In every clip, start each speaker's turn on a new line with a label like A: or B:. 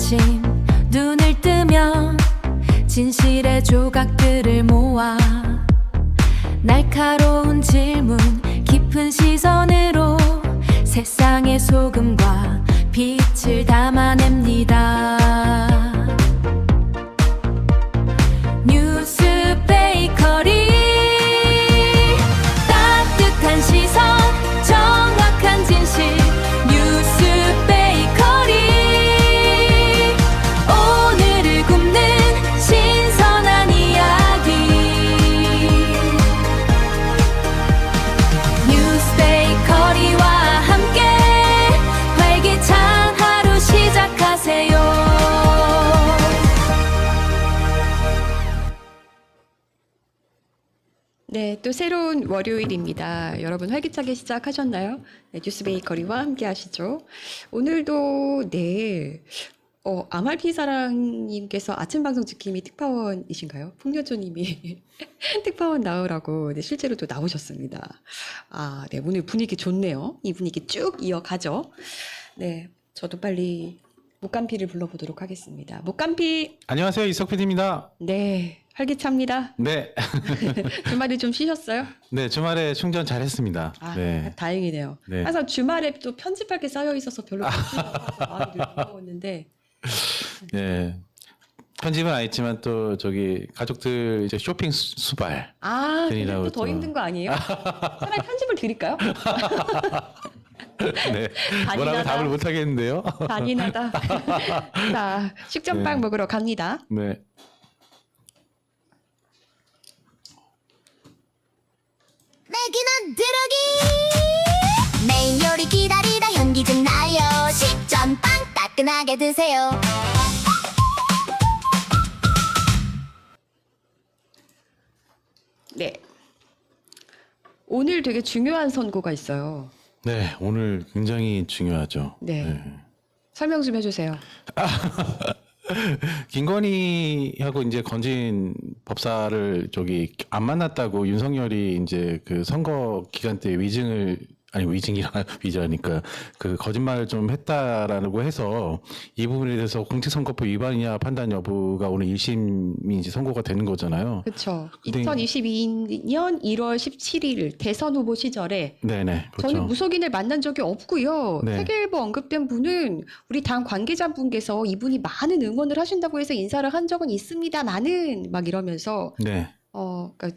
A: 아침 눈을 뜨면 진실의 조각들을 모아 날카로운 질문 깊은 시선으로 세상의 소금과 빛을 담아냅니다. 뉴스 베이커리 따뜻한 시선 정확한 진실 뉴스 베이커리 오늘을 굽는 신선한 이야기 뉴스 베이커리와 함께 활기찬 하루 시작하세요.
B: 네, 또 새로운 월요일입니다. 여러분 활기차게 시작하셨나요? 네, 뉴스 베이커리와 함께 하시죠. 오늘도 아말피 사랑님께서 아침 방송 지킴이 특파원이신가요? 풍년조님이 특파원 나오라고 실제로 또 나오셨습니다. 네, 오늘 분위기 좋네요. 이 분위기 쭉 이어가죠. 네, 저도 빨리 목감피를 불러보도록 하겠습니다. 목감피.
C: 안녕하세요, 이석 PD입니다.
B: 네, 활기찹니다.
C: 네.
B: 주말에 좀 쉬셨어요?
C: 네, 주말에 충전 잘했습니다. 네.
B: 다행이네요.
C: 네.
B: 항상 주말에 또 편집할 게 쌓여 있어서 별로 못 쉬어서 마음이 늘 무거웠는데.
C: 네. 편집은 안 했지만 또 저기 가족들 이제 쇼핑 수발.
B: 그게
C: 또
B: 또 더 힘든 거 아니에요? 차라리 편집을 드릴까요?
C: 네.
B: 잔인하다.
C: 뭐라고 답을 못 하겠는데요.
B: 잔인하다. 자, 식전빵
C: 네.
B: 먹으러 갑니다.
C: 네.
D: 내기는 드러기 메인 요리 기다리다 현기 좀 나요 식전빵 따끈하게 드세요.
B: 네. 오늘 되게 중요한 선고가 있어요.
C: 네, 오늘 굉장히 중요하죠.
B: 네. 설명 좀 해주세요.
C: 김건희하고 이제 건진 법사를 저기 안 만났다고 윤석열이 이제 그 선거 기간 때 위증이니까 그 거짓말을 좀 했다라고 해서 이 부분에 대해서 공직선거법 위반이냐 판단 여부가 오늘 1심이 이제 선고가 되는 거잖아요.
B: 그렇죠.
C: 근데-
B: 2022년 1월 17일 대선 후보 시절에
C: 네네. 그렇죠.
B: 저는 무속인을 만난 적이 없고요.
C: 네.
B: 세계일보 언급된 분은 우리 당 관계자분께서 이분이 많은 응원을 하신다고 해서 인사를 한 적은 있습니다만은 막 이러면서
C: 네.
B: 그러니까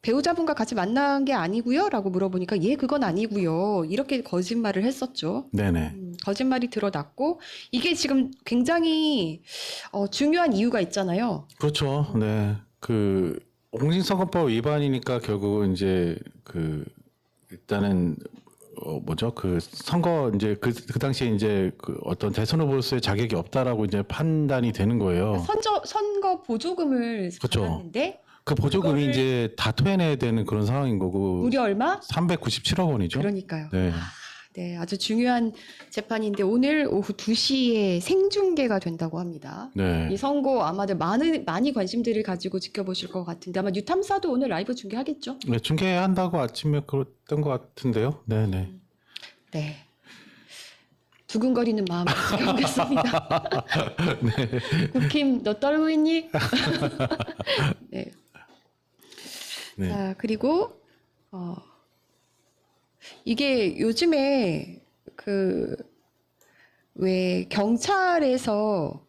B: 배우자분과 같이 만난 게 아니고요라고 물어보니까 예 그건 아니고요 이렇게 거짓말을 했었죠.
C: 네네.
B: 거짓말이 드러났고 이게 지금 굉장히 중요한 이유가 있잖아요.
C: 그렇죠. 네. 그 공직선거법 위반이니까 결국은 이제 그 일단은 그 선거 이제 그 당시에 이제 그 어떤 대선 후보로서의 자격이 없다라고 이제 판단이 되는 거예요.
B: 선거 보조금을
C: 그렇죠.
B: 받았는데
C: 그 보조금이
B: 그거를-
C: 이제 다 토해내야 되는 그런 상황인 거고
B: 무려 얼마?
C: 397억 원이죠.
B: 그러니까요.
C: 네.
B: 네, 아주 중요한 재판인데 오늘 오후 2시에 생중계가 된다고 합니다.
C: 네.
B: 이 선고 아마도 많이 관심들을 가지고 지켜보실 것 같은데 아마 뉴탐사도 오늘 라이브 중계하겠죠?
C: 네, 중계한다고 아침에 그랬던 것 같은데요. 네네.
B: 네. 두근거리는 마음을 지켜보겠습니다. 국힘 너 떨고 있니? 네.
C: 네.
B: 자, 그리고 이게 요즘에 왜 경찰에서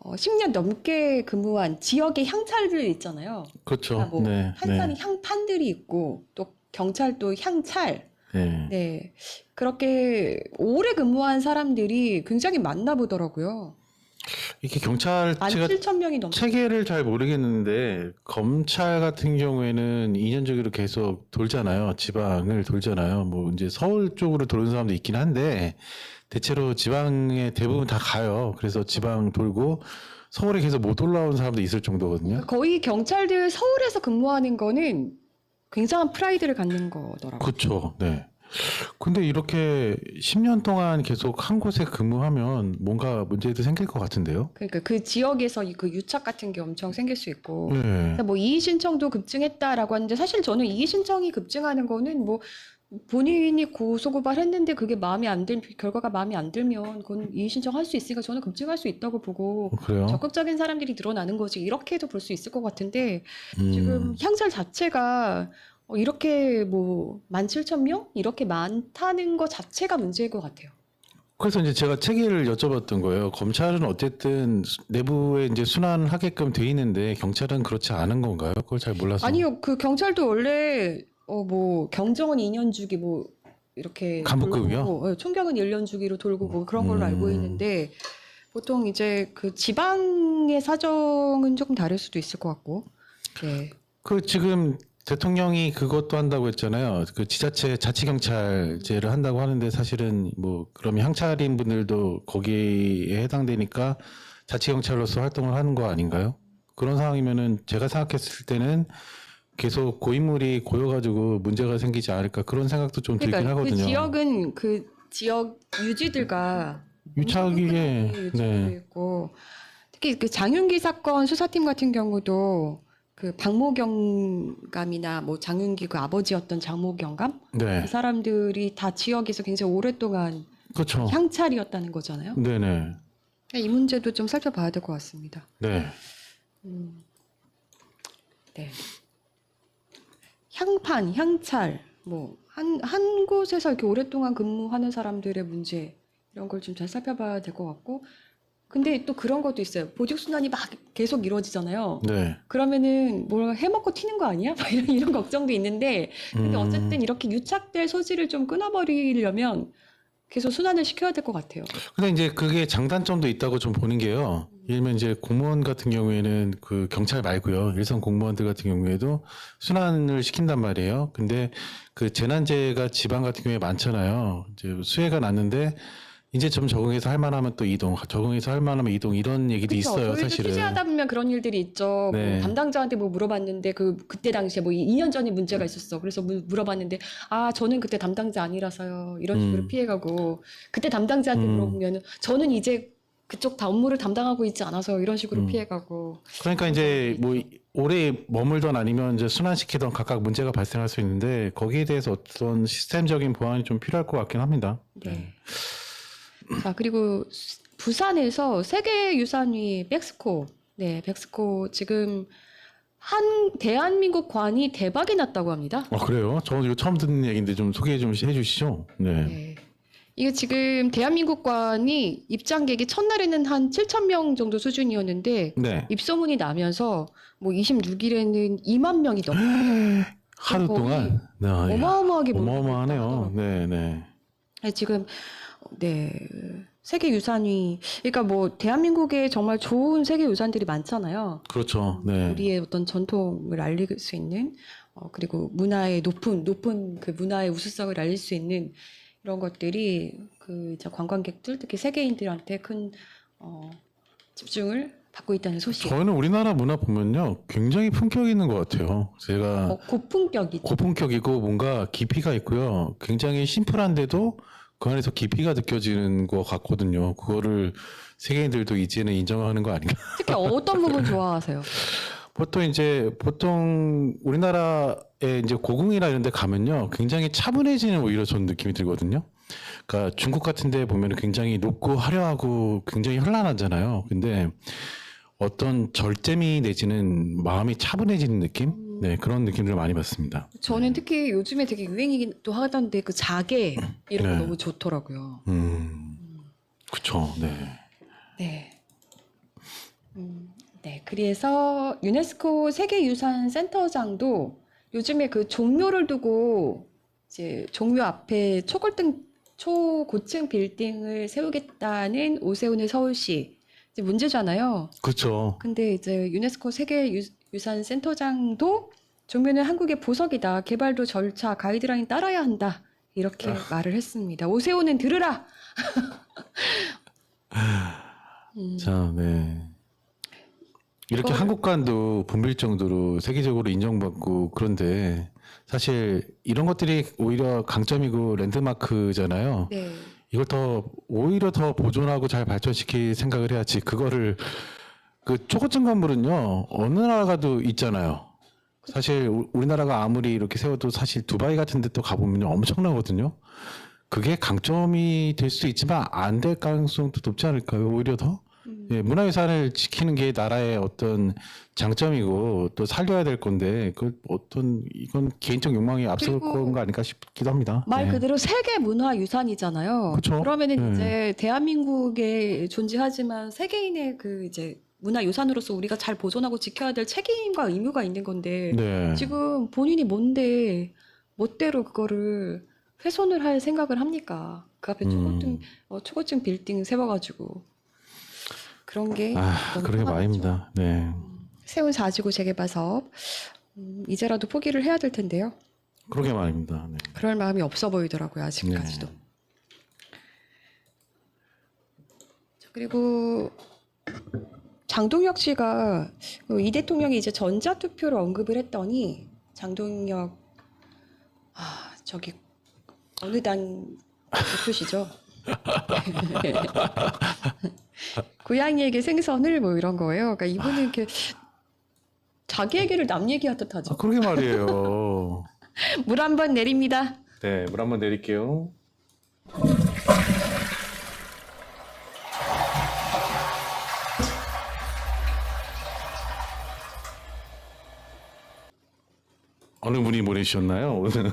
B: 10년 넘게 근무한 지역의 향찰들 있잖아요.
C: 그렇죠.
B: 그러니까 뭐
C: 네.
B: 판사는 향판들이 있고 또 경찰도 향찰.
C: 네.
B: 네. 그렇게 오래 근무한 사람들이 굉장히 많나 보더라고요.
C: 이게 경찰
B: 만
C: 제가
B: 7천 명이 넘.
C: 체계를 잘 모르겠는데 검찰 같은 경우에는 2년주기로 계속 돌잖아요. 지방을 돌잖아요. 뭐 이제 서울 쪽으로 도는 사람도 있긴 한데 대체로 지방에 대부분 다 가요. 그래서 지방 돌고 서울에 계속 못 올라온 사람도 있을 정도거든요.
B: 거의 경찰들 서울에서 근무하는 거는 굉장한 프라이드를 갖는 거더라고요.
C: 그렇죠. 네. 근데 이렇게 10년 동안 계속 한 곳에 근무하면 뭔가 문제도 생길 것 같은데요.
B: 그러니까 그 지역에서 그 유착 같은 게 엄청 생길 수 있고.
C: 네.
B: 뭐 이의 신청도 급증했다라고 하는데 사실 저는 이의 신청이 급증하는 거는 뭐 본인이 고소고발했는데 그게 결과가 마음에 안 들면 그건 이의 신청할 수 있으니까 저는 급증할 수 있다고 보고
C: 그래요?
B: 적극적인 사람들이 늘어나는 거지 이렇게도 볼 수 있을 것 같은데
C: 음.
B: 지금 향찰 자체가 이렇게 뭐 17,000명 이렇게 많다는 것 자체가 문제일 것 같아요.
C: 그래서 이제 제가 책을 여쭤봤던 거예요. 검찰은 어쨌든 내부에 이제 순환하게끔 돼 있는데 경찰은 그렇지 않은 건가요? 그걸 잘 몰라서.
B: 아니요, 그 경찰도 원래 뭐 경정은 2년 주기 뭐 이렇게
C: 간부급이요?
B: 돌고, 총경은 1년 주기로 돌고 뭐 그런 걸로 알고 있는데 보통 이제 그 지방의 사정은 조금 다를 수도 있을 것 같고. 네.
C: 그 지금 대통령이 그것도 한다고 했잖아요. 그 지자체 자치경찰제를 한다고 하는데 사실은 뭐 그러면 향찰인 분들도 거기에 해당되니까 자치경찰로서 활동을 하는 거 아닌가요? 그런 상황이면은 제가 생각했을 때는 계속 고인물이 고여가지고 문제가 생기지 않을까 그런 생각도 좀 들긴
B: 그러니까 그
C: 하거든요.
B: 지역은 그 지역 유지들과
C: 유착이게
B: 유지되어
C: 네.
B: 있고 특히 그 장윤기 사건 수사팀 같은 경우도 그 박모경감이나 뭐 장윤기 그 아버지였던 장모경감
C: 네.
B: 그 사람들이 다 지역에서 굉장히 오랫동안
C: 그렇죠.
B: 향찰이었다는 거잖아요.
C: 네네.
B: 이 문제도 좀 살펴봐야 될 것 같습니다.
C: 네.
B: 네. 향판, 향찰, 뭐, 한 곳에서 이렇게 오랫동안 근무하는 사람들의 문제, 이런 걸 좀 잘 살펴봐야 될 것 같고, 근데 또 그런 것도 있어요. 보직순환이 막 계속 이루어지잖아요.
C: 네.
B: 그러면은 뭘 해먹고 튀는 거 아니야? 막 이런 걱정도 있는데, 근데
C: 음.
B: 어쨌든 이렇게 유착될 소지를 좀 끊어버리려면 계속 순환을 시켜야 될 것 같아요.
C: 근데 이제 그게 장단점도 있다고 좀 보는 게요. 예를 들면 이제 공무원 같은 경우에는 그 경찰 말고요. 일선 공무원들 같은 경우에도 순환을 시킨단 말이에요. 근데 그 재난재해가 지방 같은 경우에 많잖아요. 이제 수해가 났는데 이제 좀 적응해서 할 만하면 또 이동, 적응해서 할 만하면 이동 이런 얘기도
B: 그쵸.
C: 있어요,
B: 저희도
C: 사실은.
B: 취재하다 보면 그런 일들이 있죠.
C: 네.
B: 뭐 담당자한테 뭐 물어봤는데 그때 당시에 뭐 2년 전에 문제가 있었어. 그래서 물어봤는데 저는 그때 담당자 아니라서요. 이런 식으로 피해가고 그때 담당자한테 물어보면 저는 이제 그쪽 다 업무를 담당하고 있지 않아서 이런 식으로 피해가고.
C: 그러니까 이제 뭐 오래 머물던 아니면 이제 순환시키던 각각 문제가 발생할 수 있는데 거기에 대해서 어떤 시스템적인 보완이 좀 필요할 것 같긴 합니다.
B: 네. 자, 그리고 부산에서 세계유산위 백스코. 네, 백스코 지금 대한민국 관이 대박이 났다고 합니다.
C: 그래요? 저는 이거 처음 듣는 얘기인데 좀 소개 좀 해주시죠. 네.
B: 네. 이게 지금 대한민국 관이 입장객이 첫날에는 한 7,000명 정도 수준이었는데
C: 네.
B: 입소문이 나면서 뭐 26일에는 2만 명이 넘고
C: 하루
B: 거의
C: 동안 네,
B: 어마어마하게
C: 어마어마하네요. 네, 네.
B: 지금 세계유산위 그러니까 뭐 대한민국에 정말 좋은 세계유산들이 많잖아요.
C: 그렇죠. 네.
B: 우리의 어떤 전통을 알릴 수 있는 그리고 문화의 높은 그 문화의 우수성을 알릴 수 있는 이런 것들이 그 이제 관광객들 특히 세계인들한테 큰 집중을 받고 있다는 소식.
C: 저희는 우리나라 문화 보면요, 굉장히 품격 있는 것 같아요. 제가
B: 고품격이죠.
C: 고품격이고 뭔가 깊이가 있고요. 굉장히 심플한데도 그 안에서 깊이가 느껴지는 것 같거든요. 그거를 세계인들도 이제는 인정하는 거 아닌가?
B: 특히 어떤 부분 좋아하세요?
C: 보통 우리나라에 이제 고궁이나 이런 데 가면요. 굉장히 차분해지는 오히려 저는 느낌이 들거든요. 그러니까 중국 같은 데 보면 굉장히 높고 화려하고 굉장히 현란하잖아요. 근데 어떤 절제미 내지는 마음이 차분해지는 느낌? 네, 그런 느낌들을 많이 받습니다.
B: 저는 특히 요즘에 되게 유행이기도 하던데 그 자개 이런 거
C: 네.
B: 너무 좋더라고요.
C: 그쵸, 네.
B: 네. 네. 그래서 유네스코 세계유산센터장도 요즘에 그 종묘를 두고 이제 종묘 앞에 초고층 빌딩을 세우겠다는 오세훈의 서울시 이제 문제잖아요.
C: 그렇죠.
B: 근데 이제 유네스코 세계유산센터장도 종묘는 한국의 보석이다. 개발도 절차, 가이드라인 따라야 한다. 이렇게 말을 했습니다. 오세훈은 들으라.
C: 자, 네. 이렇게
B: 이걸-
C: 한국관도 붐빌 정도로 세계적으로 인정받고 그런데 사실 이런 것들이 오히려 강점이고 랜드마크잖아요.
B: 네.
C: 이걸 오히려 더 보존하고 잘 발전시킬 생각을 해야지. 그거를 그 초고층 건물은요 어느 나라 가도 있잖아요. 사실 우리나라가 아무리 이렇게 세워도 사실 두바이 같은 데 또 가보면 엄청나거든요. 그게 강점이 될 수도 있지만 안 될 가능성도 높지 않을까요? 오히려 더? 예, 문화유산을 지키는 게 나라의 어떤 장점이고 또 살려야 될 건데 그 어떤 이건 개인적 욕망이 앞설
B: 그리고
C: 건 거 아닐까 싶기도 합니다.
B: 말
C: 네.
B: 그대로 세계 문화유산이잖아요.
C: 그쵸.
B: 그러면은
C: 네.
B: 이제 대한민국에 존재하지만 세계인의 그 이제 문화유산으로서 우리가 잘 보존하고 지켜야 될 책임과 의무가 있는 건데
C: 네.
B: 지금 본인이 뭔데 멋대로 그거를 훼손을 할 생각을 합니까? 그 앞에 초고층 빌딩 세워가지고 그런 게 너무
C: 그러게
B: 화가
C: 말입니다. 네.
B: 나죠. 세운 4지구 재개발 사업 이제라도 포기를 해야 될 텐데요.
C: 그러게 말입니다. 네.
B: 그럴 마음이 없어 보이더라고요, 아직까지도.
C: 네.
B: 자, 그리고 장동혁 씨가 이 대통령이 이제 전자투표를 언급을 했더니 장동혁 저기 어느 당 대표시죠? 고양이에게 생선을 뭐 이런 거예요. 그러니까 이분은 이렇게 자기 얘기를 남 얘기하듯 하죠.
C: 그러게 말이에요.
B: 물 한 번 내립니다.
C: 네, 물 한번 내릴게요. 어느 분이 보내주셨나요? 오늘?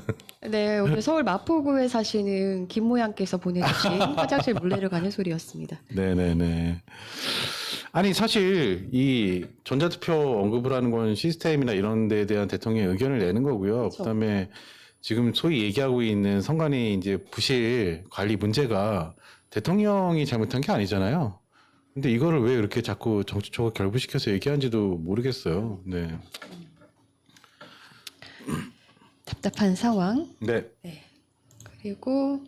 B: 네, 오늘 서울 마포구에 사시는 김모양께서 보내주신 화장실 물레를 가는 소리였습니다.
C: 네네네. 아니 사실 이 전자투표 언급을 하는 건 시스템이나 이런 데에 대한 대통령의 의견을 내는 거고요.
B: 그렇죠.
C: 그다음에 지금 소위 얘기하고 있는 선관위 이제 부실 관리 문제가 대통령이 잘못한 게 아니잖아요. 근데 이거를 왜 이렇게 자꾸 정치적으로 결부시켜서 얘기하는지도 모르겠어요. 네.
B: 답답한 상황.
C: 네.
B: 네. 그리고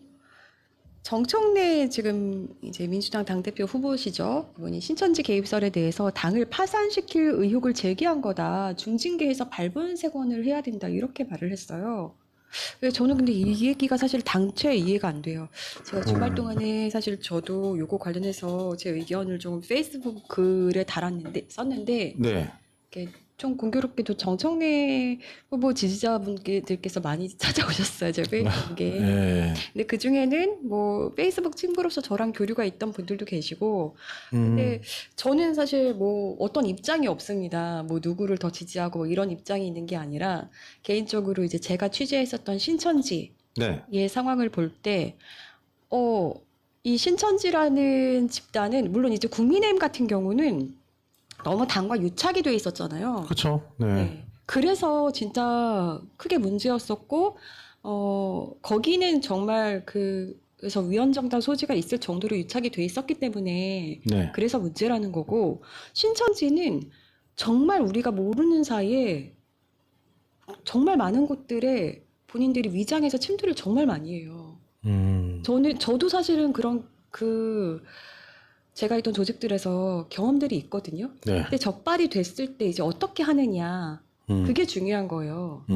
B: 정청래 지금 이제 민주당 당대표 후보시죠. 이분이 신천지 개입설에 대해서 당을 파산시킬 의혹을 제기한 거다. 중징계해서 발본색원을 해야 된다. 이렇게 말을 했어요. 저는 근데 이 얘기가 사실 당최 이해가 안 돼요. 제가 주말 동안에 사실 저도 요거 관련해서 제 의견을 좀 페이스북 글에 썼는데
C: 네.
B: 이렇게 좀 공교롭게도 정청래 후보 지지자분들께서 많이 찾아오셨어요. 제 페이스북에.
C: 네.
B: 근데 그 중에는 뭐 페이스북 친구로서 저랑 교류가 있던 분들도 계시고, 근데 저는 사실 뭐 어떤 입장이 없습니다. 뭐 누구를 더 지지하고 뭐 이런 입장이 있는 게 아니라 개인적으로 이제 제가 취재했었던 신천지의
C: 네.
B: 상황을 볼 때, 이 신천지라는 집단은 물론 이제 국민의힘 같은 경우는 너무 당과 유착이 돼 있었잖아요.
C: 그렇죠. 네.
B: 네. 그래서 진짜 크게 문제였었고, 거기는 정말 그래서 위헌정당 소지가 있을 정도로 유착이 돼 있었기 때문에
C: 네.
B: 그래서 문제라는 거고, 신천지는 정말 우리가 모르는 사이에 정말 많은 곳들에 본인들이 위장해서 침투를 정말 많이 해요. 저도 사실은 그런 제가 있던 조직들에서 경험들이 있거든요.
C: 네.
B: 근데 적발이 됐을 때 이제 어떻게 하느냐, 그게 중요한 거예요.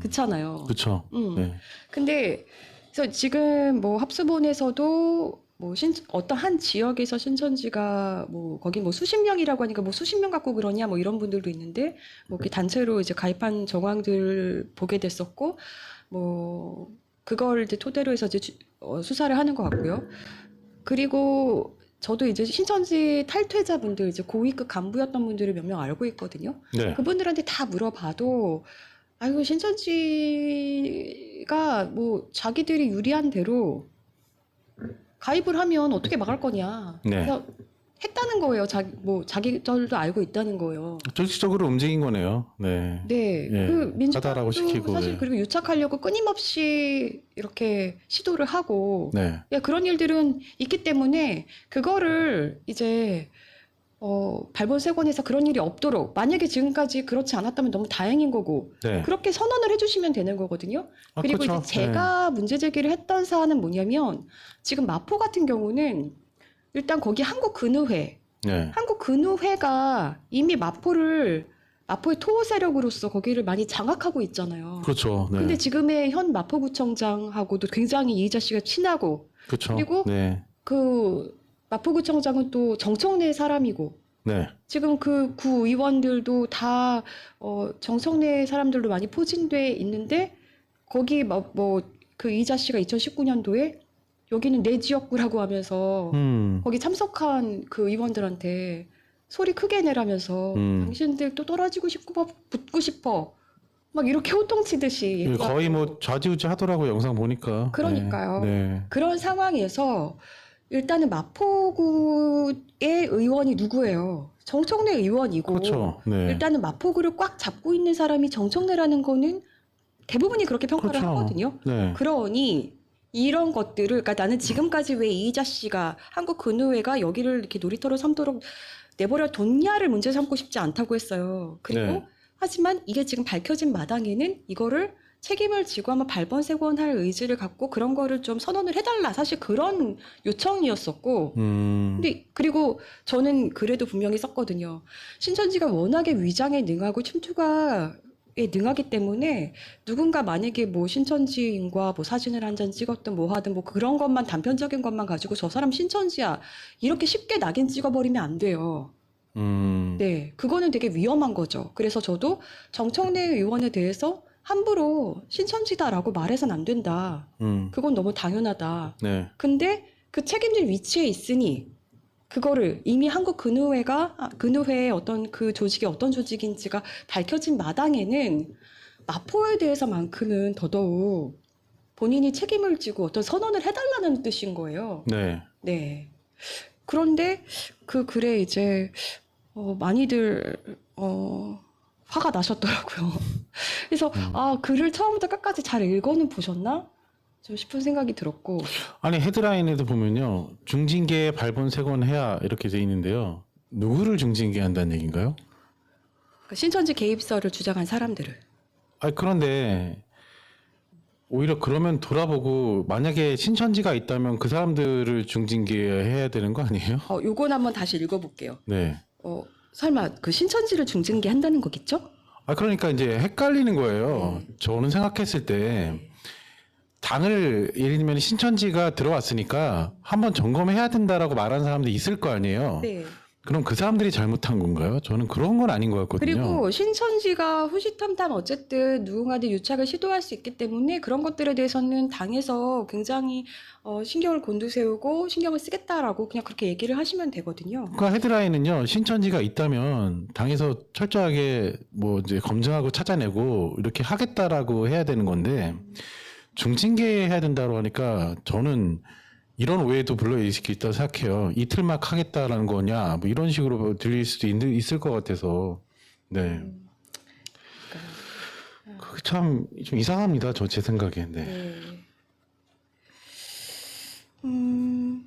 B: 그렇잖아요.
C: 그렇죠. 네.
B: 근데 그래서 지금 뭐 합수본에서도 뭐 어떤 한 지역에서 신천지가 뭐 거기 뭐 수십 명이라고 하니까 뭐 수십 명 갖고 그러냐 뭐 이런 분들도 있는데 뭐 이렇게 단체로 이제 가입한 정황들 보게 됐었고 뭐 그걸 이제 토대로 해서 이제 수사를 하는 것 같고요. 그리고 저도 이제 신천지 탈퇴자분들 이제 고위급 간부였던 분들을 몇 명 알고 있거든요.
C: 네.
B: 그분들한테 다 물어봐도 아이고 신천지가 뭐 자기들이 유리한 대로 가입을 하면 어떻게 막을 거냐.
C: 네.
B: 그래서 했다는 거예요. 자기들도 알고 있다는 거예요.
C: 정치적으로 움직인 거네요. 네.
B: 네,
C: 예,
B: 그
C: 까다라고
B: 민주당도
C: 시키고,
B: 사실
C: 예.
B: 그리고 유착하려고 끊임없이 이렇게 시도를 하고
C: 네.
B: 그런 일들은 있기 때문에 그거를 이제 발본색원에서 그런 일이 없도록 만약에 지금까지 그렇지 않았다면 너무 다행인 거고
C: 네.
B: 그렇게 선언을 해주시면 되는 거거든요. 그리고
C: 그렇죠.
B: 이제 제가 문제 제기를 했던 사안은 뭐냐면 지금 마포 같은 경우는 일단 거기 한국근의회
C: 네.
B: 한국근의회가 이미 마포의 토호 세력으로서 거기를 많이 장악하고 있잖아요.
C: 그렇죠. 네.
B: 근데 지금의 현 마포구청장하고도 굉장히 이희자 씨가 친하고
C: 그렇죠.
B: 그리고
C: 네.
B: 그 마포구청장은 또 정청래 사람이고
C: 네.
B: 지금 그 구의원들도 다 정청래 사람들로 많이 포진돼 있는데 거기 그 이자 씨가 2019년도에 여기는 내 지역구라고 하면서 거기 참석한 그 의원들한테 소리 크게 내라면서 당신들 또 떨어지고 싶고 붙고 싶어 막 이렇게 호통치듯이
C: 거의 뭐 좌지우지 하더라고 영상 보니까.
B: 그러니까요.
C: 네.
B: 그런 상황에서 일단은 마포구의 의원이 누구예요? 정청래 의원이고
C: 그렇죠. 네.
B: 일단은 마포구를 꽉 잡고 있는 사람이 정청래라는 거는 대부분이 그렇게 평가를
C: 그렇죠.
B: 하거든요.
C: 네.
B: 그러니 이런 것들을 그러니까 나는 지금까지 왜 이희자 씨가 한국근의회가 여기를 이렇게 놀이터로 삼도록 내버려 뒀냐를 문제 삼고 싶지 않다고 했어요. 그리고
C: 네.
B: 하지만 이게 지금 밝혀진 마당에는 이거를 책임을 지고 한번 발본색원할 의지를 갖고 그런 거를 좀 선언을 해달라. 사실 그런 요청이었었고. 근데 그리고 저는 글에도 분명히 썼거든요. 신천지가 워낙에 위장에 능하고 춤추가에 능하기 때문에 누군가 만약에 뭐 신천지인과 뭐 사진을 한 장 찍었든 뭐 하든 뭐 그런 것만 단편적인 것만 가지고 저 사람 신천지야 이렇게 쉽게 낙인 찍어버리면 안 돼요. 네, 그거는 되게 위험한 거죠. 그래서 저도 정청래 의원에 대해서 함부로 신천지다라고 말해서는 안 된다. 그건 너무 당연하다.
C: 네.
B: 근데 그 책임질 위치에 있으니 그거를 이미 근의회의 어떤 그 조직이 어떤 조직인지가 밝혀진 마당에는 마포에 대해서만큼은 더더욱 본인이 책임을 지고 어떤 선언을 해달라는 뜻인 거예요.
C: 네.
B: 네. 그런데 그 글에 이제 많이들 화가 나셨더라고요. 그래서 글을 처음부터 끝까지 잘 읽어는 보셨나? 좀 싶은 생각이 들었고.
C: 아니 헤드라인에도 보면요 중징계 발본색원해야 이렇게 돼 있는데요. 누구를 중징계한다는 얘기인가요?
B: 그러니까 신천지 개입설을 주장한 사람들을.
C: 아니 그런데 오히려 그러면 돌아보고 만약에 신천지가 있다면 그 사람들을 중징계해야 되는 거 아니에요?
B: 요건 한번 다시 읽어볼게요.
C: 네.
B: 설마 그 신천지를 중징계한다는 거겠죠?
C: 아 그러니까 이제 헷갈리는 거예요. 저는 생각했을 때 당을 예를 들면 신천지가 들어왔으니까 한번 점검해야 된다라고 말하는 사람들이 있을 거 아니에요.
B: 네.
C: 그럼 그 사람들이 잘못한 건가요? 저는 그런 건 아닌 것 같거든요.
B: 그리고 신천지가 후시탐탐 어쨌든 누군가한테 유착을 시도할 수 있기 때문에 그런 것들에 대해서는 당에서 굉장히 신경을 곤두세우고 신경을 쓰겠다라고 그냥 그렇게 얘기를 하시면 되거든요.
C: 그러니까 헤드라인은요. 신천지가 있다면 당에서 철저하게 뭐 이제 검증하고 찾아내고 이렇게 하겠다라고 해야 되는 건데 중징계해야 된다고 하니까 저는 이런 오해도 불러일으킬 수 있다고 생각해요. 이틀 막 하겠다라는 거냐, 뭐 이런 식으로 들릴 수도 있을 것 같아서, 네. 그게 참 좀 이상합니다. 제 생각에. 네.
B: 네.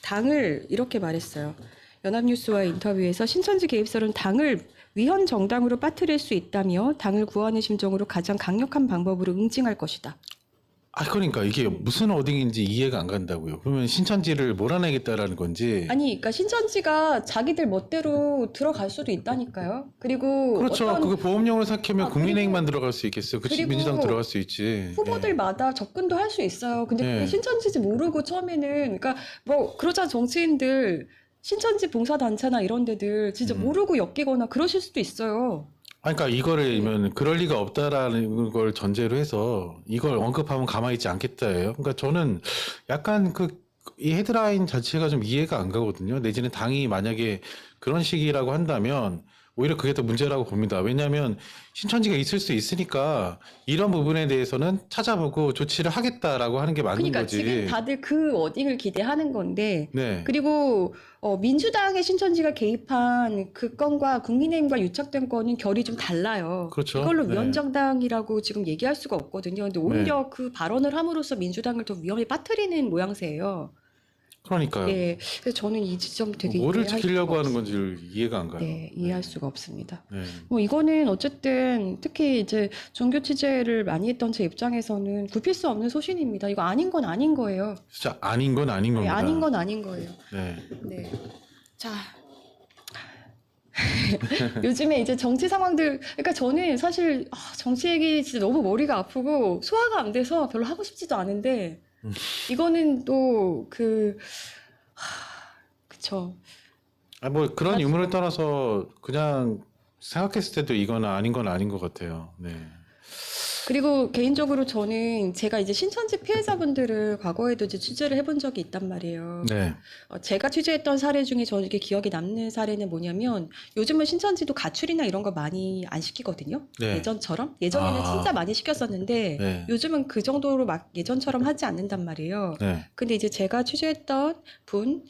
B: 당을 이렇게 말했어요. 연합뉴스와의 인터뷰에서 신천지 개입설은 당을 위헌 정당으로 빠뜨릴 수 있다며 당을 구하는 심정으로 가장 강력한 방법으로 응징할 것이다.
C: 아, 그러니까 이게 무슨 어딩인지 이해가 안 간다고요. 그러면 신천지를 몰아내겠다라는 건지.
B: 아니, 그러니까 신천지가 자기들 멋대로 들어갈 수도 있다니까요. 그리고
C: 그렇죠.
B: 어떤
C: 그거 보험용으로 생각하면
B: 아,
C: 국민의힘만 들어갈 수 있겠어요. 그치,
B: 그리고
C: 민주당 들어갈 수 있지.
B: 후보들마다 접근도 할 수 있어요. 근데 그게
C: 네.
B: 신천지인지 모르고 처음에는 그러니까 뭐 그러자 정치인들 신천지 봉사단체나 이런 데들 진짜 모르고 엮이거나 그러실 수도 있어요.
C: 아니, 그러니까 이거를 그럴 리가 없다라는 걸 전제로 해서 이걸 언급하면 가만히 있지 않겠다예요. 그러니까 저는 약간 이 헤드라인 자체가 좀 이해가 안 가거든요. 내지는 당이 만약에 그런 식이라고 한다면 오히려 그게 더 문제라고 봅니다. 왜냐하면 신천지가 있을 수 있으니까 이런 부분에 대해서는 찾아보고 조치를 하겠다라고 하는 게 맞는
B: 그러니까
C: 거지.
B: 지금 다들 그 워딩을 기대하는 건데
C: 네.
B: 그리고 민주당의 신천지가 개입한 그 건과 국민의힘과 유착된 건은 결이 좀 달라요.
C: 그렇죠.
B: 이걸로
C: 네.
B: 위헌정당이라고 지금 얘기할 수가 없거든요. 근데 오히려 그 발언을 함으로써 민주당을 더 위험에 빠뜨리는 모양새예요.
C: 그러니까요.
B: 네, 그래서 저는 이 지점 되게
C: 뭐를
B: 이해할
C: 지키려고
B: 수가
C: 하는
B: 없어요.
C: 건지 이해가 안 가요.
B: 네, 이해할 수가 없습니다.
C: 네.
B: 뭐 이거는 어쨌든 특히 이제 종교 취재를 많이 했던 제 입장에서는 굽힐 수 없는 소신입니다. 이거 아닌 건 아닌 거예요.
C: 진짜 아닌 건 아닌
B: 네,
C: 겁니다.
B: 아닌 건 아닌 거예요.
C: 네.
B: 네. 자. 요즘에 이제 정치 상황들, 그러니까 저는 사실 정치 얘기 진짜 너무 머리가 아프고 소화가 안 돼서 별로 하고 싶지도 않은데, 이거는 또 그쵸.
C: 뭐 그런 유무를 떠나서 그냥 생각했을 때도 이건 아닌 건 아닌 것 같아요. 네.
B: 그리고 개인적으로 저는 제가 이제 신천지 피해자분들을 과거에도 이제 취재를 해본 적이 있단 말이에요.
C: 네.
B: 제가 취재했던 사례 중에 저에게 기억에 남는 사례는 뭐냐면 요즘은 신천지도 가출이나 이런 거 많이 안 시키거든요.
C: 네.
B: 예전처럼. 예전에는
C: 아.
B: 진짜 많이 시켰었는데
C: 네.
B: 요즘은 그 정도로 막 예전처럼 하지 않는단 말이에요.
C: 네.
B: 근데 이제 제가 취재했던 분,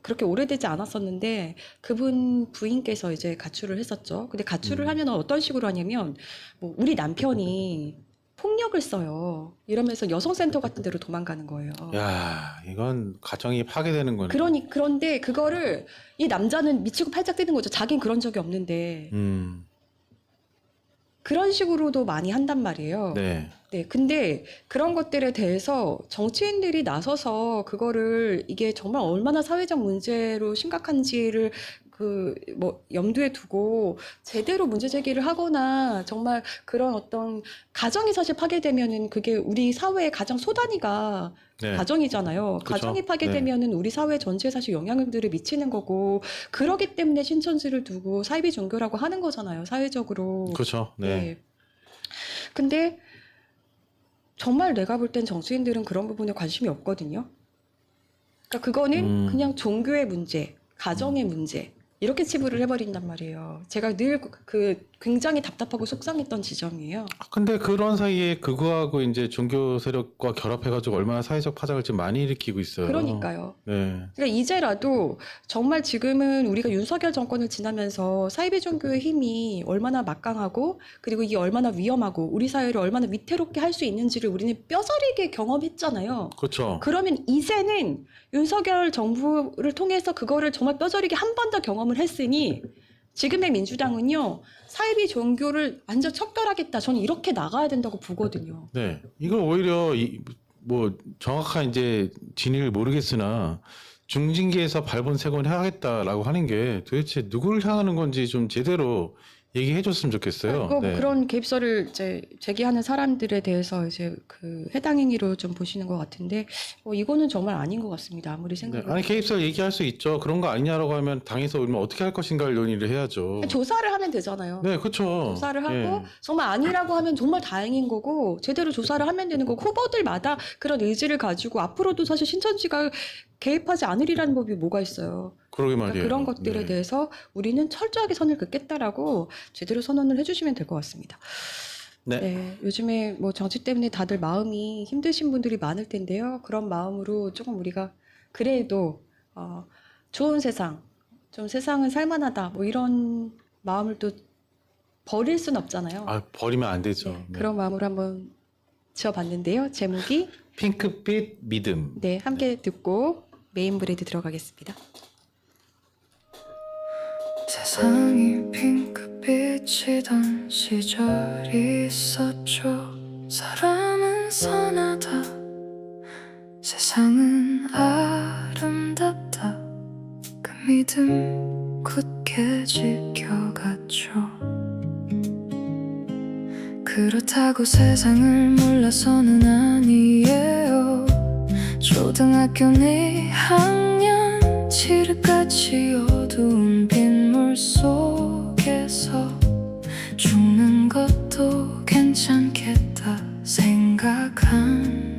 B: 그렇게 오래되지 않았었는데, 그분 부인께서 이제 가출을 했었죠. 근데 가출을 하면 어떤 식으로 하냐면, 뭐, 우리 남편이 폭력을 써요. 이러면서 여성센터 같은 데로 도망가는 거예요.
C: 야, 이건 가정이 파괴되는 거네.
B: 그런데 그거를 이 남자는 미치고 팔짝 뛰는 거죠. 자긴 그런 적이 없는데. 그런 식으로도 많이 한단 말이에요.
C: 네.
B: 네, 근데 그런 것들에 대해서 정치인들이 나서서 그거를 이게 정말 얼마나 사회적 문제로 심각한지를 염두에 두고 제대로 문제 제기를 하거나 정말 그런 어떤 가정이 사실 파괴되면은 그게 우리 사회의 가장 소단위가
C: 네.
B: 가정이잖아요.
C: 그쵸.
B: 가정이 파괴되면은 우리 사회 전체에 사실 영향들을 미치는 거고 그러기 때문에 신천지를 두고 사이비 종교라고 하는 거잖아요. 사회적으로.
C: 그렇죠. 네.
B: 근데 정말 내가 볼 땐 정치인들은 그런 부분에 관심이 없거든요. 그러니까 그거는 그냥 종교의 문제, 가정의 문제 이렇게 치부를 해버린단 말이에요. 제가 늘 굉장히 답답하고 속상했던 지점이에요.
C: 근데 그런 사이에 그거하고 이제 종교 세력과 결합해가지고 얼마나 사회적 파장을 좀 많이 일으키고 있어요.
B: 그러니까요.
C: 네.
B: 그러니까 이제라도 정말 지금은 우리가 윤석열 정권을 지나면서 사이비 종교의 힘이 얼마나 막강하고 그리고 이게 얼마나 위험하고 우리 사회를 얼마나 위태롭게 할 수 있는지를 우리는 뼈저리게 경험했잖아요.
C: 그렇죠.
B: 그러면 이제는 윤석열 정부를 통해서 그거를 정말 뼈저리게 한 번 더 경험을 했으니 지금의 민주당은요 사이비 종교를 완전 척결하겠다. 저는 이렇게 나가야 된다고 보거든요.
C: 네. 이걸 오히려 뭐 정확한 이제 진위를 모르겠으나 중징계에서 발본색원 해야겠다라고 하는 게 도대체 누구를 향하는 건지 좀 제대로 얘기해 줬으면 좋겠어요.
B: 이거
C: 네.
B: 그런 개입설을 이제 제기하는 사람들에 대해서 이제 해당 행위로 좀 보시는 것 같은데 이거는 정말 아닌 것 같습니다. 아무리
C: 네.
B: 생각해도.
C: 아니 개입설 얘기할 수 있죠. 그런 거 아니냐라고 하면 당에서 우리는 어떻게 할 것인가를 논의를 해야죠.
B: 조사를 하면 되잖아요.
C: 네, 그렇죠.
B: 조사를 하고
C: 예.
B: 정말 아니라고 하면 정말 다행인 거고 제대로 조사를 하면 되는 거고 후보들마다 그런 의지를 가지고 앞으로도 사실 신천지가 개입하지 않으리라는 법이 뭐가 있어요.
C: 그러게
B: 그러니까
C: 말이에요.
B: 그런 것들에
C: 네.
B: 대해서 우리는 철저하게 선을 긋겠다라고 제대로 선언을 해주시면 될 것 같습니다.
C: 네.
B: 네, 요즘에 뭐 정치 때문에 다들 마음이 힘드신 분들이 많을 텐데요. 그런 마음으로 조금 우리가 그래도 좋은 세상, 좀 세상은 살만하다 뭐 이런 마음을 또 버릴 순 없잖아요.
C: 아, 버리면 안 되죠.
B: 네,
C: 네.
B: 그런 마음으로 한번 지어봤는데요. 제목이
C: 핑크빛 믿음.
B: 네, 함께 듣고 메인 브레이드 들어가겠습니다.
E: 세상이 핑크빛이던 시절이 있었죠. 사람은 선하다, 세상은 아름답다. 그 믿음 굳게 지켜갔죠. 그렇다고 세상을 몰라서는 아니에요. 초등학교 2학년 칠흑같이 어두운 빗물 속에서 죽는 것도 괜찮겠다 생각한걸요.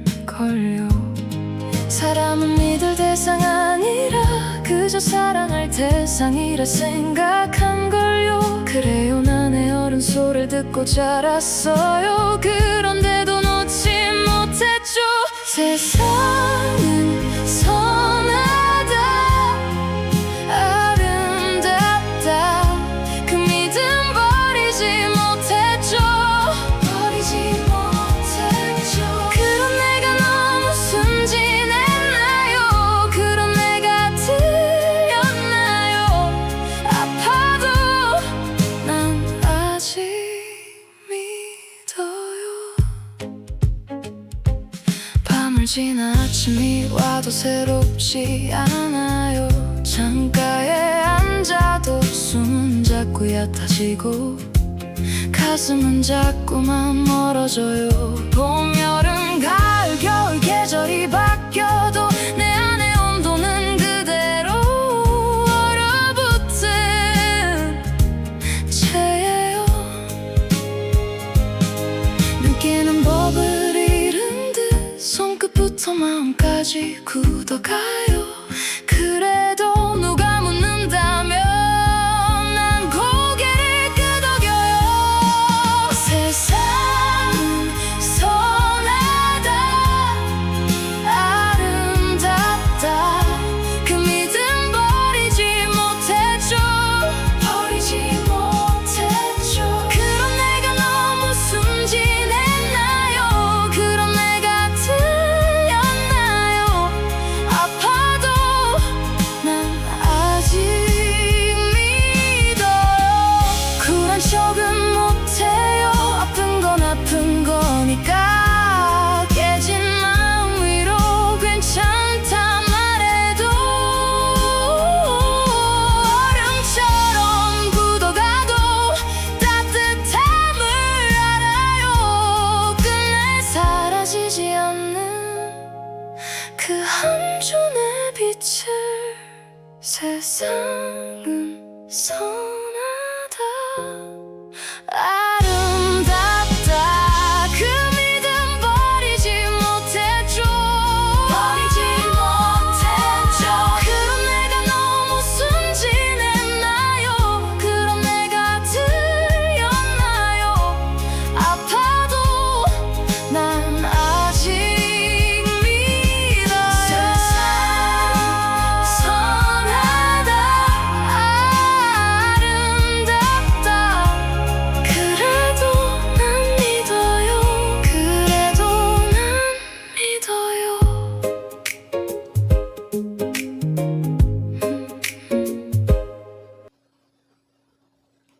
E: 사람은 믿을 대상 아니라 그저 사랑할 대상이라 생각한걸요. 그래요, 난의 어른 소리를 듣고 자랐어요. 그런데도 놓지 못했죠. 세상은 선하다, 아름답다. 그 믿음 버리지 못했죠. 그런 내가 너무 순진했나요? 그런 내가 틀렸나요? 아파도 난 아직 믿어요. 밤을 지나 아침이 와도 새롭지 않아요. 창가에 앉아도 숨은 자꾸 얕아지고 가슴은 자꾸만 멀어져요. 봄, 여름, 가을, 겨울 계절이 바뀌어도 내 안의 온도는 발끝부터 마음까지 굳어가요. 그래도 누가 묻는다면 난 고개를 끄덕여요. 세상은 선하다, 아름답다. 그 믿음 버리지 못했죠. 그런 내가 너무 순진했나요? 그런 내가 틀렸나요? 아파도 난 아직 믿어요. 쿨한 척은 못해요. 아픈 건 아픈 거니까. 깨진 마음 위로 괜찮다 말해도 얼음처럼 굳어가도 따뜻함을 알아요. 끝내 사라지지 않는 그 한 줌의 빛을. 세상은 선하다, 아름답다. 그 믿음 버리지 못했죠. 그런 내가 너무 순진했나요? 그런 내가 틀렸나요? 아파도 난 아직 믿어요. 선하다, 아름답다. 그래도 난 믿어요. 그래도 난 믿어요.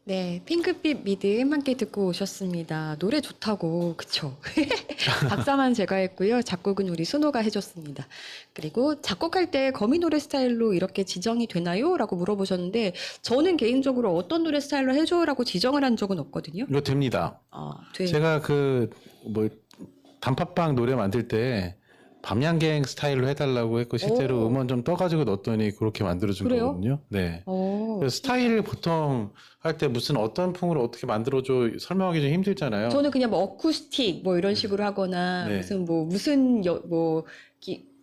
B: 네, 핑크빛 믿음 함께 듣고 오셨습니다. 노래 좋다고, 그쵸? 박사만 제가 했고요. 작곡은 우리 순호가 해줬습니다. 그리고 작곡할 때 거미 노래 스타일로 이렇게 지정이 되나요? 라고 물어보셨는데 저는 개인적으로 어떤 노래 스타일로 해줘라고 지정을 한 적은 없거든요.
C: 이거 됩니다.
B: 돼.
C: 제가 그 뭐 단팥빵 노래 만들 때 밤양갱 스타일로 해달라고 했고 실제로
B: 오.
C: 음원 좀 떠가지고 넣었더니 그렇게 만들어준
B: 그래요?
C: 거거든요. 네. 그래서
B: 네.
C: 스타일 보통 할 때 무슨 어떤 풍으로 어떻게 만들어줘 설명하기 좀 힘들잖아요.
B: 저는 그냥 뭐 어쿠스틱 뭐 이런 식으로 하거나
C: 네.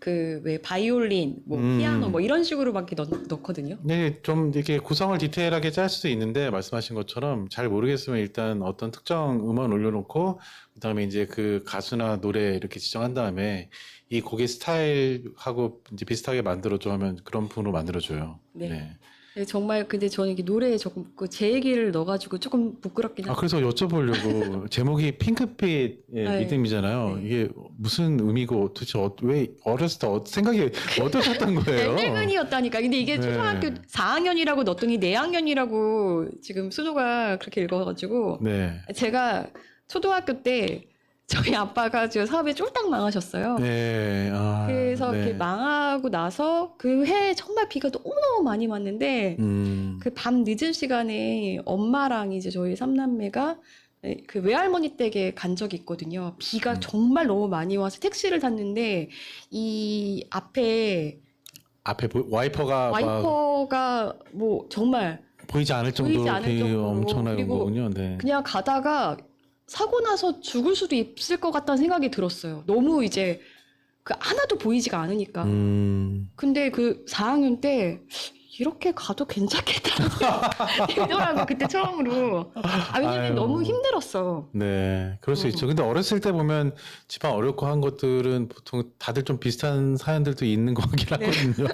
B: 그 왜 바이올린 뭐 피아노 뭐 이런 식으로밖에 넣거든요.
C: 네, 좀 이렇게 구성을 디테일하게 짤 수도 있는데 말씀하신 것처럼 잘 모르겠으면 일단 어떤 특정 음원 올려놓고 그다음에 이제 그 가수나 노래 이렇게 지정한 다음에 이 곡의 스타일하고 이제 비슷하게 만들어줘 하면 그런 풍으로 만들어줘요.
B: 네.
C: 네.
B: 네, 정말 근데 저는 이게 노래에 조금 제 얘기를 넣어가지고 조금 부끄럽긴 한데
C: 그래서 여쭤보려고 제목이 핑크빛
B: 네.
C: 믿음이잖아요.
B: 네.
C: 이게 무슨 의미고 도대체 왜 어렸을 때 생각이 어떠셨던 거예요?
B: 늙은이였다니까. 근데 이게
C: 네.
B: 초등학교 4학년이라고 넣었더니 내학년이라고 지금 순호가 그렇게 읽어가지고
C: 네.
B: 제가 초등학교 때 저희 아빠가 지금 사업에 쫄딱 망하셨어요.
C: 네.
B: 그래서
C: 네.
B: 이렇게 망하고 나서 그 해에 정말 비가 너무너무 많이 왔는데 그 밤 늦은 시간에 엄마랑 이제 저희 삼남매가 그 외할머니 댁에 간 적이 있거든요. 비가 정말 너무 많이 와서 택시를 탔는데 이 앞에
C: 와이퍼가 막
B: 와이퍼가 뭐 정말
C: 보이지 않을 정도로
B: 보이지 않을
C: 비
B: 정도로.
C: 엄청나게 온
B: 그리고
C: 거군요. 네.
B: 그냥 가다가 사고 나서 죽을 수도 있을 것 같다는 생각이 들었어요. 너무 이제 그 하나도 보이지가 않으니까. 근데 그 4학년 때 이렇게 가도 괜찮겠다는 생각이 들더라고요. 그때 처음으로. 왜냐면
C: 아유.
B: 너무 힘들었어.
C: 네, 그럴 수 있죠. 근데 어렸을 때 보면 집안 어렵고 한 것들은 보통 다들 좀 비슷한 사연들도 있는 것 같긴 하거든요.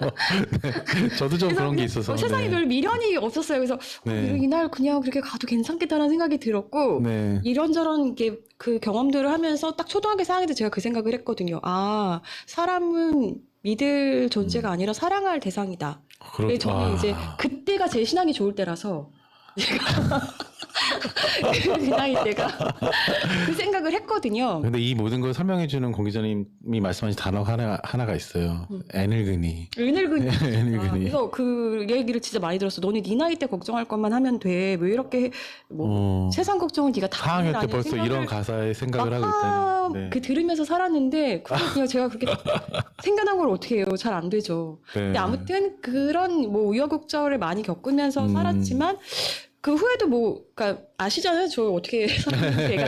C: 네. 저도 좀 그런 게 있어서.
B: 세상에
C: 네.
B: 별 미련이 없었어요. 그래서
C: 네.
B: 이날 그냥 그렇게 가도 괜찮겠다는 생각이 들었고
C: 네.
B: 이런저런 게 그 경험들을 하면서 딱 초등학교 4학년 때 제가 그 생각을 했거든요. 아, 사람은 믿을 존재가 아니라 사랑할 대상이다.
C: 그렇-
B: 저는
C: 아.
B: 이제 그때가 제 신앙이 좋을 때라서 제가 그 나이 때가 그 생각을 했거든요.
C: 근데 이 모든 걸 설명해 주는 공 기자님이 말씀하신 단어 하나가 있어요. 애늙은이.
B: 은을근이.
C: 애늙은이.
B: 그래서 그 얘기를 진짜 많이 들었어. 너네 네 나이 때 걱정할 것만 하면 돼. 왜 이렇게 뭐 세상 걱정은 네가 다
C: 4학년 때
B: 해라는
C: 벌써
B: 생각을
C: 이런 가사의 생각을 하고
B: 막
C: 있다니. 네.
B: 그 들으면서 살았는데 그냥 제가 그렇게 생겨난 걸 어떻게 해요? 잘 안 되죠.
C: 네.
B: 근데 아무튼 그런 뭐 우여곡절을 많이 겪으면서 살았지만 그 후에도 뭐, 그러니까 아시잖아요. 저 어떻게 살았는지.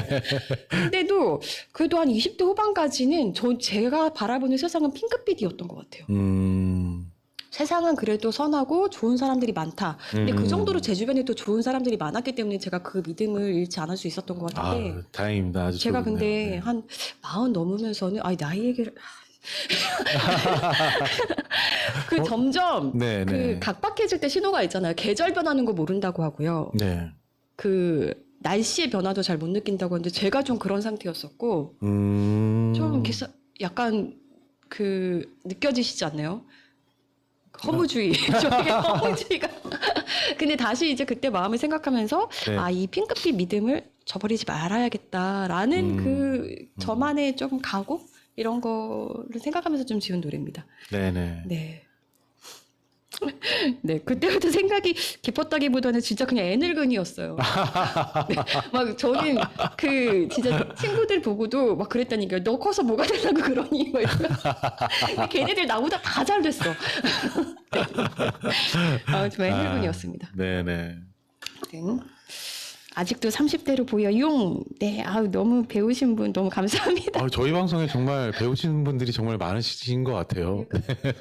B: 근데도 그래도 한 20대 후반까지는 제가 바라보는 세상은 핑크빛이었던 것 같아요. 세상은 그래도 선하고 좋은 사람들이 많다. 근데 그 정도로 제 주변에도 좋은 사람들이 많았기 때문에 제가 그 믿음을 잃지 않을 수 있었던 것 같은데.
C: 아, 다행입니다. 아주
B: 제가
C: 좋네요.
B: 근데
C: 네.
B: 한 40 넘으면서는, 아니, 나이 얘기를. 그 점점
C: 네,
B: 그
C: 네.
B: 각박해질 때 신호가 있잖아요. 계절 변하는 거 모른다고 하고요.
C: 네.
B: 그 날씨의 변화도 잘 못 느낀다고 하는데 제가 좀 그런 상태였었고 좀 이렇게 약간 그 느껴지시지 않나요? 허무주의. 저게 허무주의가. 근데 다시 이제 그때 마음을 생각하면서
C: 네.
B: 아, 이 핑크빛 믿음을 저버리지 말아야겠다라는 그 저만의 좀 각오 이런 거를 생각하면서 좀 지은 노래입니다.
C: 네네.
B: 네. 네, 그때부터 생각이 깊었다기보다는 진짜 그냥 애늙은이였어요. 네, 막 저는 그 진짜 친구들 보고도 막 그랬다니까요. 너 커서 뭐가 되려고 그러니? 막 이러면서. 걔네들 나보다 다 잘 됐어. 네. 아, 정말 애늙은이였습니다.
C: 네네.
B: 네. 아직도 30대로 보여용. 네, 아우 너무 배우신 분 너무 감사합니다.
C: 저희 방송에 정말 배우시는 분들이 정말 많으신 것 같아요.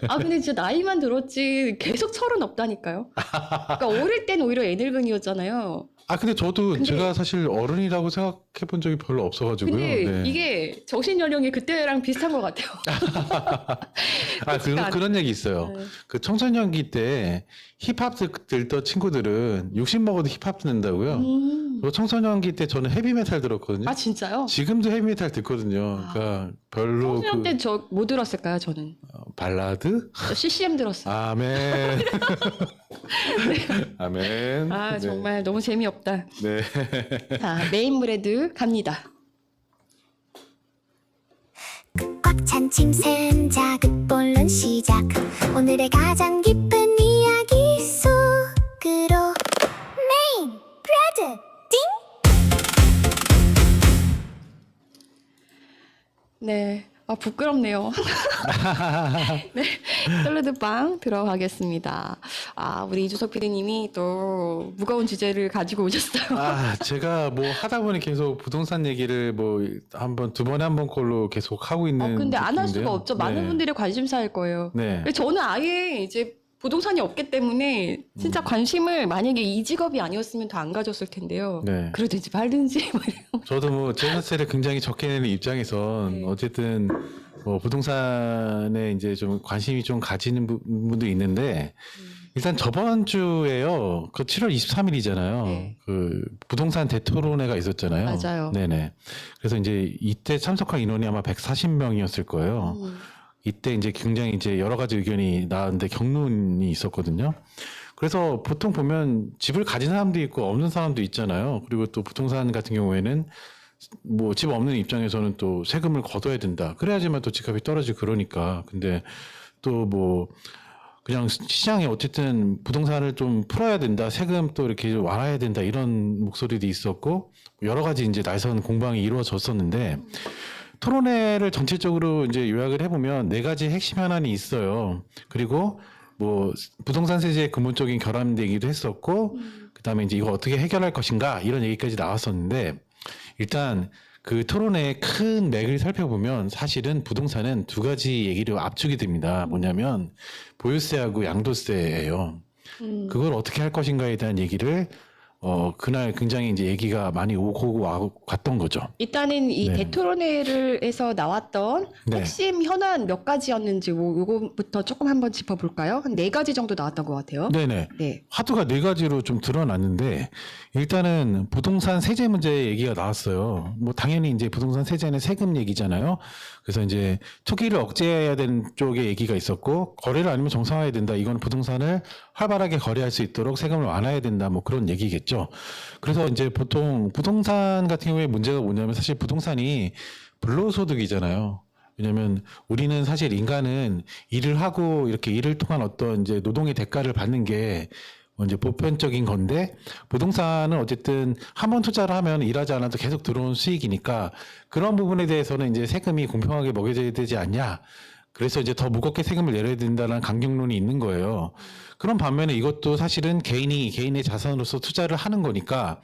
B: 아, 근데 진짜 나이만 들었지 계속 철은 없다니까요. 그러니까 어릴 땐 오히려 애늙은이였잖아요.
C: 아, 근데 저도
B: 근데-
C: 제가 사실 어른이라고 생각해 본 적이 별로 없어가지고요.
B: 근데
C: 네.
B: 이게 정신 연령이 그때랑 비슷한 것 같아요.
C: 그런 얘기 있어요.
B: 네.
C: 그 청소년기 때 힙합 듣던 친구들은 60 먹어도 힙합 듣는다고요. 저 청소년기 때 저는 헤비메탈 들었거든요.
B: 아, 진짜요?
C: 지금도 헤비메탈 듣거든요. 그러니까 별로
B: 청소년 때 저 뭐 들었을까요, 저는?
C: 발라드?
B: 저 CCM 들었어요.
C: 아멘. 아멘.
B: 아,
C: 네.
B: 정말 너무 재미없다.
C: 네.
B: 자, 메인 무레드 갑니다.
D: 꽉 찬 침샘 자극볼론 시작 오늘의 가장 깊은 이야기 속으로 메인 브레드
B: 네. 아, 부끄럽네요. 네. 샐러드빵 들어가겠습니다. 아, 우리 이주석 PD님이 또 무거운 주제를 가지고 오셨어요.
C: 아, 제가 뭐 하다 보니 계속 부동산 얘기를 뭐 두 번에 한 번 꼴로 계속 하고 있는.
B: 근데 안 할 수가
C: 느낌인데요.
B: 없죠. 많은
C: 네.
B: 분들이 관심사일 거예요.
C: 네.
B: 저는 아예 이제 부동산이 없기 때문에 진짜 관심을 만약에 이 직업이 아니었으면 더 안 가졌을 텐데요.
C: 네.
B: 그러든지 말든지. 뭐 이래요.
C: 저도 뭐 제사세를 굉장히 적게 내는 입장에선
B: 네.
C: 어쨌든 뭐 부동산에 이제 좀 관심이 좀 가지는 분도 있는데 일단 저번 주에요. 그 7월 23일이잖아요.
B: 네.
C: 그 부동산 대토론회가 있었잖아요.
B: 맞아요.
C: 네네. 그래서 이제 이때 참석한 인원이 아마 140명이었을 거예요. 이때 이제 굉장히 이제 여러 가지 의견이 나왔는데 경론이 있었거든요. 그래서 보통 보면 집을 가진 사람도 있고 없는 사람도 있잖아요. 그리고 또 부동산 같은 경우에는 뭐 집 없는 입장에서는 또 세금을 걷어야 된다. 그래야지만 또 집값이 떨어지고 그러니까. 근데 또 뭐 그냥 시장에 어쨌든 부동산을 좀 풀어야 된다. 세금 또 이렇게 완화해야 된다. 이런 목소리도 있었고 여러 가지 이제 날선 공방이 이루어졌었는데 토론회를 전체적으로 이제 요약을 해보면 4가지 핵심 현안이 있어요. 그리고 뭐 부동산 세제의 근본적인 결함 얘기도 했었고, 그다음에 이제 이거 어떻게 해결할 것인가 이런 얘기까지 나왔었는데 일단 그 토론회의 큰 맥을 살펴보면 사실은 부동산은 2가지 얘기를 압축이 됩니다. 뭐냐면 보유세하고 양도세예요. 그걸 어떻게 할 것인가에 대한 얘기를 그날 굉장히 이제 얘기가 많이 오고 갔던 거죠.
B: 일단은 이
C: 네.
B: 대토론회에서 나왔던
C: 네.
B: 핵심 현안 몇 가지였는지 뭐 요거부터 조금 한번 짚어볼까요? 한 4가지 정도 나왔던 것 같아요.
C: 네네.
B: 네.
C: 화두가 4가지로 좀 드러났는데 일단은 부동산 세제 문제 얘기가 나왔어요. 뭐 당연히 이제 부동산 세제는 세금 얘기잖아요. 그래서 이제 투기를 억제해야 되는 쪽의 얘기가 있었고 거래를 아니면 정상화해야 된다. 이건 부동산을 활발하게 거래할 수 있도록 세금을 완화해야 된다. 뭐 그런 얘기겠죠. 그래서 이제 보통 부동산 같은 경우에 문제가 뭐냐면 사실 부동산이 불로소득이잖아요. 왜냐면 우리는 사실 인간은 일을 하고 이렇게 일을 통한 어떤 이제 노동의 대가를 받는 게 이제 보편적인 건데 부동산은 어쨌든 한번 투자를 하면 일하지 않아도 계속 들어오는 수익이니까 그런 부분에 대해서는 이제 세금이 공평하게 먹여져야 되지 않냐. 그래서 이제 더 무겁게 세금을 내려야 된다는 강경론이 있는 거예요. 그런 반면에 이것도 사실은 개인의 자산으로서 투자를 하는 거니까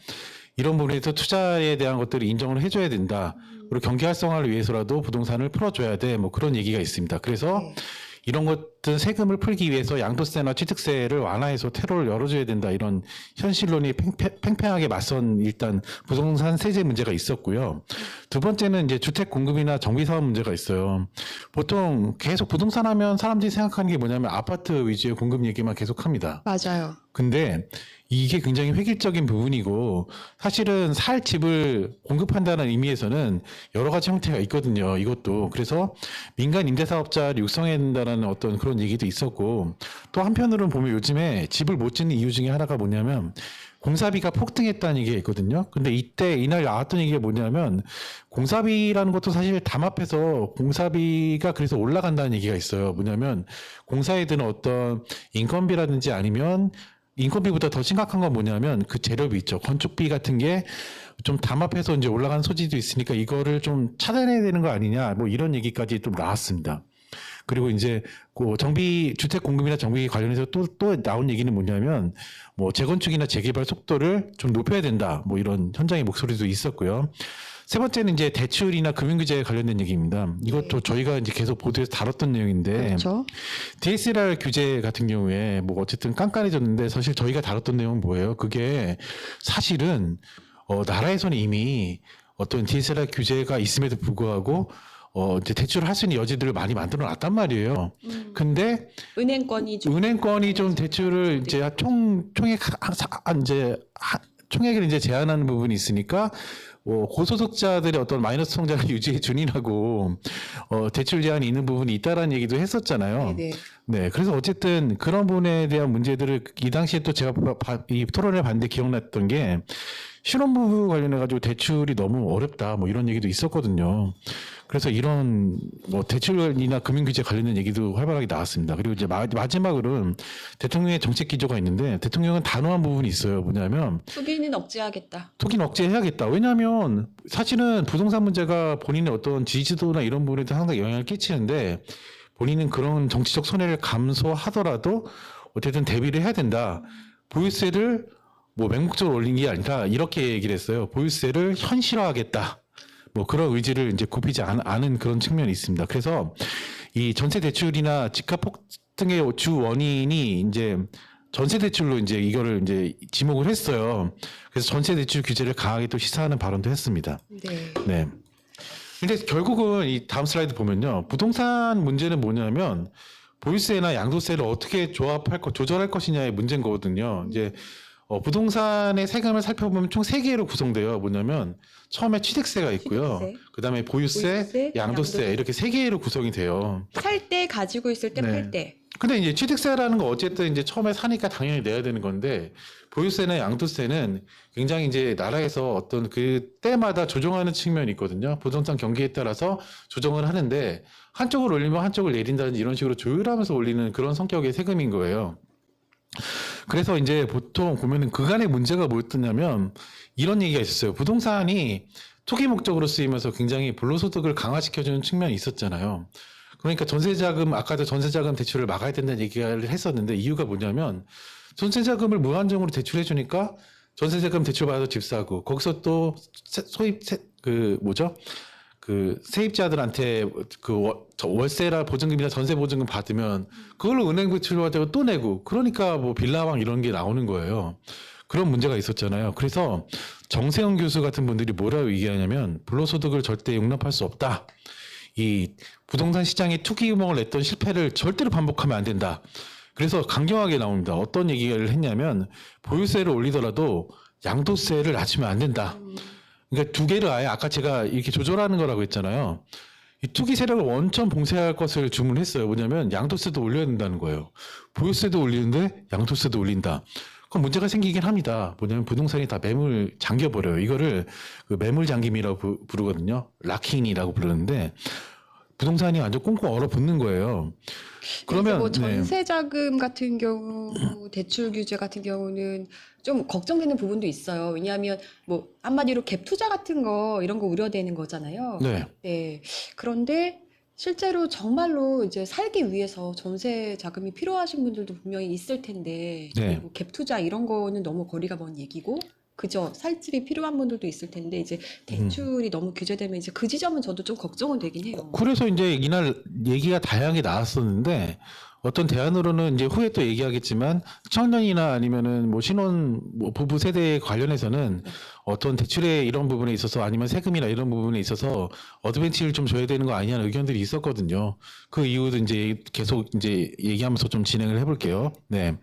C: 이런 부분에서 투자에 대한 것들을 인정을 해줘야 된다. 그리고 경기 활성화를 위해서라도 부동산을 풀어줘야 돼. 뭐 그런 얘기가 있습니다. 그래서
B: 네.
C: 이런 것들 세금을 풀기 위해서 양도세나 취득세를 완화해서 퇴로를 열어줘야 된다. 이런 현실론이 팽팽하게 맞선 일단 부동산 세제 문제가 있었고요. 두 번째는 이제 주택 공급이나 정비 사업 문제가 있어요. 보통 계속 부동산 하면 사람들이 생각하는 게 뭐냐면 아파트 위주의 공급 얘기만 계속 합니다.
B: 맞아요.
C: 근데 이게 굉장히 획일적인 부분이고 사실은 살 집을 공급한다는 의미에서는 여러 가지 형태가 있거든요. 이것도. 그래서 민간 임대사업자를 육성해야 된다는 어떤 그런 얘기도 있었고 또 한편으로는 보면 요즘에 집을 못 짓는 이유 중에 하나가 뭐냐면 공사비가 폭등했다는 얘기가 있거든요. 근데 이날 나왔던 얘기가 뭐냐면 공사비라는 것도 사실 담합해서 공사비가 그래서 올라간다는 얘기가 있어요. 뭐냐면 공사에 드는 어떤 인건비라든지 아니면 인건비보다 더 심각한 건 뭐냐면 그 재료비 있죠. 건축비 같은 게 좀 담합해서 이제 올라간 소지도 있으니까 이거를 좀 차단해야 되는 거 아니냐. 뭐 이런 얘기까지 좀 나왔습니다. 그리고 이제 그 주택 공급이나 정비 관련해서 또 나온 얘기는 뭐냐면 뭐 재건축이나 재개발 속도를 좀 높여야 된다. 뭐 이런 현장의 목소리도 있었고요. 세 번째는 이제 대출이나 금융규제에 관련된 얘기입니다. 이것도 저희가 이제 계속 보도에서 다뤘던 내용인데
B: 그렇죠.
C: DSR 규제 같은 경우에 뭐 어쨌든 깐깐해졌는데 사실 저희가 다뤘던 내용은 뭐예요? 그게 사실은 나라에서는 이미 어떤 DSR 규제가 있음에도 불구하고 이제 대출을 할 수 있는 여지들을 많이 만들어 놨단 말이에요. 근데 은행권이 좀 대출을 이제 총액을 이제 제한하는 부분이 있으니까 고소득자들의 어떤 마이너스 성장을 유지해 주니라고 대출 제한이 있는 부분이 있다라는 얘기도 했었잖아요.
B: 네네.
C: 네, 그래서 어쨌든 그런 부분에 대한 문제들을 이 당시에 또 제가 이 토론을 봤는데 기억났던 게 신혼부부 관련해가지고 대출이 너무 어렵다 뭐 이런 얘기도 있었거든요. 그래서 이런 뭐 대출이나 금융규제 관련된 얘기도 활발하게 나왔습니다. 그리고 이제 마지막으로는 대통령의 정책 기조가 있는데 대통령은 단호한 부분이 있어요. 뭐냐면
B: 투기는 억제하겠다.
C: 투기는 억제해야겠다. 왜냐하면 사실은 부동산 문제가 본인의 어떤 지지도나 이런 부분에도 상당히 영향을 끼치는데 본인은 그런 정치적 손해를 감소하더라도 어쨌든 대비를 해야 된다. 보유세를 뭐 맹목적으로 올린 게 아니라 이렇게 얘기를 했어요. 보유세를 현실화하겠다. 뭐 그런 의지를 이제 굽히지 않은 그런 측면이 있습니다. 그래서 이 전세 대출이나 집값 폭등의 주 원인이 이제 전세 대출로 이제 이거를 이제 지목을 했어요. 그래서 전세 대출 규제를 강하게 또 시사하는 발언도 했습니다.
B: 네.
C: 네. 근데 결국은 이 다음 슬라이드 보면요. 부동산 문제는 뭐냐면 보유세나 양도세를 어떻게 조절할 것이냐의 문제인 거거든요. 이제 부동산의 세금을 살펴보면 총 3개로 구성돼요. 뭐냐면 처음에 취득세가 있고요.
B: 취득세.
C: 그다음에 보유세, 양도세 이렇게 3개로 구성이 돼요.
B: 살 때 가지고 있을 때
C: 네.
B: 팔 때.
C: 근데 이제 취득세라는 거 어쨌든 이제 처음에 사니까 당연히 내야 되는 건데 보유세나 양도세는 굉장히 이제 나라에서 어떤 그 때마다 조정하는 측면이 있거든요. 부동산 경기에 따라서 조정을 하는데 한쪽을 올리면 한쪽을 내린다든지 이런 식으로 조율하면서 올리는 그런 성격의 세금인 거예요. 그래서 이제 보통 보면은 그간의 문제가 뭐였냐면 이런 얘기가 있었어요. 부동산이 투기 목적으로 쓰이면서 굉장히 불로소득을 강화시켜주는 측면이 있었잖아요. 그러니까 전세자금, 아까도 전세자금 대출을 막아야 된다는 얘기를 했었는데 이유가 뭐냐면 전세자금을 무한정으로 대출해주니까 전세자금 대출 받아서 집 사고 거기서 또 세입자들한테 월세라 보증금이나 전세 보증금 받으면 그걸로 은행 대출 받고 또 내고 그러니까 뭐 빌라왕 이런 게 나오는 거예요. 그런 문제가 있었잖아요. 그래서 정세영 교수 같은 분들이 뭐라고 얘기하냐면 불로소득을 절대 용납할 수 없다. 이 부동산 시장에 투기 구멍을 냈던 실패를 절대로 반복하면 안 된다. 그래서 강경하게 나옵니다. 어떤 얘기를 했냐면 보유세를 올리더라도 양도세를 낮추면 안 된다. 그러니까 두 개를 아예 아까 제가 이렇게 조절하는 거라고 했잖아요. 이 투기 세력을 원천 봉쇄할 것을 주문했어요. 뭐냐면 양도세도 올려야 된다는 거예요. 보유세도 올리는데 양도세도 올린다. 그럼 문제가 생기긴 합니다. 뭐냐면 부동산이 다 매물 잠겨버려요. 이거를 그 매물 잠김이라고 부르거든요. 락인이라고 부르는데 부동산이 완전 꽁꽁 얼어붙는 거예요. 그러면
B: 뭐
C: 네.
B: 전세 자금 같은 경우, 대출 규제 같은 경우는 좀 걱정되는 부분도 있어요. 왜냐하면 뭐 한마디로 갭 투자 같은 거 이런 거 우려되는 거잖아요.
C: 네.
B: 네. 그런데 실제로 정말로 이제 살기 위해서 전세 자금이 필요하신 분들도 분명히 있을 텐데,
C: 네.
B: 그리고 갭 투자 이런 거는 너무 거리가 먼 얘기고, 그저 살 집이 필요한 분들도 있을 텐데, 이제 대출이 너무 규제되면 이제 그 지점은 저도 좀 걱정은 되긴 해요.
C: 그래서 이제 이날 얘기가 다양하게 나왔었는데 어떤 대안으로는 이제 후에 또 얘기하겠지만 청년이나 아니면은 뭐 신혼 뭐 부부 세대에 관련해서는 어떤 대출의 이런 부분에 있어서 아니면 세금이나 이런 부분에 있어서 어드밴티지를 좀 줘야 되는 거 아니냐는 의견들이 있었거든요. 그 이유도 이제 계속 이제 얘기하면서 좀 진행을 해볼게요. 네.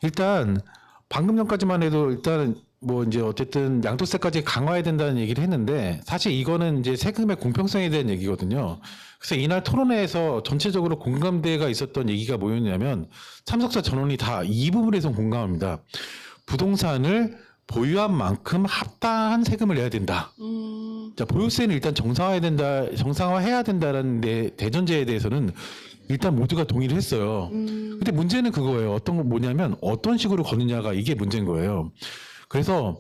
C: 일단 방금 전까지만 해도 일단 뭐 이제 어쨌든 양도세까지 강화해야 된다는 얘기를 했는데 사실 이거는 이제 세금의 공평성에 대한 얘기거든요. 그래서 이날 토론회에서 전체적으로 공감대가 있었던 얘기가 뭐였냐면 참석자 전원이 다 이 부분에서 공감합니다. 부동산을 보유한 만큼 합당한 세금을 내야 된다. 자, 보유세는 일단 정상화해야 된다라는 대전제에 대해서는 일단 모두가 동의를 했어요. 근데 문제는 그거예요. 어떤 거 뭐냐면 어떤 식으로 거느냐가 이게 문제인 거예요. 그래서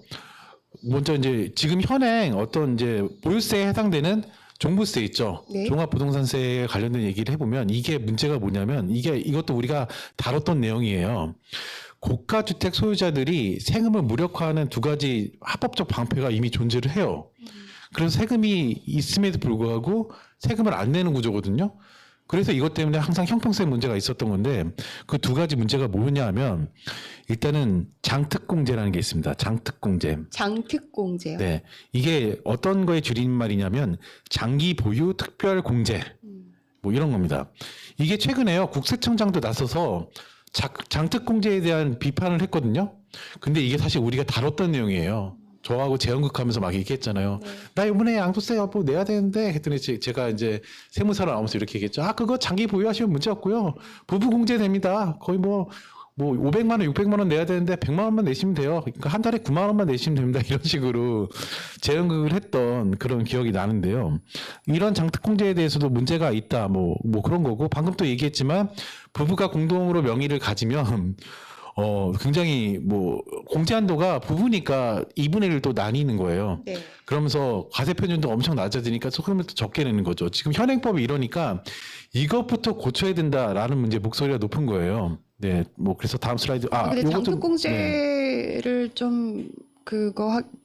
C: 먼저 이제 지금 현행 어떤 이제 보유세에 해당되는 종부세 있죠.
B: 네.
C: 종합부동산세에 관련된 얘기를 해보면 이게 문제가 뭐냐면 이것도 우리가 다뤘던 내용이에요. 고가주택 소유자들이 세금을 무력화하는 두 가지 합법적 방패가 이미 존재를 해요. 그래서 세금이 있음에도 불구하고 세금을 안 내는 구조거든요. 그래서 이것 때문에 항상 형평성 문제가 있었던 건데 그 두 가지 문제가 뭐냐 하면 일단은 장특공제라는 게 있습니다. 장특공제.
B: 장특공제요.
C: 네. 이게 어떤 거의 줄임말이냐면 장기 보유 특별 공제. 뭐 이런 겁니다. 이게 최근에요. 국세청장도 나서서 장특공제에 대한 비판을 했거든요. 근데 이게 사실 우리가 다뤘던 내용이에요. 저하고 재연극하면서 막 얘기했잖아요. 나 이번에 양도세 여보 내야 되는데 했더니 제가 이제 세무사를 나오면서 이렇게 얘기했죠. 아 그거 장기 보유하시면 문제 없고요. 부부 공제 됩니다. 거의 뭐 500만 원, 600만 원 내야 되는데 100만 원만 내시면 돼요. 그러니까 한 달에 9만 원만 내시면 됩니다. 이런 식으로 재연극을 했던 그런 기억이 나는데요. 이런 장특공제에 대해서도 문제가 있다. 뭐 그런 거고 방금 또 얘기했지만 부부가 공동으로 명의를 가지면 굉장히 뭐 공제 한도가 부부니까 2분의 1도 나뉘는 거예요.
B: 네.
C: 그러면서 과세 표준도 엄청 낮아지니까 소금을 또 적게 내는 거죠. 지금 현행법이 이러니까 이것부터 고쳐야 된다라는 문제 목소리가 높은 거예요. 네, 뭐 그래서 다음 슬라이드.
B: 근데
C: 요것도-
B: 장특공제를 좀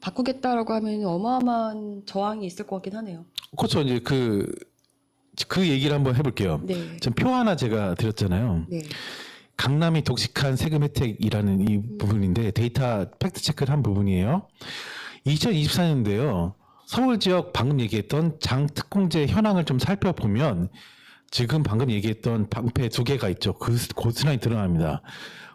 B: 바꾸겠다라고 하면 어마어마한 저항이 있을 것 같긴 하네요.
C: 그렇죠. 이제 그 얘기를 한번 해볼게요.
B: 네.
C: 지금 표 하나 제가 드렸잖아요.
B: 네.
C: 강남이 독식한 세금 혜택이라는 이 부분인데 데이터 팩트 체크를 한 부분이에요. 2024년도에요. 서울 지역 방금 얘기했던 장특공제 현황을 좀 살펴보면 지금 방금 얘기했던 방패 두 개가 있죠. 그 고스란히 드러납니다.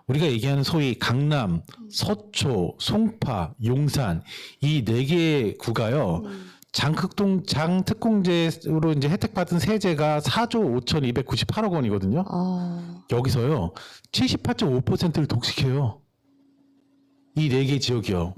C: 우리가 얘기하는 소위 강남, 서초, 송파, 용산 이 네 개의 구가요. 장특공제로 이제 혜택받은 세제가 4조 5,298억 원이거든요. 여기서요 78.5%를 독식해요. 이 네 개 지역이요.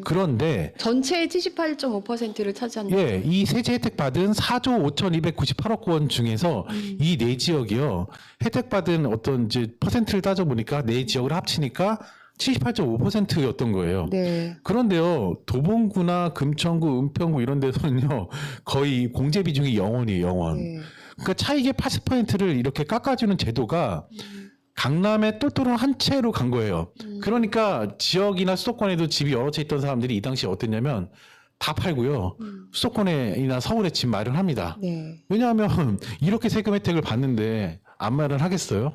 C: 그런데
B: 전체의 78.5%를 차지한다.
C: 예, 이 세제 혜택 받은 4조 5,298억 원 중에서 이 네 지역이요 혜택 받은 어떤 이제 퍼센트를 따져 보니까 네 지역을 합치니까 78.5%였던 거예요.
B: 네.
C: 그런데요 도봉구나 금천구, 은평구 이런 데서는요 거의 공제 비중이 0원이에요. 0원.
B: 네.
C: 그러니까 차익의 80%를 이렇게 깎아주는 제도가 강남의 똘똘한 한 채로 간 거예요. 그러니까 지역이나 수도권에도 집이 여러 채 있던 사람들이 이 당시에 어땠냐면 다 팔고요. 수도권이나 서울에 집 마련합니다.
B: 네.
C: 왜냐하면 이렇게 세금 혜택을 받는데 안 마련하겠어요?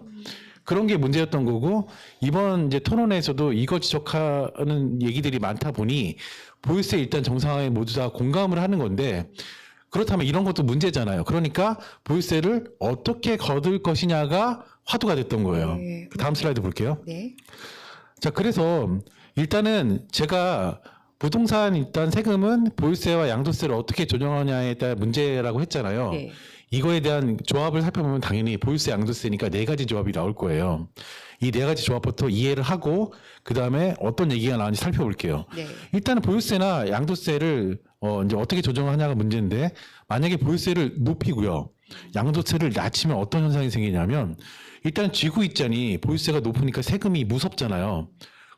C: 그런 게 문제였던 거고 이번 이제 토론회에서도 이거 지적하는 얘기들이 많다 보니 보유세 일단 정상화에 모두 다 공감을 하는 건데 그렇다면 이런 것도 문제잖아요. 그러니까 보유세를 어떻게 거둘 것이냐가 화두가 됐던 거예요.
B: 네.
C: 다음 슬라이드 볼게요.
B: 네.
C: 자, 그래서 일단은 제가 부동산 일단 세금은 보유세와 양도세를 어떻게 조정하냐에 따른 문제라고 했잖아요.
B: 네.
C: 이거에 대한 조합을 살펴보면 당연히 보유세, 양도세니까 네 가지 조합이 나올 거예요. 이 네 가지 조합부터 이해를 하고 그 다음에 어떤 얘기가 나오는지 살펴볼게요.
B: 네.
C: 일단은 보유세나 양도세를 이제 어떻게 조정하냐가 문제인데 만약에 보유세를 높이고요, 양도세를 낮추면 어떤 현상이 생기냐면 일단 지구 있잖니 보유세가 높으니까 세금이 무섭잖아요.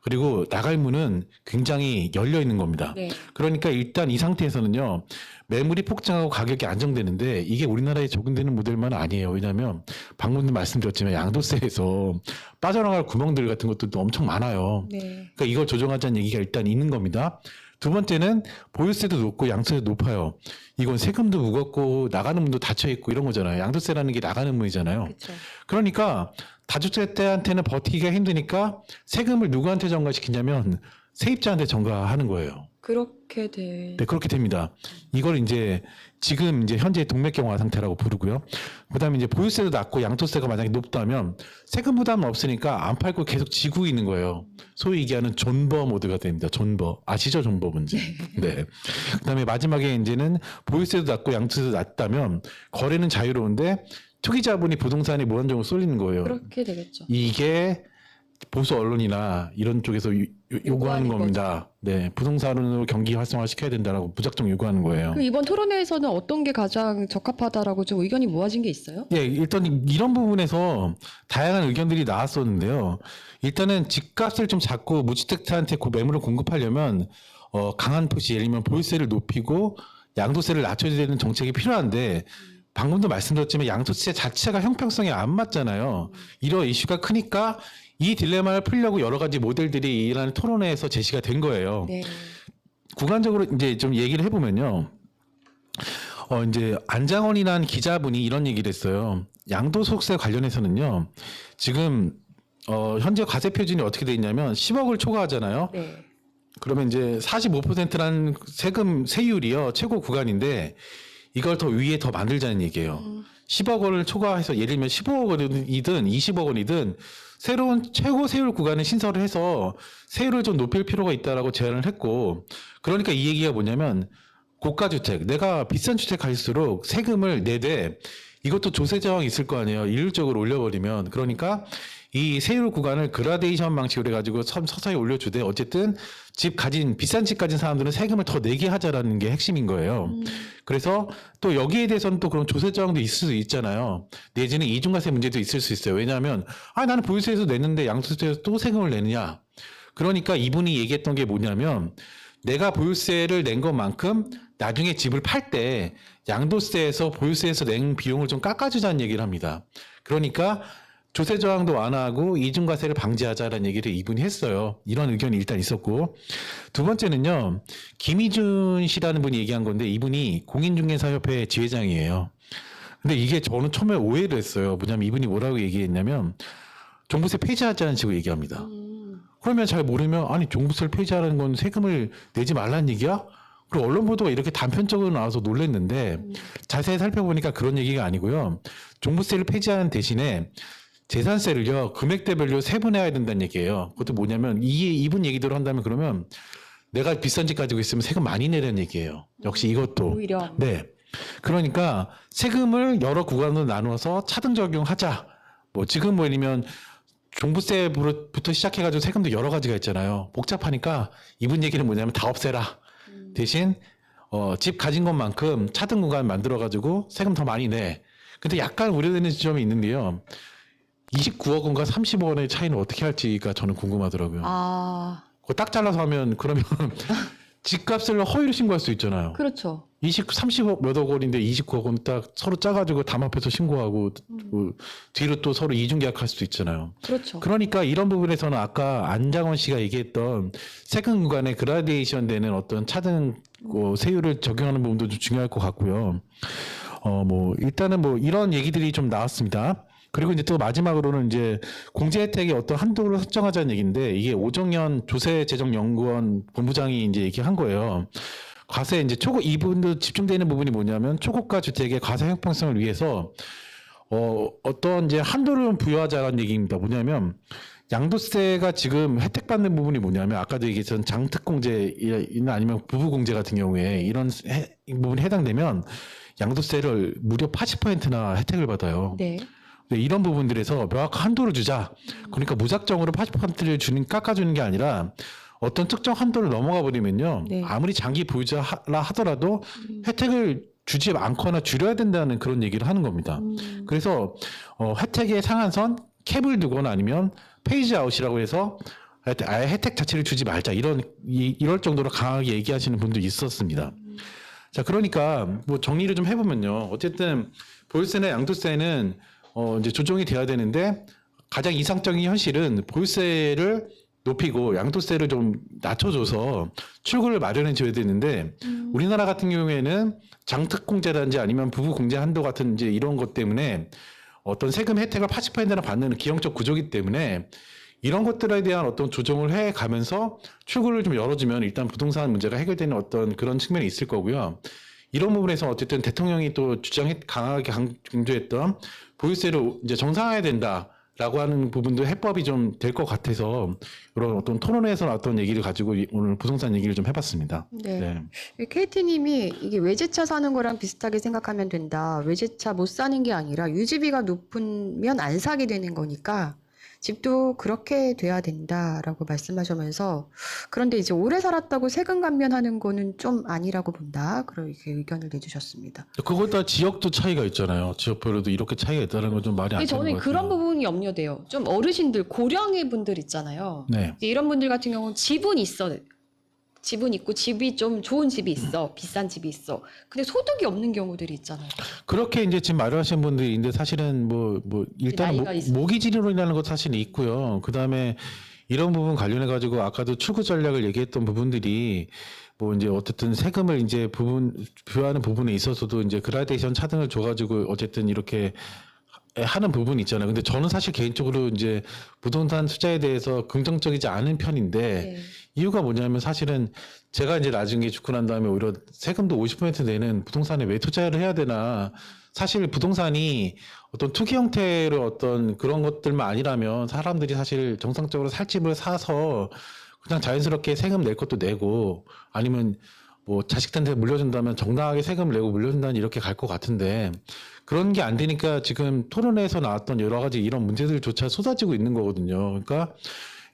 C: 그리고 나갈 문은 굉장히 열려 있는 겁니다.
B: 네.
C: 그러니까 일단 이 상태에서는요, 매물이 폭증하고 가격이 안정되는데 이게 우리나라에 적용되는 모델만 아니에요. 왜냐하면 방금도 말씀드렸지만 양도세에서 빠져나갈 구멍들 같은 것들도 엄청 많아요.
B: 네.
C: 그러니까 이걸 조정하자는 얘기가 일단 있는 겁니다. 두 번째는 보유세도 높고 양도세도 높아요. 이건 세금도 무겁고 나가는 문도 닫혀 있고 이런 거잖아요. 양도세라는 게 나가는 문이잖아요.
B: 그렇죠.
C: 그러니까 다주택자한테는 버티기가 힘드니까 세금을 누구한테 전가시키냐면 세입자한테 전가하는 거예요.
B: 그렇게 돼.
C: 네, 그렇게 됩니다. 이걸 이제 지금 이제 현재 동맥경화 상태라고 부르고요. 그다음에 이제 보유세도 낮고 양도세가 만약에 높다면 세금 부담은 없으니까 안 팔고 계속 지고 있는 거예요. 소위 얘기하는 존버 모드가 됩니다. 존버. 아시죠? 존버 문제. 네. 그다음에 마지막에 이제는 보유세도 낮고 양도세도 낮다면 거래는 자유로운데 투기자본이 부동산에 무한정으로 쏠리는 거예요.
B: 그렇게 되겠죠.
C: 이게 보수 언론이나 이런 쪽에서 요구하는
B: 요구하는
C: 겁니다. 네, 부동산으로 경기 활성화 시켜야 된다라고 무작정 요구하는 거예요.
B: 그럼 이번 토론회에서는 어떤 게 가장 적합하다라고 좀 의견이 모아진 게 있어요?
C: 예, 일단 이런 부분에서 다양한 의견들이 나왔었는데요. 일단은 집값을 좀 잡고 무주택자한테 그 매물을 공급하려면 강한 푸시, 예를 들면 보유세를 높이고 양도세를 낮춰야 되는 정책이 필요한데 방금도 말씀드렸지만 양도세 자체가 형평성에 안 맞잖아요. 이런 이슈가 크니까 이 딜레마를 풀려고 여러 가지 모델들이 이라는 토론회에서 제시가 된 거예요.
B: 네.
C: 구간적으로 이제 좀 얘기를 해보면요. 이제 안장원이라는 기자분이 이런 얘기를 했어요. 양도소득세 관련해서는요. 지금 현재 과세 표준이 어떻게 돼 있냐면 10억을 초과하잖아요.
B: 네.
C: 그러면 이제 45%라는 세금 세율이요. 최고 구간인데 이걸 더 위에 더 만들자는 얘기예요. 10억 원을 초과해서 예를 들면 15억 원이든 20억 원이든 새로운 최고 세율 구간을 신설을 해서 세율을 좀 높일 필요가 있다라고 제안을 했고, 그러니까 이 얘기가 뭐냐면 고가주택, 내가 비싼 주택 갈수록 세금을 내되 이것도 조세 저항이 있을 거 아니에요. 일률적으로 올려버리면. 그러니까 이 세율 구간을 그라데이션 방식으로 해가지고 서서히 올려주되 어쨌든 비싼 집 가진 사람들은 세금을 더 내게 하자라는 게 핵심인 거예요. 그래서 또 여기에 대해서는 또 그런 조세 저항도 있을 수 있잖아요. 내지는 이중과세 문제도 있을 수 있어요. 왜냐하면 나는 보유세에서 냈는데 양도세에서 또 세금을 내느냐. 그러니까 이분이 얘기했던 게 뭐냐면 내가 보유세를 낸 것만큼 나중에 집을 팔 때 양도세에서 보유세에서 낸 비용을 좀 깎아주자는 얘기를 합니다. 그러니까 조세 저항도 완화하고 이중과세를 방지하자라는 얘기를 이분이 했어요. 이런 의견이 일단 있었고, 두 번째는요. 김희준 씨라는 분이 얘기한 건데 이분이 공인중개사협회 지회장이에요. 근데 이게 저는 처음에 오해를 했어요. 뭐냐면 이분이 뭐라고 얘기했냐면 종부세 폐지하자는 식으로 얘기합니다. 그러면 잘 모르면 아니 종부세를 폐지하라는 건 세금을 내지 말라는 얘기야? 그리고 언론 보도가 이렇게 단편적으로 나와서 놀랐는데 자세히 살펴보니까 그런 얘기가 아니고요. 종부세를 폐지하는 대신에 재산세를요 금액대별로 세분해야 된다는 얘기예요. 그것도 뭐냐면 이분 얘기대로 한다면 그러면 내가 비싼 집 가지고 있으면 세금 많이 내라는 얘기예요. 역시 이것도
B: 오히려.
C: 네. 그러니까 세금을 여러 구간으로 나누어서 차등 적용하자. 뭐 지금 뭐 예를 종부세부터 시작해가지고 세금도 여러 가지가 있잖아요. 복잡하니까 이분 얘기는 뭐냐면 다 없애라. 대신 집 가진 것만큼 차등 구간 만들어가지고 세금 더 많이 내. 근데 약간 우려되는 지점이 있는데요. 29억 원과 30억 원의 차이는 어떻게 할지가 저는 궁금하더라고요. 그거 딱 잘라서 하면 그러면 집값을 허위로 신고할 수 있잖아요.
B: 그렇죠.
C: 30억 몇억 원인데 29억 원 딱 서로 짜가지고 담합해서 신고하고 뒤로 또 서로 이중계약할 수도 있잖아요.
B: 그렇죠.
C: 그러니까 이런 부분에서는 아까 안장원 씨가 얘기했던 세금 구간에 그라데이션 되는 어떤 차등 세율을 적용하는 부분도 좀 중요할 것 같고요. 뭐 일단은 뭐 이런 얘기들이 좀 나왔습니다. 그리고 이제 또 마지막으로는 이제 공제 혜택의 어떤 한도를 설정하자는 얘기인데 이게 오정현 조세재정연구원 본부장이 이제 얘기한 거예요. 과세 이제 이분도 집중되는 부분이 뭐냐면 초고가 주택의 과세 형평성을 위해서 어떤 이제 한도를 부여하자는 얘기입니다. 뭐냐면 양도세가 지금 혜택 받는 부분이 뭐냐면 아까도 얘기했던 장특공제나 아니면 부부공제 같은 경우에 이런 부분이 해당되면 양도세를 무려 80%나 혜택을 받아요.
B: 네.
C: 이런 부분들에서 명확한 한도를 주자. 그러니까 무작정으로 80%를 깎아주는 게 아니라 어떤 특정 한도를 넘어가 버리면요.
B: 네.
C: 아무리 장기 보유자라 하더라도 혜택을 주지 않거나 줄여야 된다는 그런 얘기를 하는 겁니다. 그래서 혜택의 상한선 캡을 두거나 아니면 페이지 아웃이라고 해서 아예 혜택 자체를 주지 말자 이럴 정도로 강하게 얘기하시는 분도 있었습니다. 자, 그러니까 뭐 정리를 좀 해보면요. 어쨌든 보유세나 양도세는 이제 조정이 돼야 되는데 가장 이상적인 현실은 보유세를 높이고 양도세를 좀 낮춰줘서 출구를 마련해 줘야 되는데 우리나라 같은 경우에는 장특공제라든지 아니면 부부공제 한도 같은 이제 이런 것 때문에 어떤 세금 혜택을 80%나 받는 기형적 구조이기 때문에 이런 것들에 대한 어떤 조정을 해 가면서 출구를 좀 열어주면 일단 부동산 문제가 해결되는 어떤 그런 측면이 있을 거고요. 이런 부분에서 어쨌든 대통령이 또 강하게 강조했던 보유세를 이제 정상화해야 된다라고 하는 부분도 해법이 좀 될 것 같아서 이런 어떤 토론회에서 나왔던 얘기를 가지고 오늘 부동산 얘기를 좀 해봤습니다.
B: 네. KT님이 이게 외제차 사는 거랑 비슷하게 생각하면 된다. 외제차 못 사는 게 아니라 유지비가 높으면 안 사게 되는 거니까 집도 그렇게 돼야 된다라고 말씀하시면서 그런데 이제 오래 살았다고 세금 감면하는 거는 좀 아니라고 본다. 그렇게 의견을 내주셨습니다.
C: 그것 다 지역도 차이가 있잖아요. 지역별로도 이렇게 차이가 있다는 건 좀 말이 안 되는
B: 저는
C: 것 같아요.
B: 그런 부분이 염려돼요. 좀 어르신들, 고령의 분들 있잖아요.
C: 네.
B: 이제 이런 분들 같은 경우는 집은 있어. 집은 있고 집이 좀 좋은 집이 있어. 비싼 집이 있어. 근데 소득이 없는 경우들이 있잖아요.
C: 그렇게 이제 지금 말하시는 분들이 있는데 사실은 뭐 일단
B: 나이가 있어서.
C: 모기지론이라는 것도 사실 있고요. 그 다음에 이런 부분 관련해 가지고 아까도 출구 전략을 얘기했던 부분들이 뭐 이제 어쨌든 세금을 이제 부여하는 부분에 있어서도 이제 그라데이션 차등을 줘가지고 어쨌든 이렇게 하는 부분이 있잖아요. 근데 저는 사실 개인적으로 이제 부동산 투자에 대해서 긍정적이지 않은 편인데
B: 네.
C: 이유가 뭐냐면 사실은 제가 이제 나중에 죽고 난 다음에 오히려 세금도 50% 내는 부동산에 왜 투자를 해야 되나. 사실 부동산이 어떤 투기 형태로 어떤 그런 것들만 아니라면 사람들이 사실 정상적으로 살 집을 사서 그냥 자연스럽게 세금 낼 것도 내고 아니면 뭐 자식들한테 물려준다면 정당하게 세금을 내고 물려준다는 이렇게 갈 것 같은데 그런 게 안 되니까 지금 토론회에서 나왔던 여러 가지 이런 문제들조차 쏟아지고 있는 거거든요. 그러니까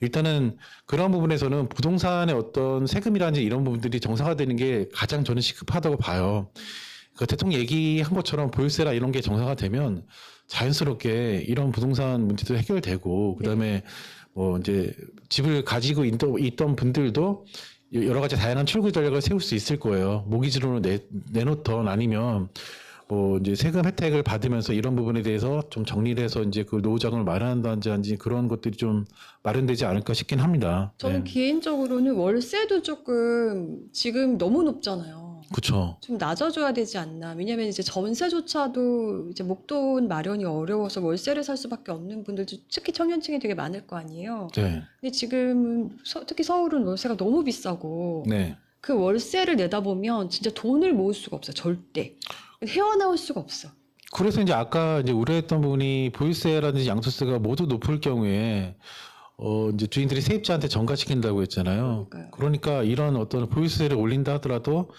C: 일단은 그런 부분에서는 부동산의 어떤 세금이라든지 이런 부분들이 정상화되는 게 가장 저는 시급하다고 봐요. 그 대통령 얘기한 것처럼 보유세나 이런 게 정상화되면 자연스럽게 이런 부동산 문제도 해결되고 그다음에 뭐 이제 집을 가지고 있던 분들도 여러 가지 다양한 출구 전략을 세울 수 있을 거예요. 모기지론을 내놓던 아니면 뭐 이제 세금 혜택을 받으면서 이런 부분에 대해서 좀 정리를 해서 이제 그 노후 자금을 마련한다든지 그런 것들이 좀 마련되지 않을까 싶긴 합니다.
B: 저는
C: 네.
B: 개인적으로는 월세도 조금 지금 너무 높잖아요.
C: 그렇죠.
B: 좀 낮아줘야 되지 않나. 왜냐면 이제 전세조차도 이제 목돈 마련이 어려워서 월세를 살 수밖에 없는 분들도 특히 청년층이 되게 많을 거 아니에요.
C: 네.
B: 근데 지금 특히 서울은 월세가 너무 비싸고
C: 네.
B: 그 월세를 내다 보면 진짜 돈을 모을 수가 없어요. 절대. 헤어나올 수가 없어.
C: 그래서 이제 아까 이제 우려했던 부분이 보유세라든지 양도세가 모두 높을 경우에 이제 주인들이 세입자한테 전가시킨다고 했잖아요.
B: 그러니까요.
C: 그러니까 이런 어떤 보유세를 올린다 하더라도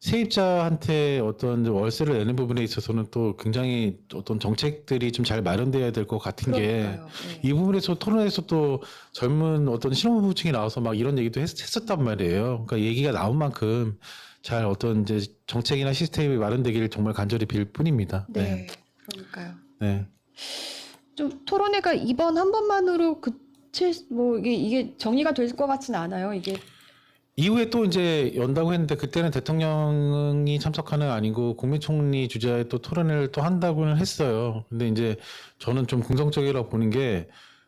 C: 세입자한테 어떤 월세를 내는 부분에 있어서는 또 굉장히 어떤 정책들이 좀 잘 마련돼야 될 것 같은 게
B: 그러니까요. 네.
C: 이 부분에서 토론에서 또 젊은 어떤 신혼부부층이 나와서 막 이런 얘기도 했었단 말이에요. 그러니까 얘기가 나온 만큼 잘 어떤 이제 정책이나 시스템이 마련되기를 정말 간절히 빌 뿐입니다.
B: 네. 그러니까요.
C: 네.
B: 좀 토론회가 이번 한 번만으로 뭐 이게 정리가 될 것 같지는 않아요. 이게
C: 이후에 또 이제 연다고 했는데 그때는 대통령이 참석하는 아니고 국무총리 주재의 또 토론회를 또 한다고는 했어요. 근데 이제 저는 좀 긍정적이라고 보는 게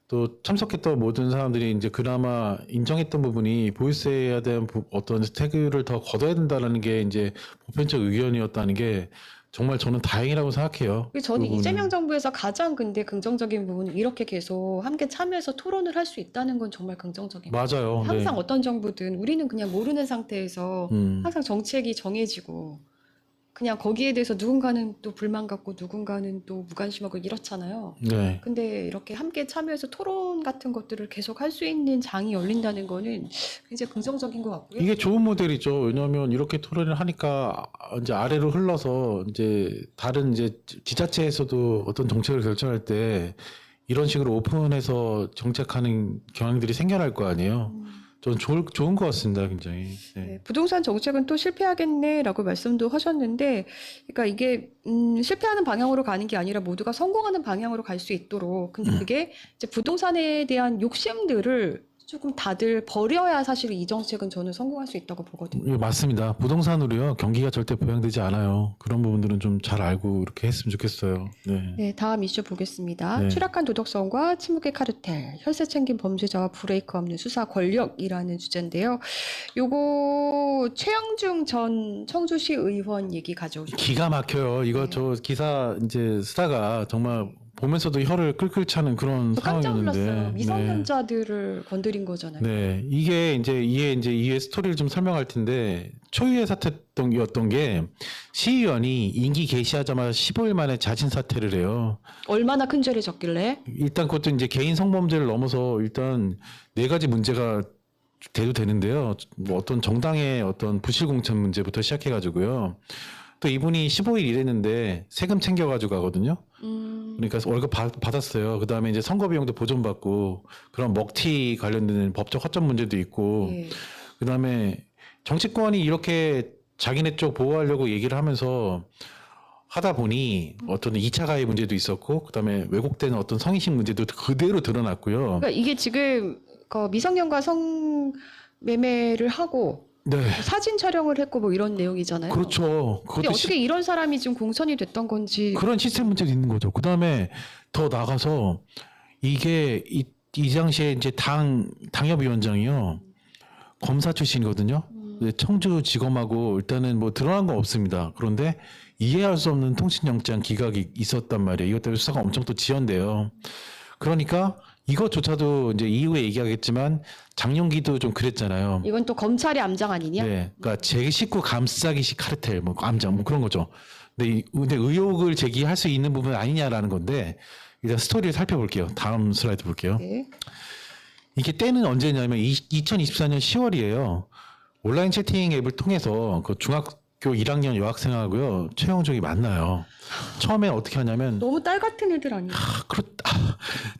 C: 또 참석했던 모든 사람들이 이제 그나마 인정했던 부분이 보유세에 대한 어떤 혜택을 더 걷어야 된다는 게 이제 보편적 의견이었다는 게 정말 저는 다행이라고 생각해요.
B: 저는
C: 그 부분은.
B: 이재명 정부에서 가장 근데 긍정적인 부분은 이렇게 계속 함께 참여해서 토론을 할 수 있다는 건 정말 긍정적인 거예요.
C: 맞아요.
B: 항상
C: 네.
B: 어떤 정부든 우리는 그냥 모르는 상태에서 항상 정책이 정해지고 그냥 거기에 대해서 누군가는 또 불만 갖고 누군가는 또 무관심하고 이렇잖아요.
C: 네.
B: 근데 이렇게 함께 참여해서 토론 같은 것들을 계속 할 수 있는 장이 열린다는 거는 굉장히 긍정적인 것 같고요.
C: 이게 좋은 모델이죠. 왜냐하면 이렇게 토론을 하니까 이제 아래로 흘러서 이제 다른 이제 지자체에서도 어떤 정책을 결정할 때 이런 식으로 오픈해서 정책하는 경향들이 생겨날 거 아니에요. 저는 좋은 것 같습니다, 굉장히. 네.
B: 네, 부동산 정책은 또 실패하겠네라고 말씀도 하셨는데, 그러니까 이게 실패하는 방향으로 가는 게 아니라 모두가 성공하는 방향으로 갈 수 있도록. 근데 그게 이제 부동산에 대한 욕심들을 조금 다들 버려야 사실 이 정책은 저는 성공할 수 있다고 보거든요.
C: 예, 맞습니다. 부동산으로요. 경기가 절대 보양되지 않아요. 그런 부분들은 좀 잘 알고 이렇게 했으면 좋겠어요. 네.
B: 네, 다음 이슈 보겠습니다.
C: 네.
B: 추락한 도덕성과 침묵의 카르텔, 혈세 챙긴 범죄자와 브레이크 없는 수사 권력이라는 주제인데요. 요거 최영중 전 청주시 의원 얘기 가져오셨죠.
C: 기가 막혀요. 이거
B: 네.
C: 저 기사 이제 쓰다가 정말 보면서도 혀를 끌끌 차는 그런
B: 저 깜짝 놀랐어요.
C: 상황이었는데.
B: 미성년자들을 건드린 거잖아요.
C: 네, 이게 이게 스토리를 좀 설명할 텐데 초유의 사태였던 게 시의원이 임기 개시하자마자 15일 만에 자진 사퇴를 해요.
B: 얼마나 큰 죄를 졌길래?
C: 일단 그것도 이제 개인 성범죄를 넘어서 일단 4가지 문제가 돼도 되는데요. 뭐 어떤 정당의 어떤 부실 공천 문제부터 시작해가지고요. 또 이분이 15일 일했는데 세금 챙겨가지고 가거든요. 그러니까 월급 받았어요. 그 다음에 이제 선거 비용도 보존받고 그런 먹튀 관련된 법적 허점 문제도 있고
B: 예.
C: 그 다음에 정치권이 이렇게 자기네 쪽 보호하려고 얘기를 하면서 하다 보니 어떤 2차 가해 문제도 있었고 그 다음에 왜곡된 어떤 성인식 문제도 그대로 드러났고요.
B: 그러니까 이게 지금 그 미성년과 성매매를 하고
C: 네.
B: 사진 촬영을 했고 뭐 이런 내용이잖아요.
C: 그렇죠.
B: 근데
C: 그것도
B: 어떻게 이런 사람이 지금 공천이 됐던 건지.
C: 그런 시스템 문제도 있는 거죠. 그 다음에 더 나가서 이게 이 당시에 이제 당협위원장이요. 검사 출신이거든요. 청주지검하고 일단은 뭐 드러난 건 없습니다. 그런데 이해할 수 없는 통신영장 기각이 있었단 말이에요. 이것 때문에 수사가 엄청 또 지연돼요. 그러니까 이것조차도 이제 이후에 얘기하겠지만 장룡기도 좀 그랬잖아요.
B: 이건 또 검찰의 암장 아니냐?
C: 네, 그러니까 제 식구 감싸기식 카르텔, 뭐 암장, 뭐 그런 거죠. 근데 의혹을 제기할 수 있는 부분 아니냐라는 건데 일단 스토리를 살펴볼게요. 다음 슬라이드 볼게요.
B: 네.
C: 이게 때는 언제냐면 2024년 10월이에요. 온라인 채팅 앱을 통해서 그 중학교 1학년 여학생하고요 최영종이 만나요. 처음에 어떻게 하냐면
B: 너무 딸 같은 애들 아니야?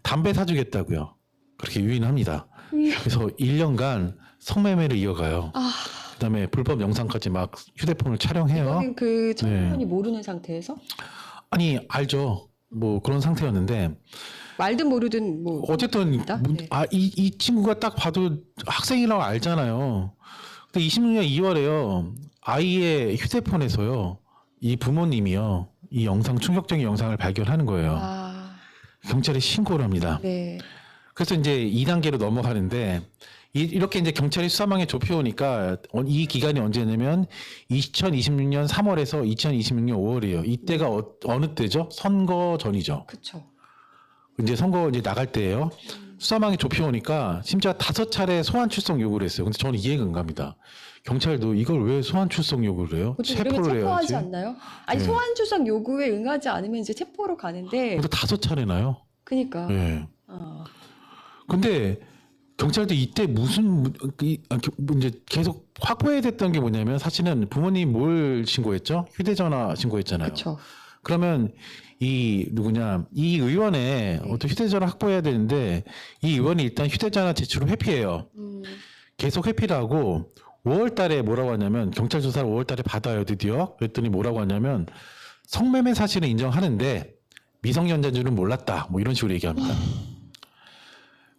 C: 담배 사주겠다고요. 그렇게 유인합니다. 그래서 1년간 성매매를 이어가요.
B: 아,
C: 그다음에 불법 영상까지 막 휴대폰을 촬영해요.
B: 이거는 그 청소년이
C: 네.
B: 모르는 상태에서
C: 아니 알죠. 뭐 그런 상태였는데
B: 말든 모르든 뭐
C: 어쨌든
B: 있다? 네.
C: 이 친구가 딱 봐도 학생이라고 알잖아요. 근데 26년 2월에요. 아이의 휴대폰에서요. 이 부모님이요. 이 영상 충격적인 영상을 발견하는 거예요.
B: 아,
C: 경찰에 신고를 합니다.
B: 네.
C: 그래서 이제 2단계로 넘어가는데 이렇게 이제 경찰이 수사망에 좁혀오니까 이 기간이 언제냐면 2026년 3월에서 2026년 5월이에요. 이때가 어느 때죠? 선거 전이죠.
B: 그쵸.
C: 이제 선거 이제 나갈 때예요. 수사망이 좁혀오니까 심지어 5차례 소환 출석 요구를 했어요. 근데 저는 이해가 안 갑니다. 경찰도 이걸 왜 소환 출석 요구를 해요?
B: 보통 이러면
C: 체포를
B: 체포하지
C: 해야지.
B: 않나요? 아니
C: 네.
B: 소환 출석 요구에 응하지 않으면 이제 체포로 가는데.
C: 근데 5차례나요?
B: 그니까.
C: 예.
B: 어.
C: 근데 경찰도 이때 이제 계속 확보해야 됐던 게 뭐냐면 사실은 부모님 뭘 신고했죠? 휴대전화 신고했잖아요.
B: 그쵸.
C: 그러면 이 의원의 어떤 휴대전화 확보해야 되는데 이 의원이 일단 휴대전화 제출을 회피해요. 계속 회피를 하고 5월 달에 뭐라고 하냐면 경찰 조사를 5월 달에 받아요 드디어. 그랬더니 뭐라고 하냐면 성매매 사실은 인정하는데 미성년자인 줄은 몰랐다. 뭐 이런 식으로 얘기합니다.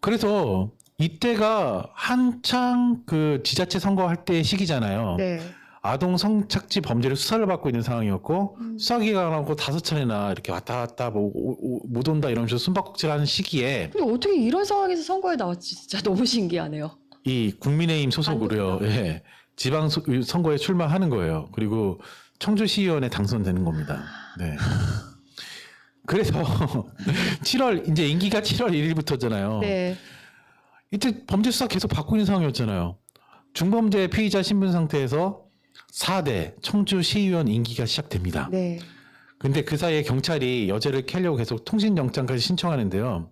C: 그래서 이때가 한창 그 지자체 선거할 때 시기잖아요.
B: 네.
C: 아동 성착취 범죄를 수사를 받고 있는 상황이었고 수사기관하고 5차례나 이렇게 왔다 갔다 못 온다 이러면서 숨바꼭질하는 시기에
B: 근데 어떻게 이런 상황에서 선거에 나왔지? 진짜 너무 신기하네요.
C: 이 국민의힘 소속으로요. 예. 지방 선거에 출마하는 거예요. 그리고 청주시의원에 당선되는 겁니다. 네. 그래서 7월 이제 임기가 7월 1일부터잖아요.
B: 네.
C: 이때 범죄 수사 계속 받고 있는 상황이었잖아요. 중범죄 피의자 신분 상태에서 4대 청주시의원 임기가 시작됩니다.
B: 네.
C: 근데 그 사이에 경찰이 여죄를 캐려고 계속 통신영장까지 신청하는데요.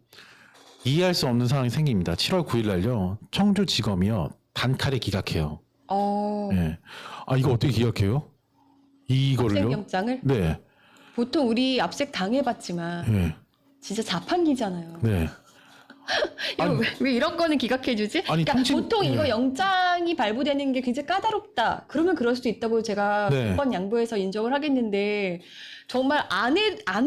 C: 이해할 수 없는 상황이 생깁니다. 7월 9일 날요. 청주지검이요. 단칼에 기각해요. 예. 아 이거 어떻게 기각해요? 이거를요?
B: 압색영장을
C: 네.
B: 보통 우리 압색 당해봤지만
C: 네.
B: 진짜 자판기잖아요.
C: 네.
B: 이거
C: 아니,
B: 왜 이런 거는 기각해주지?
C: 아니,
B: 그러니까
C: 통신-
B: 보통 이거
C: 네.
B: 영장이 발부되는 게 굉장히 까다롭다. 그러면 그럴 수도 있다고 제가
C: 네.
B: 몇 번 양보해서 인정을 하겠는데 정말 안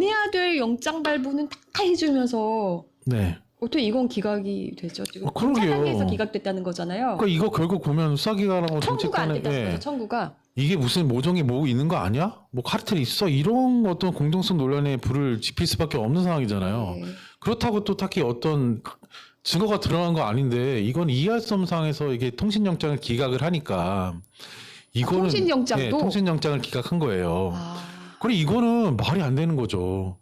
B: 해야 될 영장 발부는 다 해주면서
C: 네.
B: 어떻게 이건 기각이 되죠? 지금
C: 그러게요.
B: 차단기에서 기각됐다는 거잖아요.
C: 그러니까 이거 결국 보면 수사기관하고
B: 청구가 안
C: 정치권에
B: 됐다는
C: 예.
B: 거죠. 청구가.
C: 이게 무슨 모종이 뭐 있는 거 아니야? 뭐 카르텔이 있어? 이런 어떤 공동성 논란에 불을 지필 수밖에 없는 상황이잖아요.
B: 네.
C: 그렇다고 또 딱히 어떤 증거가 드러난 거 아닌데 이건 이해할 수 없는 상황에서 이게 통신영장을 기각을 하니까 이거는
B: 통신영장도?
C: 예, 통신영장을 기각한 거예요.
B: 아,
C: 그래 이거는 말이 안 되는 거죠.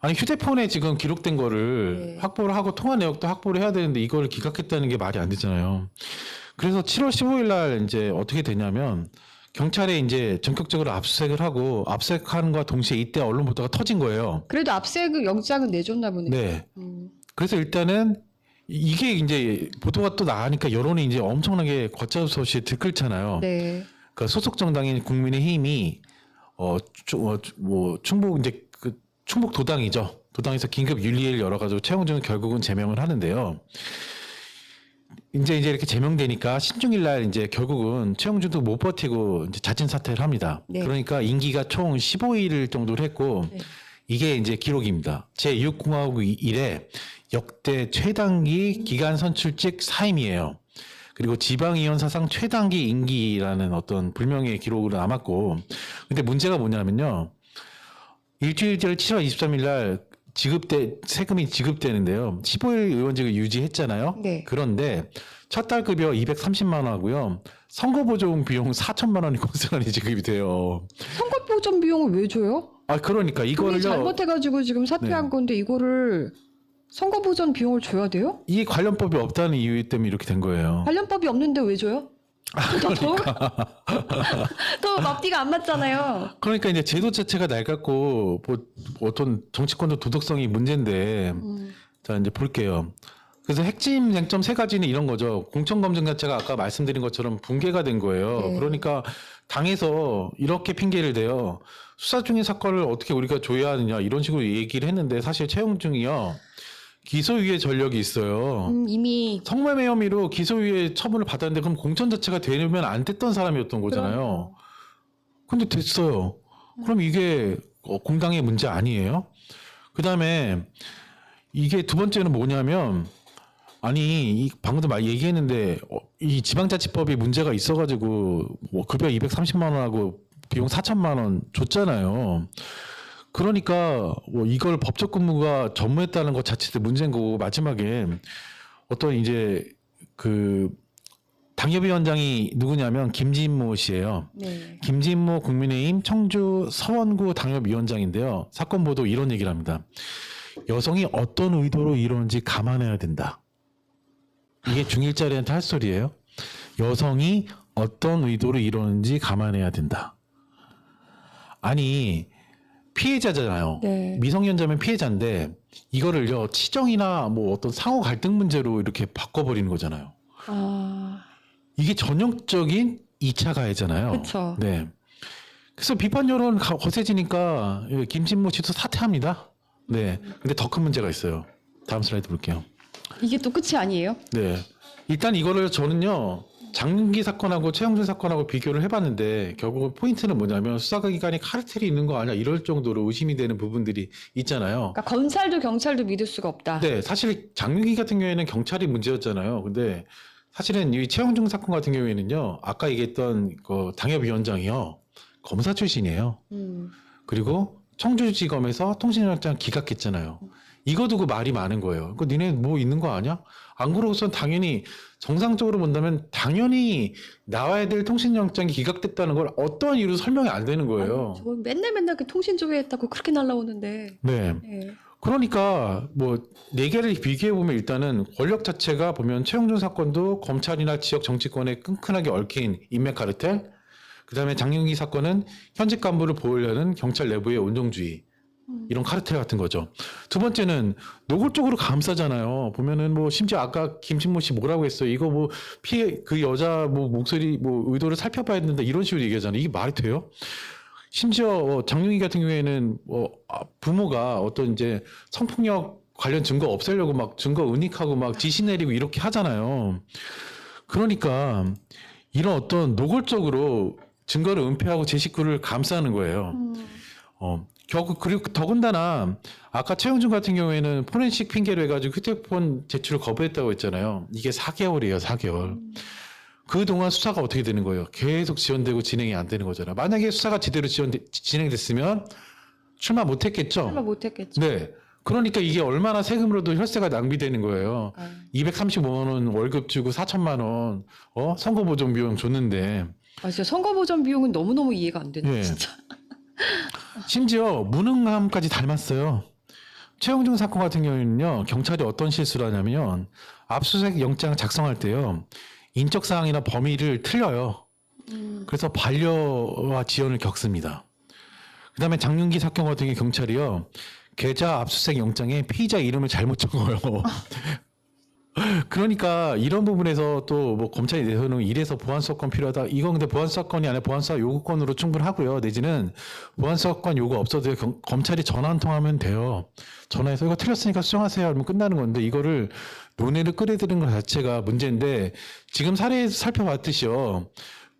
C: 아니 휴대폰에 지금 기록된 거를
B: 네.
C: 확보를 하고 통화 내역도 확보를 해야 되는데 이걸 기각했다는 게 말이 안 되잖아요. 그래서 7월 15일 날 이제 어떻게 되냐면 경찰에 이제 전격적으로 압수수색을 하고 압수수색하는과 동시에 이때 언론 보도가 터진 거예요.
B: 그래도 압수수색 영장은 내줬나 보네요.
C: 네.
B: 음.
C: 그래서 일단은 이게 이제 보도가 또 나가니까 여론이 이제 엄청나게 걷잡없이 들끓잖아요.
B: 네.
C: 그 소속 정당인 국민의힘이 뭐 충북 이제 그 충북 도당이죠. 도당에서 긴급 윤리를 열어가지고 최영준은 결국은 제명을 하는데요. 이제 이렇게 제명되니까 16일 날 이제 결국은 최영준도 못 버티고 이제 자진 사퇴를 합니다.
B: 네.
C: 그러니까 임기가 총 15일 정도를 했고
B: 네.
C: 이게 이제 기록입니다. 제6공화국 이래 역대 최단기 기간 선출직 사임이에요. 그리고 지방의원 사상 최단기 임기라는 어떤 불명예의 기록으로 남았고, 근데 문제가 뭐냐면요. 일주일 전 7월 23일 날 세금이 지급되는데요. 15일 의원직을 유지했잖아요.
B: 네.
C: 그런데 첫 달 급여 230만 원 하고요. 선거보조금 비용 4천만 원이 고스란히 지급이 돼요.
B: 선거보전 비용을 왜 줘요?
C: 아, 그러니까
B: 본인이
C: 이거를요.
B: 잘못해가지고 지금 사퇴한
C: 네.
B: 건데 이거를 선거보전 비용을 줘야 돼요?
C: 이 관련법이 없다는 이유 때문에 이렇게 된 거예요.
B: 관련법이 없는데 왜 줘요?
C: 그러니까.
B: 또 앞뒤가 안 맞잖아요.
C: 그러니까 이제 제도 자체가 낡았고 뭐 어떤 정치권도 도덕성이 문제인데 자 이제 볼게요. 그래서 핵심 쟁점 세 가지는 이런 거죠. 공천검증 자체가 아까 말씀드린 것처럼 붕괴가 된 거예요.
B: 네.
C: 그러니까 당에서 이렇게 핑계를 대요. 수사 중인 사건을 어떻게 우리가 조여야 하느냐 이런 식으로 얘기를 했는데 사실 최영중이요. 기소유예 전력이 있어요.
B: 이미
C: 성매매 혐의로 기소유예 처분을 받았는데 그럼 공천 자체가 되면 안 됐던 사람이었던 거잖아요. 근데 됐어요. 그럼 이게 공당의 문제 아니에요? 그 다음에 이게 두 번째는 뭐냐면 아니 방금도 막 얘기했는데 이 지방자치법이 문제가 있어가지고 뭐 급여 230만 원하고 비용 4천만 원 줬잖아요. 그러니까 뭐 이걸 법적 근무가 전무했다는 것 자체도 문제인 거고 마지막에 어떤 이제 그 당협위원장이 누구냐면 김진모 씨예요.
B: 네.
C: 김진모 국민의힘 청주 서원구 당협위원장인데요. 사건 보도 이런 얘기를 합니다. 여성이 어떤 의도로 이러는지 감안해야 된다. 이게 중1짜리한테 할 소리예요. 여성이 어떤 의도로 이러는지 감안해야 된다. 아니 피해자잖아요.
B: 네.
C: 미성년자면 피해자인데 이거를요 치정이나 뭐 어떤 상호 갈등 문제로 이렇게 바꿔버리는 거잖아요.
B: 아,
C: 이게 전형적인 2차 가해잖아요.
B: 그쵸.
C: 네. 그래서 비판 여론 거세지니까 김진모 씨도 사퇴합니다. 네. 근데 더 큰 문제가 있어요. 다음 슬라이드 볼게요.
B: 이게 또 끝이 아니에요?
C: 네. 일단 이거를 저는요. 장윤기 사건하고 최영준 사건하고 비교를 해봤는데 결국 포인트는 뭐냐면 수사기관이 카르텔이 있는 거 아니야 이럴 정도로 의심이 되는 부분들이 있잖아요.
B: 그러니까 검찰도 경찰도 믿을 수가 없다.
C: 네, 사실 장윤기 같은 경우에는 경찰이 문제였잖아요. 근데 사실은 이 최영준 사건 같은 경우에는요. 아까 얘기했던 그 당협위원장이요. 검사 출신이에요. 그리고 청주지검에서 통신영장 기각했잖아요. 이거 두고 말이 많은 거예요. 그 니네 뭐 있는 거 아니야? 안 그러고선 당연히 정상적으로 본다면 당연히 나와야 될 통신영장이 기각됐다는 걸 어떠한 이유로 설명이 안 되는 거예요.
B: 저거 맨날 그 통신 조회했다고 그렇게 날라오는데.
C: 네.
B: 네.
C: 그러니까 뭐 네 개를 비교해 보면 일단은 권력 자체가 보면 최영준 사건도 검찰이나 지역 정치권에 끈끈하게 얽힌 인맥 카르텔, 그다음에 장윤기 사건은 현직 간부를 보호하려는 경찰 내부의 온정주의 이런 카르텔 같은 거죠. 두 번째는 노골적으로 감싸잖아요. 보면은 뭐 심지어 아까 김진모 씨 뭐라고 했어요. 이거 뭐 피해 그 여자 뭐 목소리 뭐 의도를 살펴봐야 된다 이런 식으로 얘기하잖아요. 이게 말이 돼요? 심지어 장윤기 같은 경우에는 부모가 어떤 이제 성폭력 관련 증거 없애려고 막 증거 은닉하고 막 지시 내리고 이렇게 하잖아요. 그러니까 이런 어떤 노골적으로 증거를 은폐하고 제 식구를 감싸는 거예요. 그리고 더군다나 아까 최영준 같은 경우에는 포렌식 핑계로 해가지고 휴대폰 제출을 거부했다고 했잖아요. 이게 4개월이에요, 4개월. 그동안 수사가 어떻게 되는 거예요? 계속 지연되고 진행이 안 되는 거잖아요. 만약에 수사가 제대로 진행됐으면 출마 못했겠죠?
B: 설마 못했겠죠.
C: 네. 그러니까 이게 얼마나 세금으로도 혈세가 낭비되는 거예요. 235만 원 월급 주고 4천만 원, 선거 보존 비용 줬는데.
B: 아, 진짜 선거 보전 비용은 너무너무 이해가 안 된다,
C: 예.
B: 진짜.
C: 심지어 무능함까지 닮았어요. 최영준 사건 같은 경우에는요, 경찰이 어떤 실수를 하냐면, 압수수색 영장 작성할 때요, 인적 사항이나 범위를 틀려요. 그래서 반려와 지연을 겪습니다. 그 다음에 장윤기 사건 같은 경우 경찰이요, 계좌 압수수색 영장에 피의자 이름을 잘못 적어요. 그러니까 이런 부분에서 또 뭐 검찰이 내세우는 이래서 보안수사권 필요하다. 이건 근데 보안수사권이 아니라 보안수사 요구권으로 충분하고요. 내지는 보안수사권 요구 없어도 검찰이 전화 한 통하면 돼요. 전화해서 이거 틀렸으니까 수정하세요. 하면 끝나는 건데 이거를 논의를 끌어들이는 것 자체가 문제인데 지금 사례에서 살펴봤듯이요.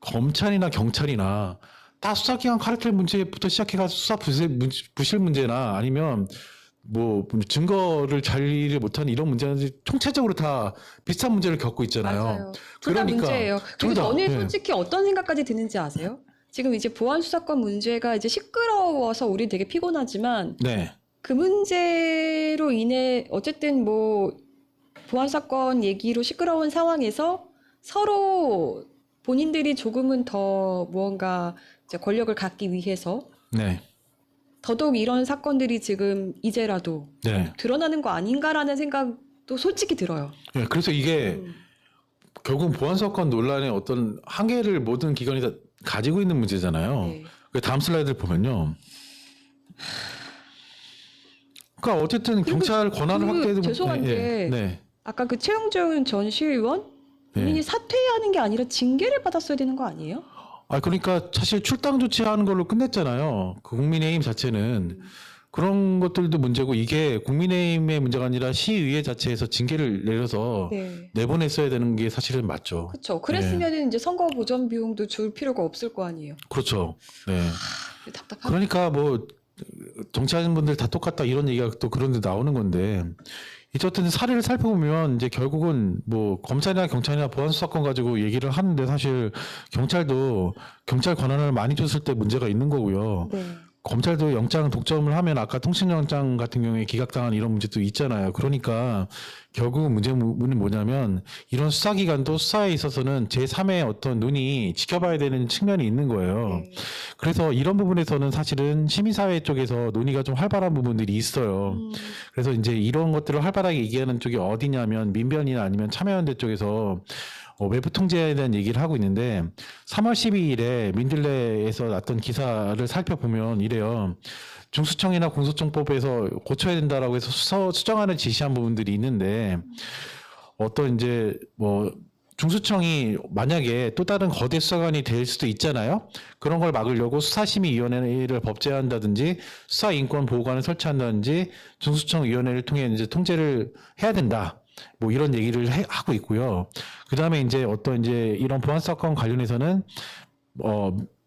C: 검찰이나 경찰이나 다 수사기관 카르텔 문제부터 시작해가지고 수사 부실 문제나 아니면 뭐 증거를 관리를 못하는 이런 문제는 총체적으로 다 비슷한 문제를 겪고 있잖아요.
B: 맞아요. 둘 다
C: 그러니까
B: 문제예요.
C: 둘
B: 그리고
C: 다,
B: 저는
C: 예.
B: 솔직히 어떤 생각까지 드는지 아세요? 지금 이제 보안 수사권 문제가 이제 시끄러워서 우리 되게 피곤하지만
C: 네.
B: 그 문제로 인해 어쨌든 뭐 보안 사건 얘기로 시끄러운 상황에서 서로 본인들이 조금은 더 무언가 이제 권력을 갖기 위해서
C: 네.
B: 더더욱 이런 사건들이 지금 이제라도
C: 네.
B: 드러나는 거 아닌가라는 생각도 솔직히 들어요.
C: 예, 그래서 이게 결국 보안사건 논란의 어떤 한계를 모든 기관이 다 가지고 있는 문제잖아요.
B: 네.
C: 그 다음 슬라이드를 보면요. 그러니까 어쨌든
B: 그리고
C: 경찰 권한을
B: 그
C: 확대해도
B: 죄송한데
C: 네.
B: 아까 그 최영준 전 시의원
C: 네.
B: 본인이 사퇴하는 게 아니라 징계를 받았어야 되는 거 아니에요?
C: 그러니까 사실 출당 조치하는 걸로 끝냈잖아요. 그 국민의힘 자체는 그런 것들도 문제고 이게 국민의힘의 문제가 아니라 시의회 자체에서 징계를 내려서
B: 네.
C: 내보냈어야 되는 게 사실은 맞죠.
B: 그렇죠. 그랬으면 이제 선거 보전 비용도 줄 필요가 없을 거 아니에요.
C: 그렇죠. 네.
B: 답답하다.
C: 그러니까 뭐 정치하는 분들 다 똑같다 이런 얘기가 또 그런 데 나오는 건데 어쨌든 사례를 살펴보면 이제 결국은 뭐 검찰이나 경찰이나 보안수사권 가지고 얘기를 하는데 사실 경찰도 경찰 권한을 많이 줬을 때 문제가 있는 거고요.
B: 네.
C: 검찰도 영장 독점을 하면 아까 통신영장 같은 경우에 기각당한 이런 문제도 있잖아요. 그러니까 결국 문제는 뭐냐면 이런 수사기관도 수사에 있어서는 제3의 어떤 눈이 지켜봐야 되는 측면이 있는 거예요.
B: 네.
C: 그래서 이런 부분에서는 사실은 시민사회 쪽에서 논의가 좀 활발한 부분들이 있어요. 그래서 이제 이런 것들을 활발하게 얘기하는 쪽이 어디냐면 민변이나 아니면 참여연대 쪽에서 외부 통제에 대한 얘기를 하고 있는데 3월 12일에 민들레에서 났던 기사를 살펴보면 이래요. 중수청이나 공소청법에서 고쳐야 된다라고 해서 수정안을 지시한 부분들이 있는데 어떤 이제 뭐 중수청이 만약에 또 다른 거대 수사관이 될 수도 있잖아요. 그런 걸 막으려고 수사심의위원회를 법제화한다든지 수사인권보호관을 설치한다든지 중수청위원회를 통해 이제 통제를 해야 된다. 뭐 이런 얘기를 하고 있고요. 그 다음에 이제 어떤 이제 이런 보안사건 관련해서는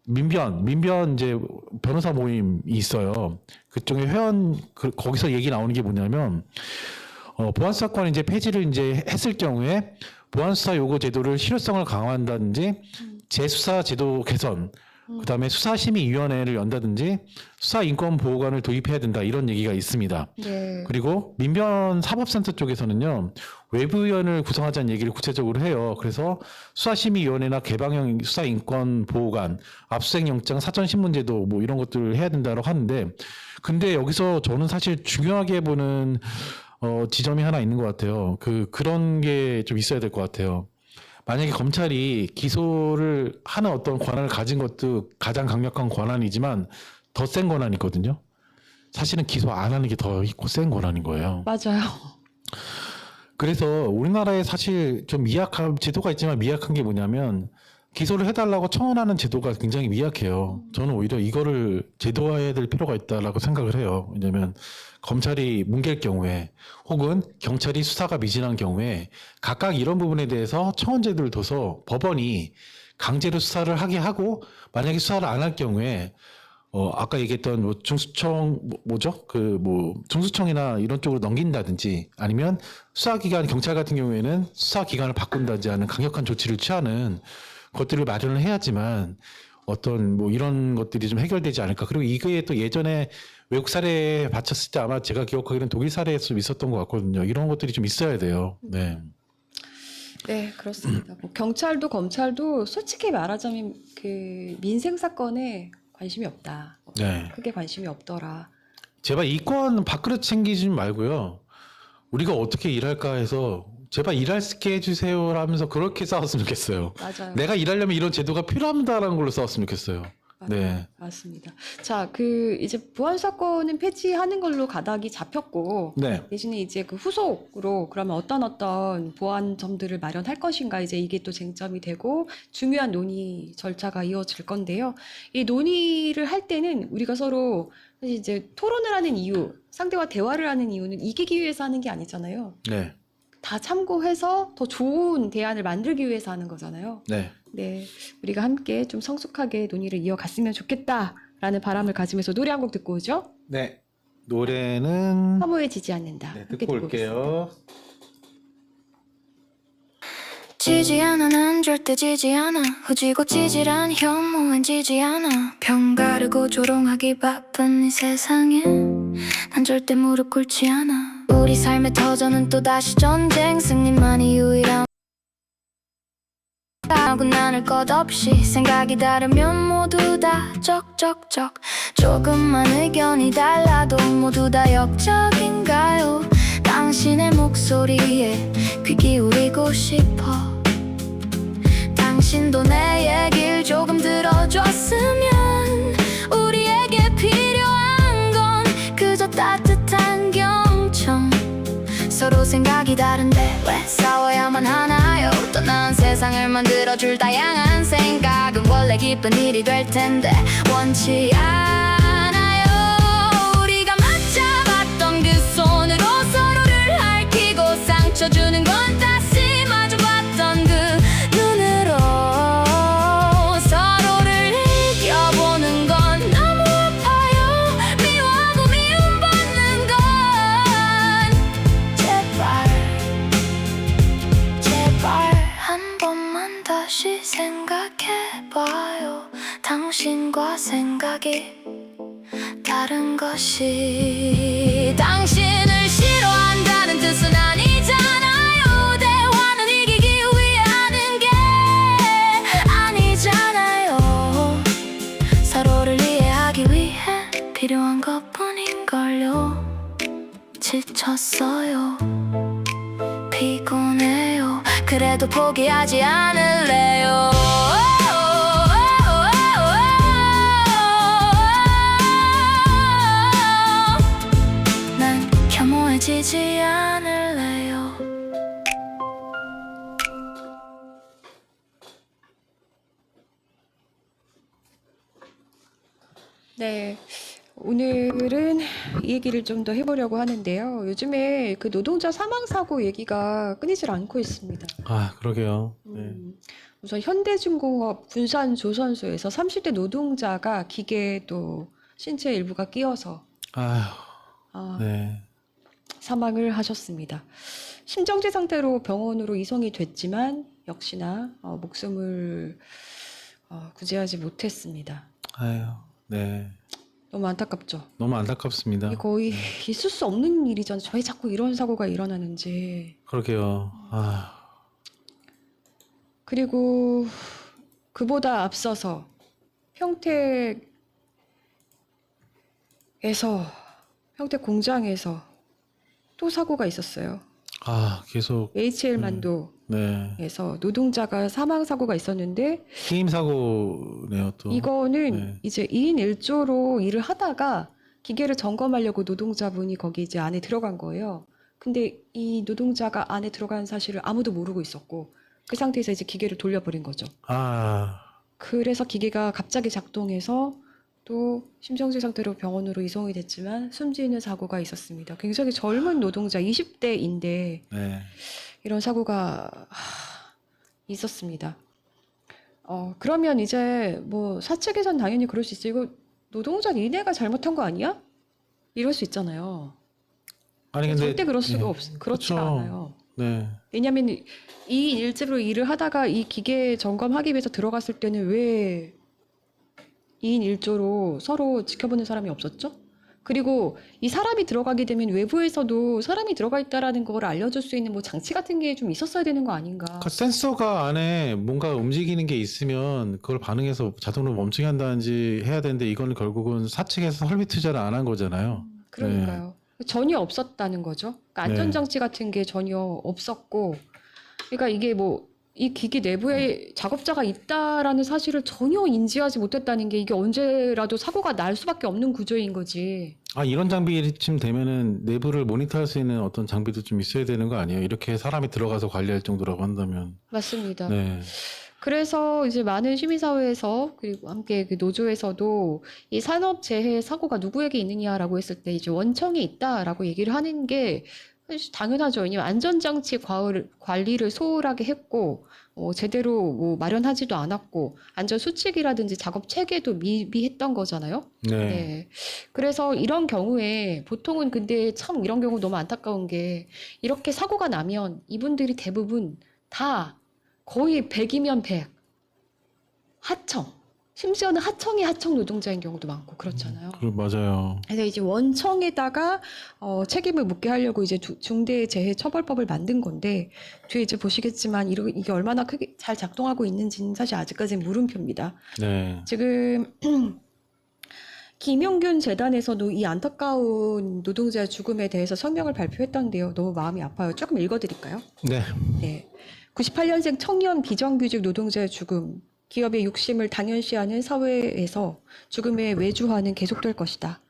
C: 민변 이제 변호사 모임이 있어요. 그쪽에 회원 거기서 얘기 나오는 게 뭐냐면 보안사건 이제 폐지를 이제 했을 경우에 보안수사 요구 제도를 실효성을 강화한다든지 재수사 제도 개선, 그다음에 수사심의위원회를 연다든지 수사인권보호관을 도입해야 된다 이런 얘기가 있습니다.
B: 네.
C: 그리고 민변 사법센터 쪽에서는요 외부위원을 구성하자는 얘기를 구체적으로 해요. 그래서 수사심의위원회나 개방형 수사인권보호관, 압수수색영장 사전신문제도 뭐 이런 것들을 해야 된다고 하는데 근데 여기서 저는 사실 중요하게 보는 지점이 하나 있는 것 같아요. 그런 게 좀 있어야 될 것 같아요. 만약에 검찰이 기소를 하는 어떤 권한을 가진 것도 가장 강력한 권한이지만 더 센 권한이거든요. 사실은 기소 안 하는 게 더 센 권한인 거예요.
B: 맞아요.
C: 그래서 우리나라에 사실 좀 미약한 제도가 있지만 미약한 게 뭐냐면 기소를 해달라고 청원하는 제도가 굉장히 미약해요. 저는 오히려 이거를 제도화해야 될 필요가 있다라고 생각을 해요. 왜냐하면 검찰이 뭉갤 경우에 혹은 경찰이 수사가 미진한 경우에 각각 이런 부분에 대해서 청원제도를 둬서 법원이 강제로 수사를 하게 하고 만약에 수사를 안 할 경우에 아까 얘기했던 뭐 중수청 뭐죠? 그 뭐 중수청이나 이런 쪽으로 넘긴다든지 아니면 수사기관 경찰 같은 경우에는 수사기관을 바꾼다든지 하는 강력한 조치를 취하는 것들을 마련을 해야지만 어떤 뭐 이런 것들이 좀 해결되지 않을까. 그리고 이거에 또 예전에 외국 사례에 바쳤을 때 아마 제가 기억하기로는 독일 사례에 좀 있었던 것 같거든요. 이런 것들이 좀 있어야 돼요. 네.
B: 네, 그렇습니다. 뭐 경찰도 검찰도 솔직히 말하자면 그 민생 사건에 관심이 없다.
C: 네.
B: 크게 관심이 없더라.
C: 제발 이권 밥그릇 챙기지 말고요. 우리가 어떻게 일할까 해서 제발 일할 수 있게 해주세요라면서 그렇게 싸웠으면 좋겠어요.
B: 맞아요.
C: 내가 일하려면 이런 제도가 필요합니다라는 걸로 싸웠으면 좋겠어요. 네.
B: 맞습니다. 자, 그 이제 보안 사건은 폐지하는 걸로 가닥이 잡혔고
C: 네.
B: 대신에 이제 그 후속으로 그러면 어떤 보안 점들을 마련할 것인가 이제 이게 또 쟁점이 되고 중요한 논의 절차가 이어질 건데요. 이 논의를 할 때는 우리가 서로 사실 이제 토론을 하는 이유, 상대와 대화를 하는 이유는 이기기 위해서 하는 게 아니잖아요.
C: 네.
B: 다 참고해서 더 좋은 대안을 만들기 위해서 하는 거잖아요.
C: 네.
B: 네, 우리가 함께 좀 성숙하게 논의를 이어갔으면 좋겠다라는 바람을 가지면서 노래 한 곡 듣고 오죠.
C: 네. 노래는
B: 혐오해지지 않는다.
C: 네,
B: 함께
C: 듣고
B: 듣고 오겠습니다.
C: 올게요.
E: 지지 않아 난 절대 지지 않아 후지고 찌질한 혐오엔 지지 않아 편가르고 조롱하기 바쁜 이 세상에 난 절대 무릎 꿇지 않아 우리 삶의 터전은 또다시 전쟁 승리만이 유일한 하고 나눌 것 없이 생각이 다르면 모두 다 적적적 조금만 의견이 달라도 모두 다 역적인가요 당신의 목소리에 귀 기울이고 싶어 당신도 내 얘길 조금 들어줬으면 우리에게 필요한 건 그저 따뜻한 경청 서로 생각이 다른데 왜 싸워야만 하나요 또 나은 세상을 만들어줄 다양한 생각은 원래 기쁜 일이 될 텐데 원치 않아요 우리가 맞잡았던 그 손으로 서로를 핥히고 상처 주는 건 다시 마주봤던 그 눈으로 서로를 이겨보는 건 너무 아파요 미워하고 미움받는 건 제발 한 번만 다시 생각해봐요 당신과 생각이 다른 것이 당신을 싫어한다는 뜻은 아니잖아요 대화는 이기기 위해 하는 게 아니잖아요 서로를 이해하기 위해 필요한 것뿐인걸요 지쳤어요 피곤해요 그래도 포기하지 않을래요 난 혐오해지지 않을래요
B: 네, 오늘은 이 얘기를 좀 더 해보려고 하는데요. 요즘에 그 노동자 사망 사고 얘기가 끊이질 않고 있습니다.
C: 아, 그러게요. 네.
B: 우선 현대중공업 군산조선소에서 30대 노동자가 기계에 또 신체 일부가 끼어서
C: 아휴,
B: 아,
C: 네.
B: 사망을 하셨습니다. 심정지 상태로 병원으로 이송이 됐지만 역시나 목숨을 구제하지 못했습니다.
C: 아휴, 네.
B: 너무 안타깝죠.
C: 너무 안타깝습니다.
B: 이게 거의 있을 수 없는 일이잖아요. 왜 자꾸 이런 사고가 일어나는지.
C: 그러게요. 아,
B: 그리고 그보다 앞서서 평택 공장에서 또 사고가 있었어요.
C: 계속,
B: HL만도에서
C: 네.
B: 노동자가 사망 사고가 있었는데
C: 게임 사고네요, 또.
B: 이거는
C: 네.
B: 이제 2인 1조로 일을 하다가 기계를 점검하려고 노동자분이 거기 이제 안에 들어간 거예요. 근데 이 노동자가 안에 들어간 사실을 아무도 모르고 있었고 그 상태에서 이제 기계를 돌려버린 거죠.
C: 아,
B: 그래서 기계가 갑자기 작동해서 또 심정지 상태로 병원으로 이송이 됐지만 숨지는 사고가 있었습니다. 굉장히 젊은 노동자 20대인데
C: 네.
B: 이런 사고가 있었습니다. 그러면 이제 뭐 사측에선 당연히 그럴 수 있어요. 이거 노동자 니네가 잘못한 거 아니야? 이럴 수 있잖아요.
C: 아니 근데
B: 절대 그럴 수가
C: 예,
B: 그렇지가
C: 그렇죠.
B: 않아요.
C: 네.
B: 왜냐하면 2인 1집으로 일을 하다가 이 기계 점검하기 위해서 들어갔을 때는 왜 2인 1조로 서로 지켜보는 사람이 없었죠? 그리고 이 사람이 들어가게 되면 외부에서도 사람이 들어가 있다라는 걸 알려줄 수 있는 뭐 장치 같은 게 좀 있었어야 되는 거 아닌가?
C: 그 센서가 안에 뭔가 움직이는 게 있으면 그걸 반응해서 자동으로 멈추게 한다든지 해야 되는데 이거는 결국은 사측에서 설비 투자를 안 한 거잖아요.
B: 그러니까요. 전혀 없었다는 거죠. 그러니까 안전장치
C: 네.
B: 같은 게 전혀 없었고, 그러니까 이게 뭐 이 기기 내부에 작업자가 있다라는 사실을 전혀 인지하지 못했다는 게 이게 언제라도 사고가 날 수밖에 없는 구조인 거지.
C: 아, 이런 장비쯤 되면은 내부를 모니터할 수 있는 어떤 장비도 좀 있어야 되는 거 아니에요? 이렇게 사람이 들어가서 관리할 정도라고 한다면.
B: 맞습니다.
C: 네.
B: 그래서 이제 많은 시민사회에서 그리고 함께 그 노조에서도 이 산업재해 사고가 누구에게 있느냐라고 했을 때 이제 원청에 있다라고 얘기를 하는 게 사실 당연하죠. 왜냐면 안전장치 관리를 소홀하게 했고, 제대로 뭐 마련하지도 않았고, 안전수칙이라든지 작업 체계도 미비했던 거잖아요.
C: 네.
B: 네. 그래서 이런 경우에 보통은 근데 참 이런 경우 너무 안타까운 게 이렇게 사고가 나면 이분들이 대부분 다 거의 100이면 100. 하청. 심지어는 하청이 하청 노동자인 경우도 많고 그렇잖아요.
C: 맞아요.
B: 그래서 이제 원청에다가 책임을 묻게 하려고 이제 중대재해처벌법을 만든 건데 뒤에 이제 보시겠지만 이게 얼마나 크게 잘 작동하고 있는지는 사실 아직까지는 물음표입니다.
C: 네.
B: 지금 김용균 재단에서도 이 안타까운 노동자의 죽음에 대해서 성명을 발표했던데요. 너무 마음이 아파요. 조금 읽어드릴까요?
C: 네.
B: 네. 98년생 청년 비정규직 노동자의 죽음. 기업의 욕심을 당연시하는 사회에서 죽음의 외주화는 계속될 것이다.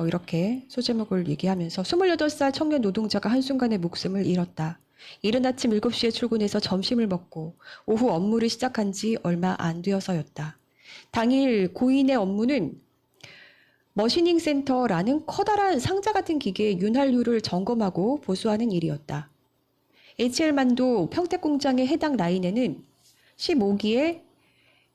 B: 이렇게 소제목을 얘기하면서 28살 청년 노동자가 한순간에 목숨을 잃었다. 이른 아침 7시에 출근해서 점심을 먹고 오후 업무를 시작한 지 얼마 안 되어서였다. 당일 고인의 업무는 머시닝 센터라는 커다란 상자 같은 기계의 윤활유를 점검하고 보수하는 일이었다. HL만도 평택공장의 해당 라인에는 15기의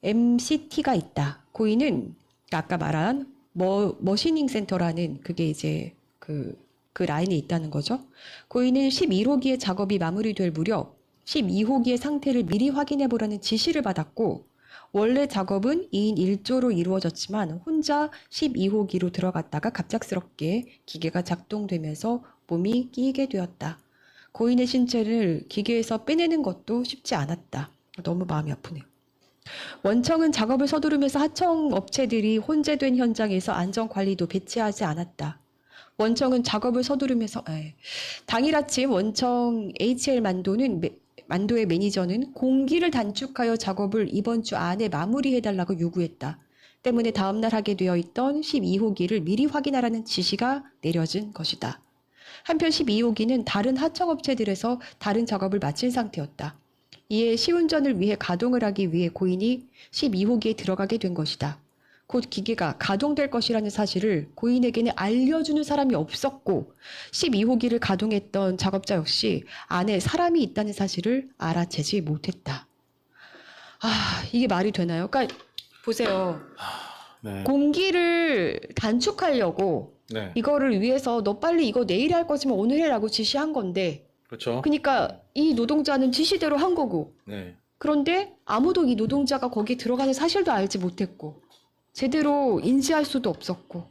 B: MCT가 있다. 고인은 아까 말한 머시닝 센터라는 그게 이제 그 라인에 있다는 거죠. 고인은 11호기의 작업이 마무리될 무렵 12호기의 상태를 미리 확인해 보라는 지시를 받았고 원래 작업은 2인 1조로 이루어졌지만 혼자 12호기로 들어갔다가 갑작스럽게 기계가 작동되면서 몸이 끼이게 되었다. 고인의 신체를 기계에서 빼내는 것도 쉽지 않았다. 너무 마음이 아프네요. 원청은 작업을 서두르면서 하청 업체들이 혼재된 현장에서 안전관리도 배치하지 않았다. 원청은 작업을 서두르면서 당일 아침 원청 HL 만도의 매니저는 공기를 단축하여 작업을 이번 주 안에 마무리해달라고 요구했다. 때문에 다음날 하게 되어 있던 12호기를 미리 확인하라는 지시가 내려진 것이다. 한편 12호기는 다른 하청업체들에서 다른 작업을 마친 상태였다. 이에 시운전을 위해 가동을 하기 위해 고인이 12호기에 들어가게 된 것이다. 곧 기계가 가동될 것이라는 사실을 고인에게는 알려주는 사람이 없었고 12호기를 가동했던 작업자 역시 안에 사람이 있다는 사실을 알아채지 못했다. 이게 말이 되나요? 그러니까 보세요.
C: 네.
B: 공기를 단축하려고
C: 네.
B: 이거를 위해서 너 빨리 이거 내일 할 거지만 오늘 해라고 지시한 건데
C: 그렇죠.
B: 그러니까 이 노동자는 지시대로 한 거고
C: 네.
B: 그런데 아무도 이 노동자가 거기 들어가는 사실도 알지 못했고 제대로 인지할 수도 없었고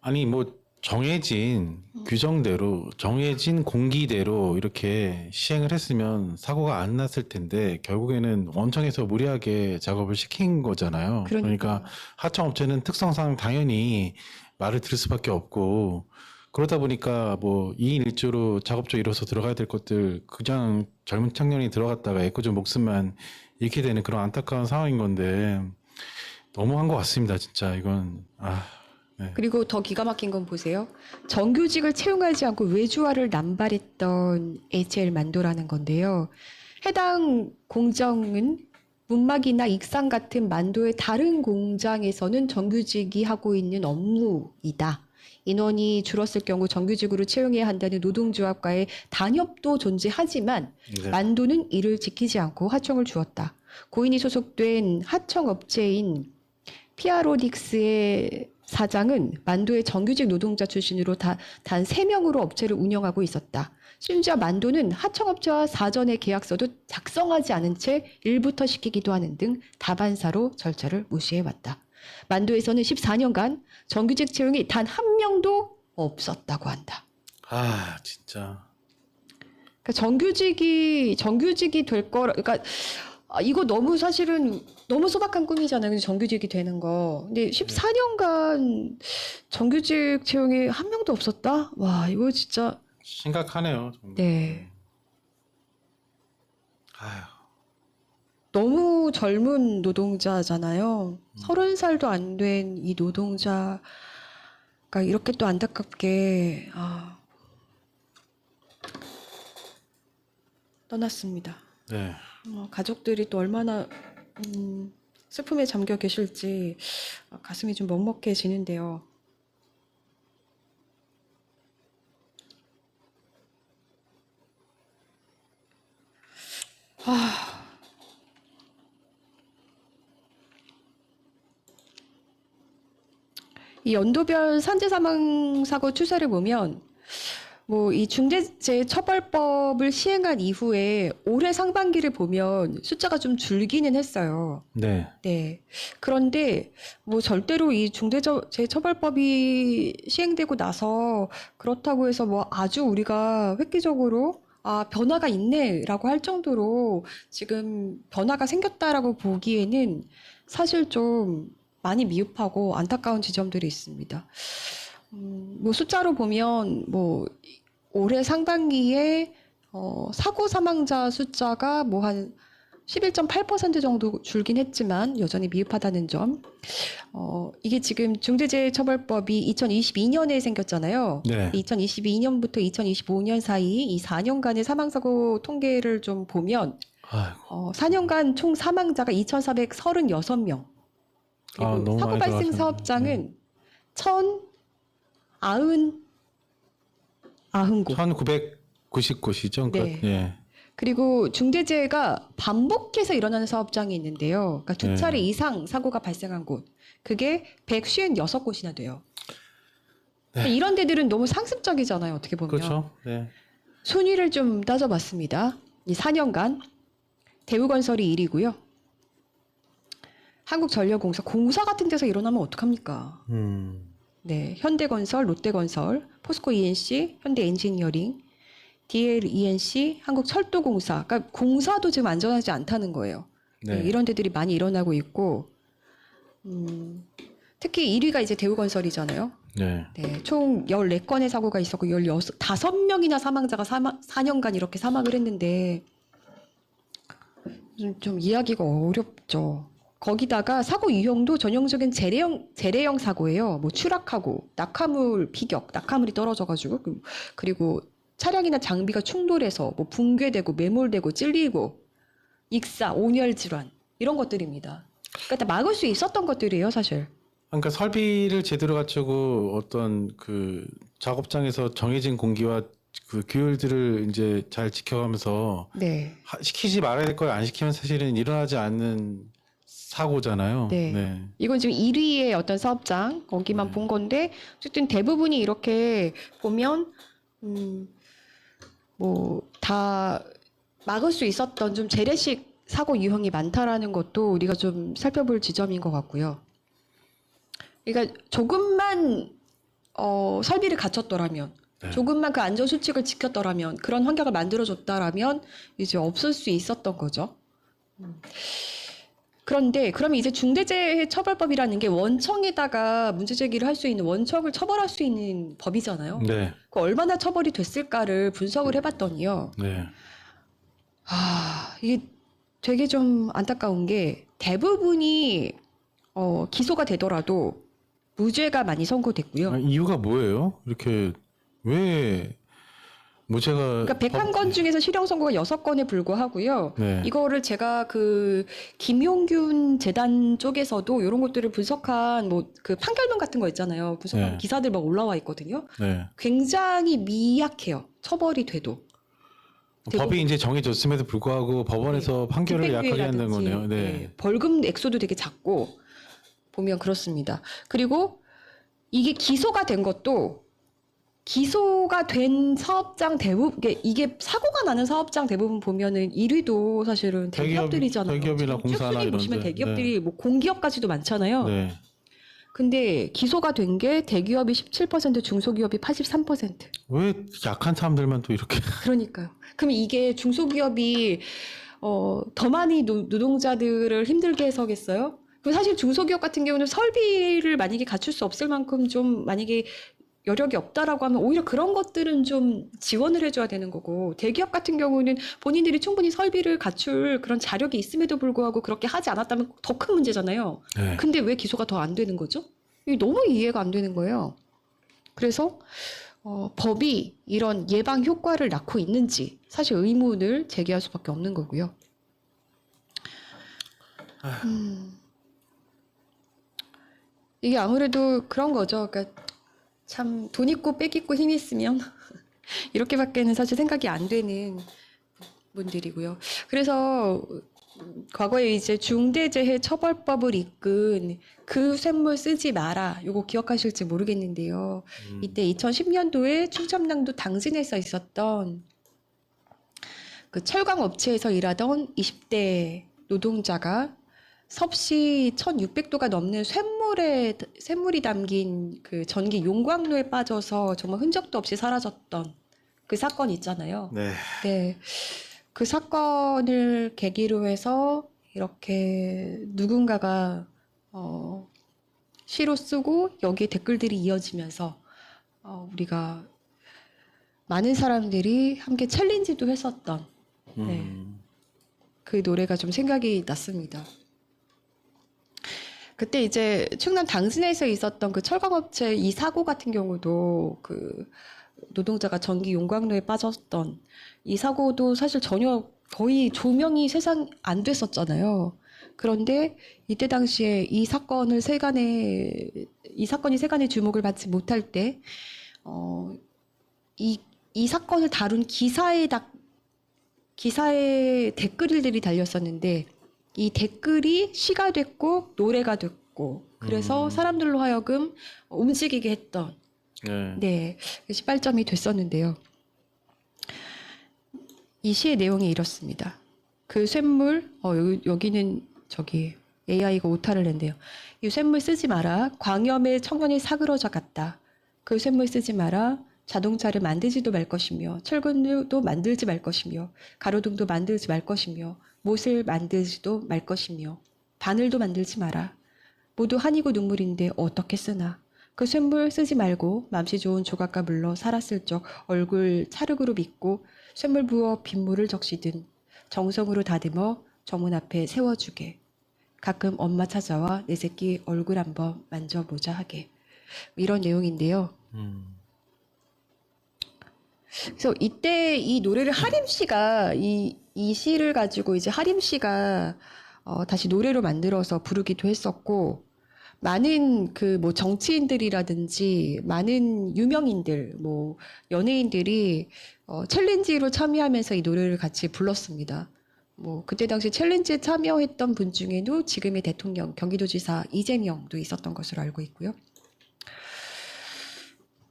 C: 아니 뭐 정해진 규정대로 정해진 공기대로 이렇게 시행을 했으면 사고가 안 났을 텐데 결국에는 원청에서 무리하게 작업을 시킨 거잖아요. 그러니까 하청업체는 특성상 당연히 말을 들을 수밖에 없고 그러다 보니까 뭐 2인 1조로 작업조 이뤄서 들어가야 될 것들 그냥 젊은 청년이 들어갔다가 애꿎은 목숨만 잃게 되는 그런 안타까운 상황인 건데 너무한 것 같습니다. 진짜 이건 네.
B: 그리고 더 기가 막힌 건 보세요. 정규직을 채용하지 않고 외주화를 남발했던 HL 만도라는 건데요. 해당 공정은 문막이나 익산 같은 만도의 다른 공장에서는 정규직이 하고 있는 업무이다. 인원이 줄었을 경우 정규직으로 채용해야 한다는 노동조합과의 단협도 존재하지만
C: 네.
B: 만도는 이를 지키지 않고 하청을 주었다. 고인이 소속된 하청업체인 피아로딕스의 사장은 만도의 정규직 노동자 출신으로 단 3명으로 업체를 운영하고 있었다. 심지어 만도는 하청업체와 사전의 계약서도 작성하지 않은 채 일부터 시키기도 하는 등 다반사로 절차를 무시해왔다. 만도에서는 14년간 정규직 채용이 단 한 명도 없었다고 한다.
C: 아, 진짜.
B: 그러니까 정규직이 될 거라, 그러니까 이거 너무 사실은 너무 소박한 꿈이잖아요. 근데 정규직이 되는 거. 근데 14년간 정규직 채용이 한 명도 없었다? 와, 이거 진짜.
C: 심각하네요. 정말.
B: 네.
C: 아휴.
B: 너무 젊은 노동자잖아요. 30살도 안 된 이 노동자가 이렇게 또 안타깝게 떠났습니다.
C: 네.
B: 가족들이 또 얼마나 슬픔에 잠겨 계실지 가슴이 좀 먹먹해지는데요. 이 연도별 산재 사망 사고 추세를 보면 뭐 이 중대재해처벌법을 시행한 이후에 올해 상반기를 보면 숫자가 좀 줄기는 했어요.
C: 네.
B: 네. 그런데 뭐 절대로 이 중대재해처벌법이 시행되고 나서 그렇다고 해서 뭐 아주 우리가 획기적으로 변화가 있네라고 할 정도로 지금 변화가 생겼다라고 보기에는 사실 좀 많이 미흡하고 안타까운 지점들이 있습니다. 뭐 숫자로 보면 뭐 올해 상반기에 사고 사망자 숫자가 뭐 한 11.8% 정도 줄긴 했지만 여전히 미흡하다는 점. 이게 지금 중대재해처벌법이 2022년에 생겼잖아요.
C: 네.
B: 2022년부터 2025년 사이 이 4년간의 사망사고 통계를 좀 보면
C: 아이고.
B: 4년간 총 사망자가 2,436명. 그리고
C: 너무
B: 사고
C: 많이
B: 발생
C: 들어가셨네.
B: 사업장은 1,090곳.
C: 1999시죠?
B: 네.
C: 예.
B: 그리고 중대재해가 반복해서 일어나는 사업장이 있는데요. 그러니까 두 차례
C: 네.
B: 이상 사고가 발생한 곳. 그게 156곳이나 돼요. 그러니까 이런 데들은 너무 상습적이잖아요. 어떻게 보면.
C: 그렇죠. 네.
B: 순위를 좀 따져봤습니다. 이 4년간 대우건설이 1위고요. 한국전력공사, 공사 같은 데서 일어나면 어떡합니까? 네, 현대건설, 롯데건설, 포스코 ENC, 현대엔지니어링, DLENC, 한국철도공사. 그러니까 공사도 지금 안전하지 않다는 거예요.
C: 네.
B: 네, 이런 데들이 많이 일어나고 있고, 특히 1위가 이제 대우건설이잖아요.
C: 네.
B: 네, 총 14건의 사고가 있었고 5명이나 사망자가 4년간 이렇게 사망을 했는데 좀 이해하기가 어렵죠. 거기다가 사고 유형도 전형적인 재래형 사고예요. 뭐 추락하고 낙하물 피격, 낙하물이 떨어져가지고 그리고 차량이나 장비가 충돌해서 뭐 붕괴되고 매몰되고 찔리고 익사, 온열 질환 이런 것들입니다. 그러니까 다 막을 수 있었던 것들이에요, 사실.
C: 그러니까 설비를 제대로 갖추고 어떤 그 작업장에서 정해진 공기와 그 규율들을 이제 잘 지켜가면서
B: 네.
C: 시키지 말아야 될 걸 안 시키면 사실은 일어나지 않는 사고잖아요.
B: 네. 이건 지금 1위의 어떤 사업장 거기만 본 건데 어쨌든 대부분이 이렇게 보면 뭐 다 막을 수 있었던 좀 재래식 사고 유형이 많다라는 것도 우리가 좀 살펴볼 지점인 것 같고요. 그러니까 조금만 설비를 갖췄더라면,
C: 네.
B: 조금만 그 안전 수칙을 지켰더라면, 그런 환경을 만들어줬다라면 이제 없을 수 있었던 거죠. 그런데 그러면 이제 중대재해처벌법이라는 게 원청에다가 문제 제기를 할 수 있는 원청을 처벌할 수 있는 법이잖아요.
C: 네.
B: 그 얼마나 처벌이 됐을까를 분석을 해봤더니요.
C: 네.
B: 이게 되게 좀 안타까운 게 대부분이 기소가 되더라도 무죄가 많이 선고됐고요.
C: 이유가 뭐예요? 이렇게 왜 무죄가
B: 그러니까 101건 중에서 실형 선고가 6건에 불과하고요.
C: 네.
B: 이거를 제가 그 김용균 재단 쪽에서도 이런 것들을 분석한 뭐 그 판결문 같은 거 있잖아요. 분석한
C: 네.
B: 기사들 막 올라와 있거든요.
C: 네.
B: 굉장히 미약해요. 처벌이 돼도.
C: 법이 이제 정해졌음에도 불구하고 법원에서 판결을 약하게 한다는 거네요. 네.
B: 벌금 액수도 되게 작고 보면 그렇습니다. 그리고 이게 기소가 된 것도 기소가 된 사업장 대부분 이게 사고가 나는 사업장 대부분 보면은 1위도 사실은 대기업들이잖아요.
C: 대기업이나 공사나
B: 쭉 보시면
C: 이런데.
B: 대기업들이 뭐 공기업까지도 많잖아요.
C: 네.
B: 근데 기소가 된 게 대기업이 17%, 중소기업이 83%.
C: 왜 약한 사람들만 또 이렇게
B: 그러니까요. 그럼 이게 중소기업이 더 많이 노동자들을 힘들게 해서겠어요? 그럼 사실 중소기업 같은 경우는 설비를 만약에 갖출 수 없을 만큼 좀 만약에 여력이 없다라고 하면 오히려 그런 것들은 좀 지원을 해줘야 되는 거고, 대기업 같은 경우는 본인들이 충분히 설비를 갖출 그런 자력이 있음에도 불구하고 그렇게 하지 않았다면 더 큰 문제잖아요.
C: 네.
B: 근데 왜 기소가 더 안 되는 거죠? 이게 너무 이해가 안 되는 거예요. 그래서 법이 이런 예방 효과를 낳고 있는지 사실 의문을 제기할 수밖에 없는 거고요. 이게 아무래도 그런 거죠. 그러니까 참 돈 있고 빽 있고 힘 있으면 이렇게밖에는 사실 생각이 안 되는 분들이고요. 그래서 과거에 이제 중대재해처벌법을 이끈 그 쇳물 쓰지 마라. 요거 기억하실지 모르겠는데요. 이때 2010년도에 충청남도 당진에서 있었던 그 철강 업체에서 일하던 20대 노동자가 섭씨 1600도가 넘는 쇳물이 담긴 그 전기 용광로에 빠져서 정말 흔적도 없이 사라졌던 그 사건 있잖아요.
C: 네.
B: 네. 그 사건을 계기로 해서 이렇게 누군가가 시로 쓰고 여기에 댓글들이 이어지면서 우리가 많은 사람들이 함께 챌린지도 했었던 네. 그 노래가 좀 생각이 났습니다. 그때 이제 충남 당진에서 있었던 그 철강업체 이 사고 같은 경우도 그 노동자가 전기 용광로에 빠졌던 이 사고도 사실 전혀 거의 조명이 세상 안 됐었잖아요. 그런데 이때 당시에 이 사건이 세간의 주목을 받지 못할 때, 이 사건을 다룬 기사에 댓글들이 달렸었는데, 이 댓글이 시가 됐고 노래가 됐고 그래서 사람들로 하여금 움직이게 했던 네, 시발점이 됐었는데요. 이 시의 내용이 이렇습니다. 그 쇳물 여기는 저기 AI가 오타를 낸대요. 이 쇳물 쓰지 마라. 광염에 청년이 사그러져 갔다. 그 쇳물 쓰지 마라. 자동차를 만들지도 말 것이며 철근도 만들지 말 것이며 가로등도 만들지 말 것이며 못을 만들지도 말 것이며 바늘도 만들지 마라. 모두 한이고 눈물인데 어떻게 쓰나. 그 쇳물 쓰지 말고 맘씨 좋은 조각과 물로 살았을 적 얼굴 찰흙으로 빚고 쇳물 부어 빗물을 적시든 정성으로 다듬어 정문 앞에 세워주게. 가끔 엄마 찾아와 내 새끼 얼굴 한번 만져보자 하게. 이런 내용인데요. 그래서 이때 이 노래를 하림 씨가 이 시를 가지고 이제 하림 씨가 다시 노래로 만들어서 부르기도 했었고, 많은 그 뭐 정치인들이라든지 많은 유명인들, 뭐 연예인들이 챌린지로 참여하면서 이 노래를 같이 불렀습니다. 뭐 그때 당시 챌린지에 참여했던 분 중에도 지금의 대통령, 경기도지사 이재명도 있었던 것으로 알고 있고요.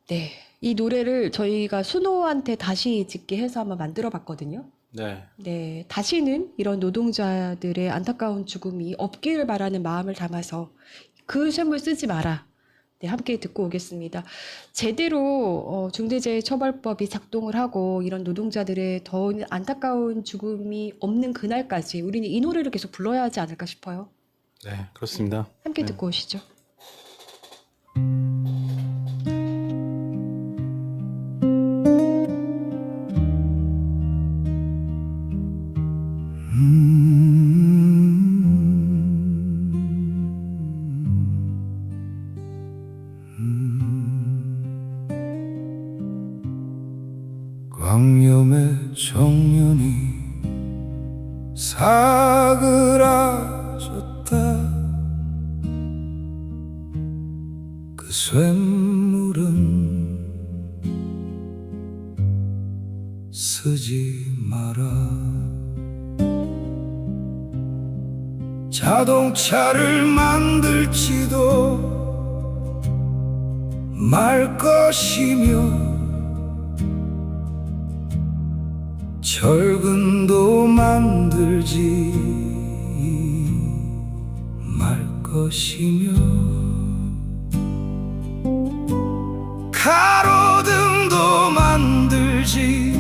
B: 네, 이 노래를 저희가 순호한테 다시 짓게 해서 한번 만들어 봤거든요.
C: 네.
B: 네, 다시는 이런 노동자들의 안타까운 죽음이 없기를 바라는 마음을 담아서 그 쇳물 쓰지 마라. 네, 함께 듣고 오겠습니다. 제대로 중대재해처벌법이 작동을 하고 이런 노동자들의 더 안타까운 죽음이 없는 그날까지 우리는 이 노래를 계속 불러야 하지 않을까 싶어요.
C: 네, 그렇습니다.
B: 함께 듣고 오시죠.
F: 광염의 청년이 사그라졌다. 그 쇳물은 쓰지 마라. 자동차를 만들지도 말 것이며 철근도 만들지 말 것이며 가로등도 만들지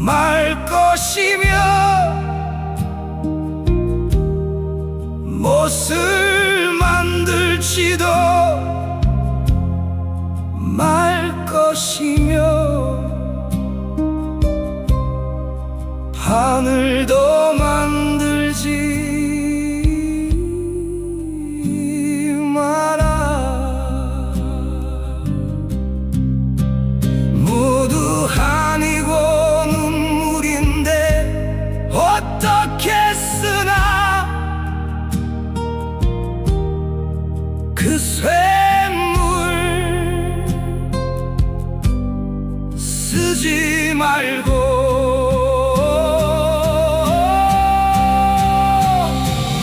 F: 말 것이며 못을 만들지도 말 것이며 하늘도 만들지 마라. 모두 한이고 눈물인데 어떻게 쓰나 그 쇳물 쓰지 말고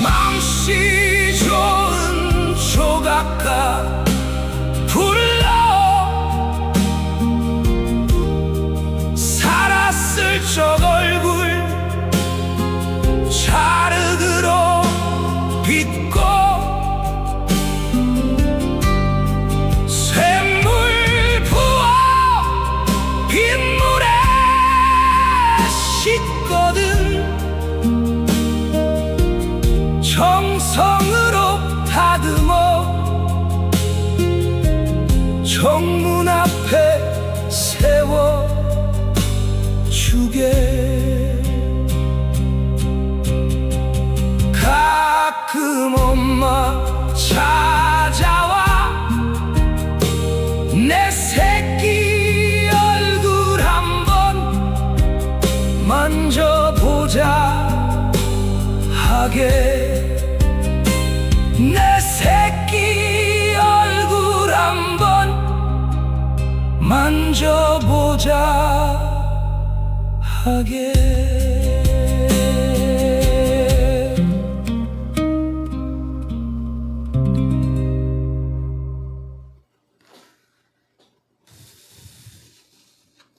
F: 맘씨 좋은 조각가 불러 살았을 적 얼굴 자르그로 빚고 샘물 부어 빗물에 씻거든 정성으로 다듬어 정문 앞에 세워 주게. 가끔 엄마 찾아와 내 새끼 얼굴 한번 만져보자 하게. 내 새끼 얼굴 한번 만져보자 하게.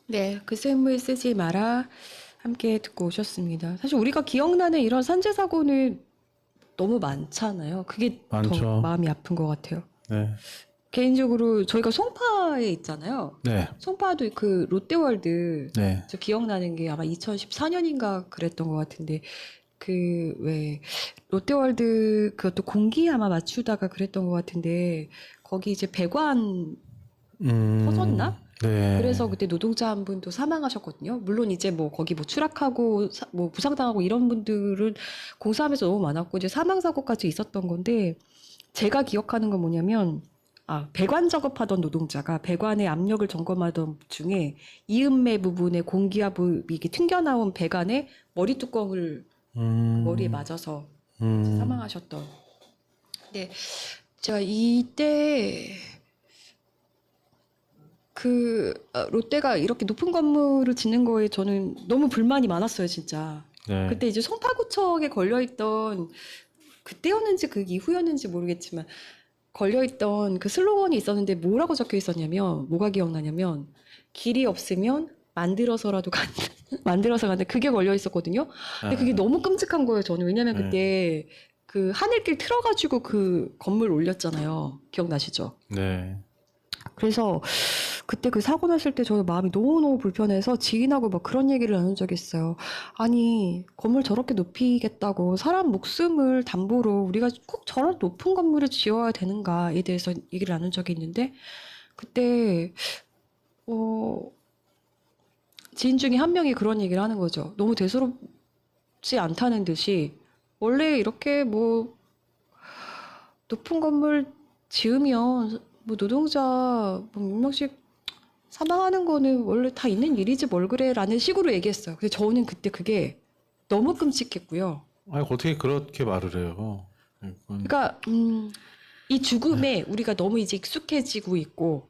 B: 네, 그 샘물 쓰지 마라 함께 듣고 오셨습니다. 사실 우리가 기억나는 이런 산재 사고는 너무 많잖아요. 그게 더
C: 많죠.
B: 마음이 아픈 것 같아요.
C: 네.
B: 개인적으로 저희가 송파에 있잖아요.
C: 네.
B: 송파도 그 롯데월드
C: 네.
B: 저 기억나는 게 아마 2014년인가 그랬던 것 같은데 그 왜 롯데월드 그것도 공기 아마 맞추다가 그랬던 것 같은데 거기 이제 배관 터졌나?
C: 네.
B: 그래서 그때 노동자 한 분도 사망하셨거든요. 물론 이제 뭐 거기 뭐 추락하고 뭐 부상당하고 이런 분들은 공사하면서 너무 많았고 이제 사망 사고까지 있었던 건데 제가 기억하는 건 뭐냐면 배관 작업하던 노동자가 배관의 압력을 점검하던 중에 이음매 부분에 공기압이 이게 튕겨나온 배관에 머리 뚜껑을 머리에 맞아서 사망하셨던. 근데 제가 이때 롯데가 이렇게 높은 건물을 짓는 거에 저는 너무 불만이 많았어요, 진짜.
C: 네.
B: 그때 이제 송파구청에 걸려있던 그때였는지 그 이후였는지 모르겠지만 걸려있던 그 슬로건이 있었는데 뭐라고 적혀 있었냐면 뭐가 기억나냐면 길이 없으면 만들어서라도 만들어서 간다. 그게 걸려 있었거든요. 근데 그게 너무 끔찍한 거예요, 저는. 왜냐면 그때 그 하늘길 틀어가지고 그 건물 올렸잖아요. 기억나시죠?
C: 네.
B: 그래서 그때 그 사고 났을 때 저는 마음이 너무너무 불편해서 지인하고 막 그런 얘기를 나눈 적이 있어요. 아니, 건물 저렇게 높이겠다고 사람 목숨을 담보로 우리가 꼭 저런 높은 건물을 지어야 되는가에 대해서 얘기를 나눈 적이 있는데 그때 지인 중에 한 명이 그런 얘기를 하는 거죠. 너무 대수롭지 않다는 듯이 원래 이렇게 뭐 높은 건물 지으면 뭐 노동자 뭐 몇 명씩 사망하는 거는 원래 다 있는 일이지 뭘 그래 라는 식으로 얘기했어요. 근데 저는 그때 그게 너무 끔찍했고요.
C: 아니 어떻게 그렇게 말을 해요?
B: 그러니까 이 죽음에 우리가 너무 이제 익숙해지고 있고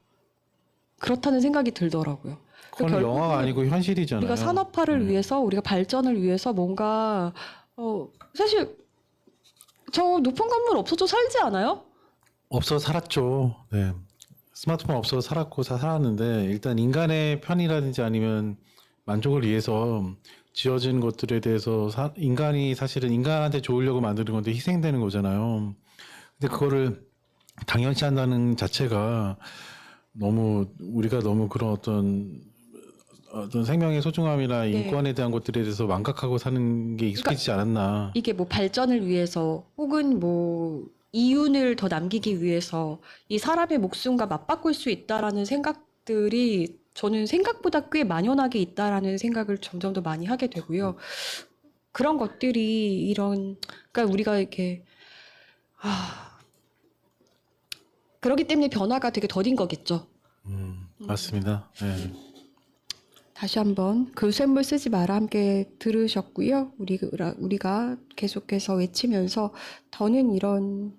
B: 그렇다는 생각이 들더라고요.
C: 그건
B: 결국은
C: 영화가 아니고 현실이잖아요.
B: 우리가 산업화를
C: 네.
B: 위해서, 우리가 발전을 위해서 뭔가 사실 저 높은 건물 없어도 살지 않아요?
C: 없어 살았죠. 네. 스마트폰 없어 살았고 살았는데 일단 인간의 편이라든지 아니면 만족을 위해서 지어진 것들에 대해서 인간이 사실은 인간한테 좋으려고 만드는 건데 희생되는 거잖아요. 근데 그거를 당연시 한다는 자체가 너무 우리가 너무 그런 어떤 생명의 소중함이나
B: 네.
C: 인권에 대한 것들에 대해서 망각하고 사는 게 익숙해지지 않았나.
B: 이게 뭐 발전을 위해서 혹은 뭐 이윤을 더 남기기 위해서 이 사람의 목숨과 맞바꿀 수 있다라는 생각들이 저는 생각보다 꽤 만연하게 있다라는 생각을 점점 더 많이 하게 되고요. 그런 것들이 그러니까 우리가 이렇게 그렇기 때문에 변화가 되게 더딘 거겠죠.
C: 맞습니다. 네.
B: 다시 한번 그 쇳물 쓰지 마라 함께 들으셨고요. 우리가 계속해서 외치면서 더는 이런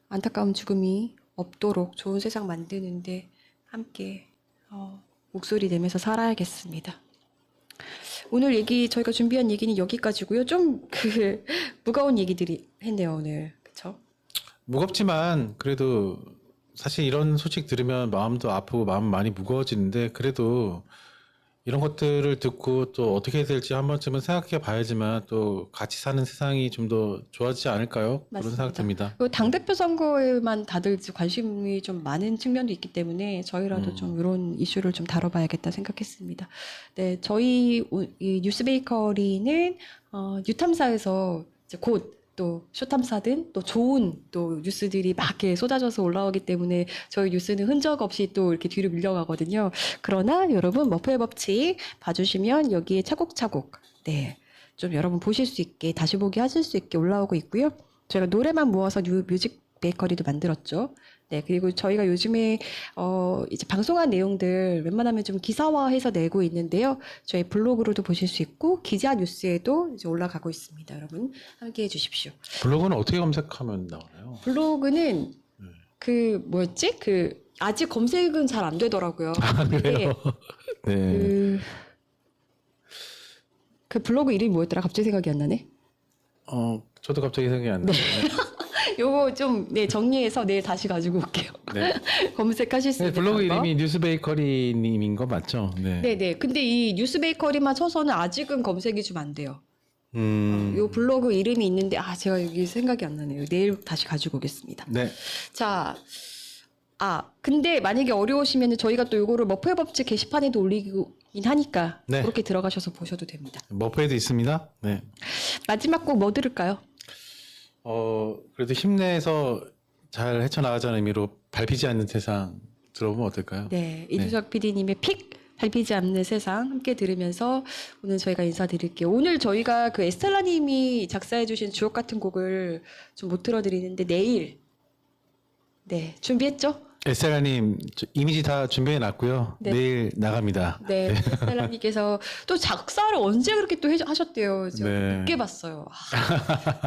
B: 안타까운 죽음이 없도록 좋은 세상 만드는데 함께 목소리 내면서 살아야겠습니다. 오늘 저희가 준비한 얘기는 여기까지고요. 좀 무거운 얘기들이 했네요, 오늘. 그렇죠?
C: 무겁지만 그래도 사실 이런 소식 들으면 마음도 아프고 마음 많이 무거워지는데 그래도 이런 것들을 듣고 또 어떻게 해야 될지 한 번쯤은 생각해 봐야지만 또 같이 사는 세상이 좀 더 좋아지지 않을까요? 그런
B: 맞습니다.
C: 생각 듭니다.
B: 당대표 선거에만 다들 관심이 좀 많은 측면도 있기 때문에 저희라도 좀 이런 이슈를 좀 다뤄봐야겠다 생각했습니다. 네, 저희 이 뉴스 베이커리는 뉴탐사에서 이제 곧 또 쇼탐사든 또 좋은 또 뉴스들이 막 이렇게 쏟아져서 올라오기 때문에 저희 뉴스는 흔적 없이 또 이렇게 뒤로 밀려가거든요. 그러나 여러분 머프의 법칙 봐주시면 여기에 차곡차곡 좀 여러분 보실 수 있게 다시 보기 하실 수 있게 올라오고 있고요. 저희가 노래만 모아서 뮤직 베이커리도 만들었죠. 네, 그리고 저희가 요즘에 이제 방송한 내용들 웬만하면 좀 기사화해서 내고 있는데요. 저희 블로그로도 보실 수 있고 기자 뉴스에도 이제 올라가고 있습니다. 여러분 함께해 주십시오.
C: 블로그는 어떻게 검색하면 나오나요?
B: 블로그는 뭐였지? 아직 검색은 잘 안 되더라고요.
C: 그래요? 네.
B: 그 블로그 이름이 뭐였더라? 갑자기 생각이 안 나네.
C: 저도 갑자기 생각이 안 나요.
B: 요거 좀 정리해서 내일 다시 가지고 올게요.
C: 네.
B: 검색하실 수
C: 네,
B: 있는
C: 블로그
B: 방법.
C: 이름이 뉴스베이커리님인 거 맞죠? 네.
B: 네네. 근데 이 뉴스 베이커리만 쳐서는 아직은 검색이 좀 안 돼요. 요 블로그 이름이 있는데 제가 여기 생각이 안 나네요. 내일 다시 가지고 오겠습니다.
C: 네.
B: 자, 근데 만약에 어려우시면 저희가 또 요거를 머프의 법칙 게시판에도 올리긴 하니까
C: 네.
B: 그렇게 들어가셔서 보셔도 됩니다.
C: 머프에도 있습니다. 네.
B: 마지막 곡 뭐 들을까요?
C: 그래도 힘내서 잘 헤쳐나가자는 의미로 밟히지 않는 세상 들어보면 어떨까요?
B: 네, 이두석 PD님의 픽 밟히지 않는 세상 함께 들으면서 오늘 저희가 인사드릴게요. 오늘 저희가 그 에스텔라님이 작사해주신 주옥 같은 곡을 좀 못 들어드리는데 내일 준비했죠?
C: 에스테라님 이미지 다 준비해 놨고요.
B: 네.
C: 내일 나갑니다.
B: 네, 에스텔라님께서 또 작사를 언제 그렇게 또 하셨대요. 제가
C: 네.
B: 늦게 봤어요.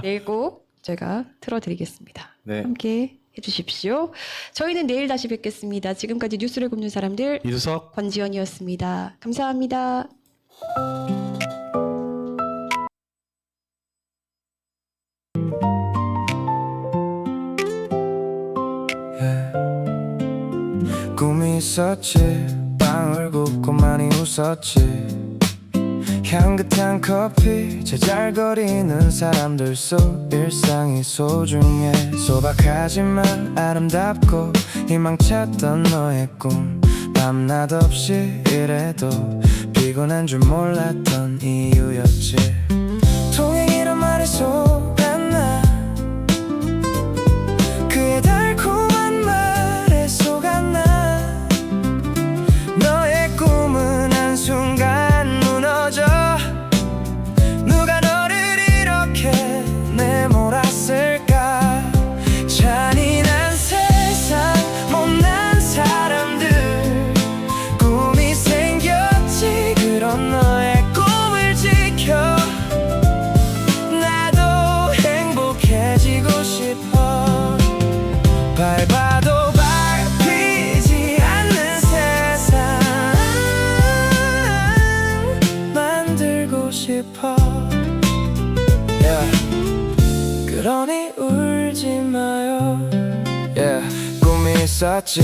B: 내일 꼭 제가 틀어드리겠습니다.
C: 네.
B: 함께 해주십시오. 저희는 내일 다시 뵙겠습니다. 지금까지 뉴스를 굽는 사람들
C: 이두석
B: 권지연이었습니다. 감사합니다.
F: 꿈이 있었지 빵을 굽고 많이 웃었지 향긋한 커피 제잘거리는 사람들 속 일상이 소중해 소박하지만 아름답고 희망찼던 너의 꿈 밤낮 없이 일해도 피곤한 줄 몰랐던 이유였지 동행이란 말에 속았나 그의 달콤한 말에 속았나 너의 꿈은 한순간 무너져 누가 너를 이렇게 내몰았을까 잔인한 세상 못난 사람들 꿈이 생겼지 그런 너의 꿈을 지켜 나도 싶어 yeah. 그러니 울지 마요 yeah. 꿈이 있었지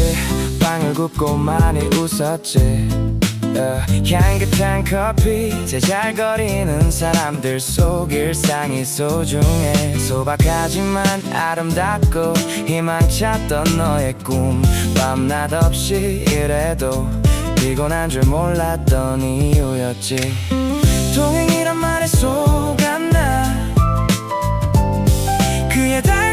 F: 빵을 굽고 많이 웃었지 yeah. 향긋한 커피 제잘거리는 사람들 속 일상이 소중해 소박하지만 아름답고 희망찼던 너의 꿈 밤낮 없이 일해도 피곤한 줄 몰랐던 이유였지 동행이란 말에 속았나 그의 달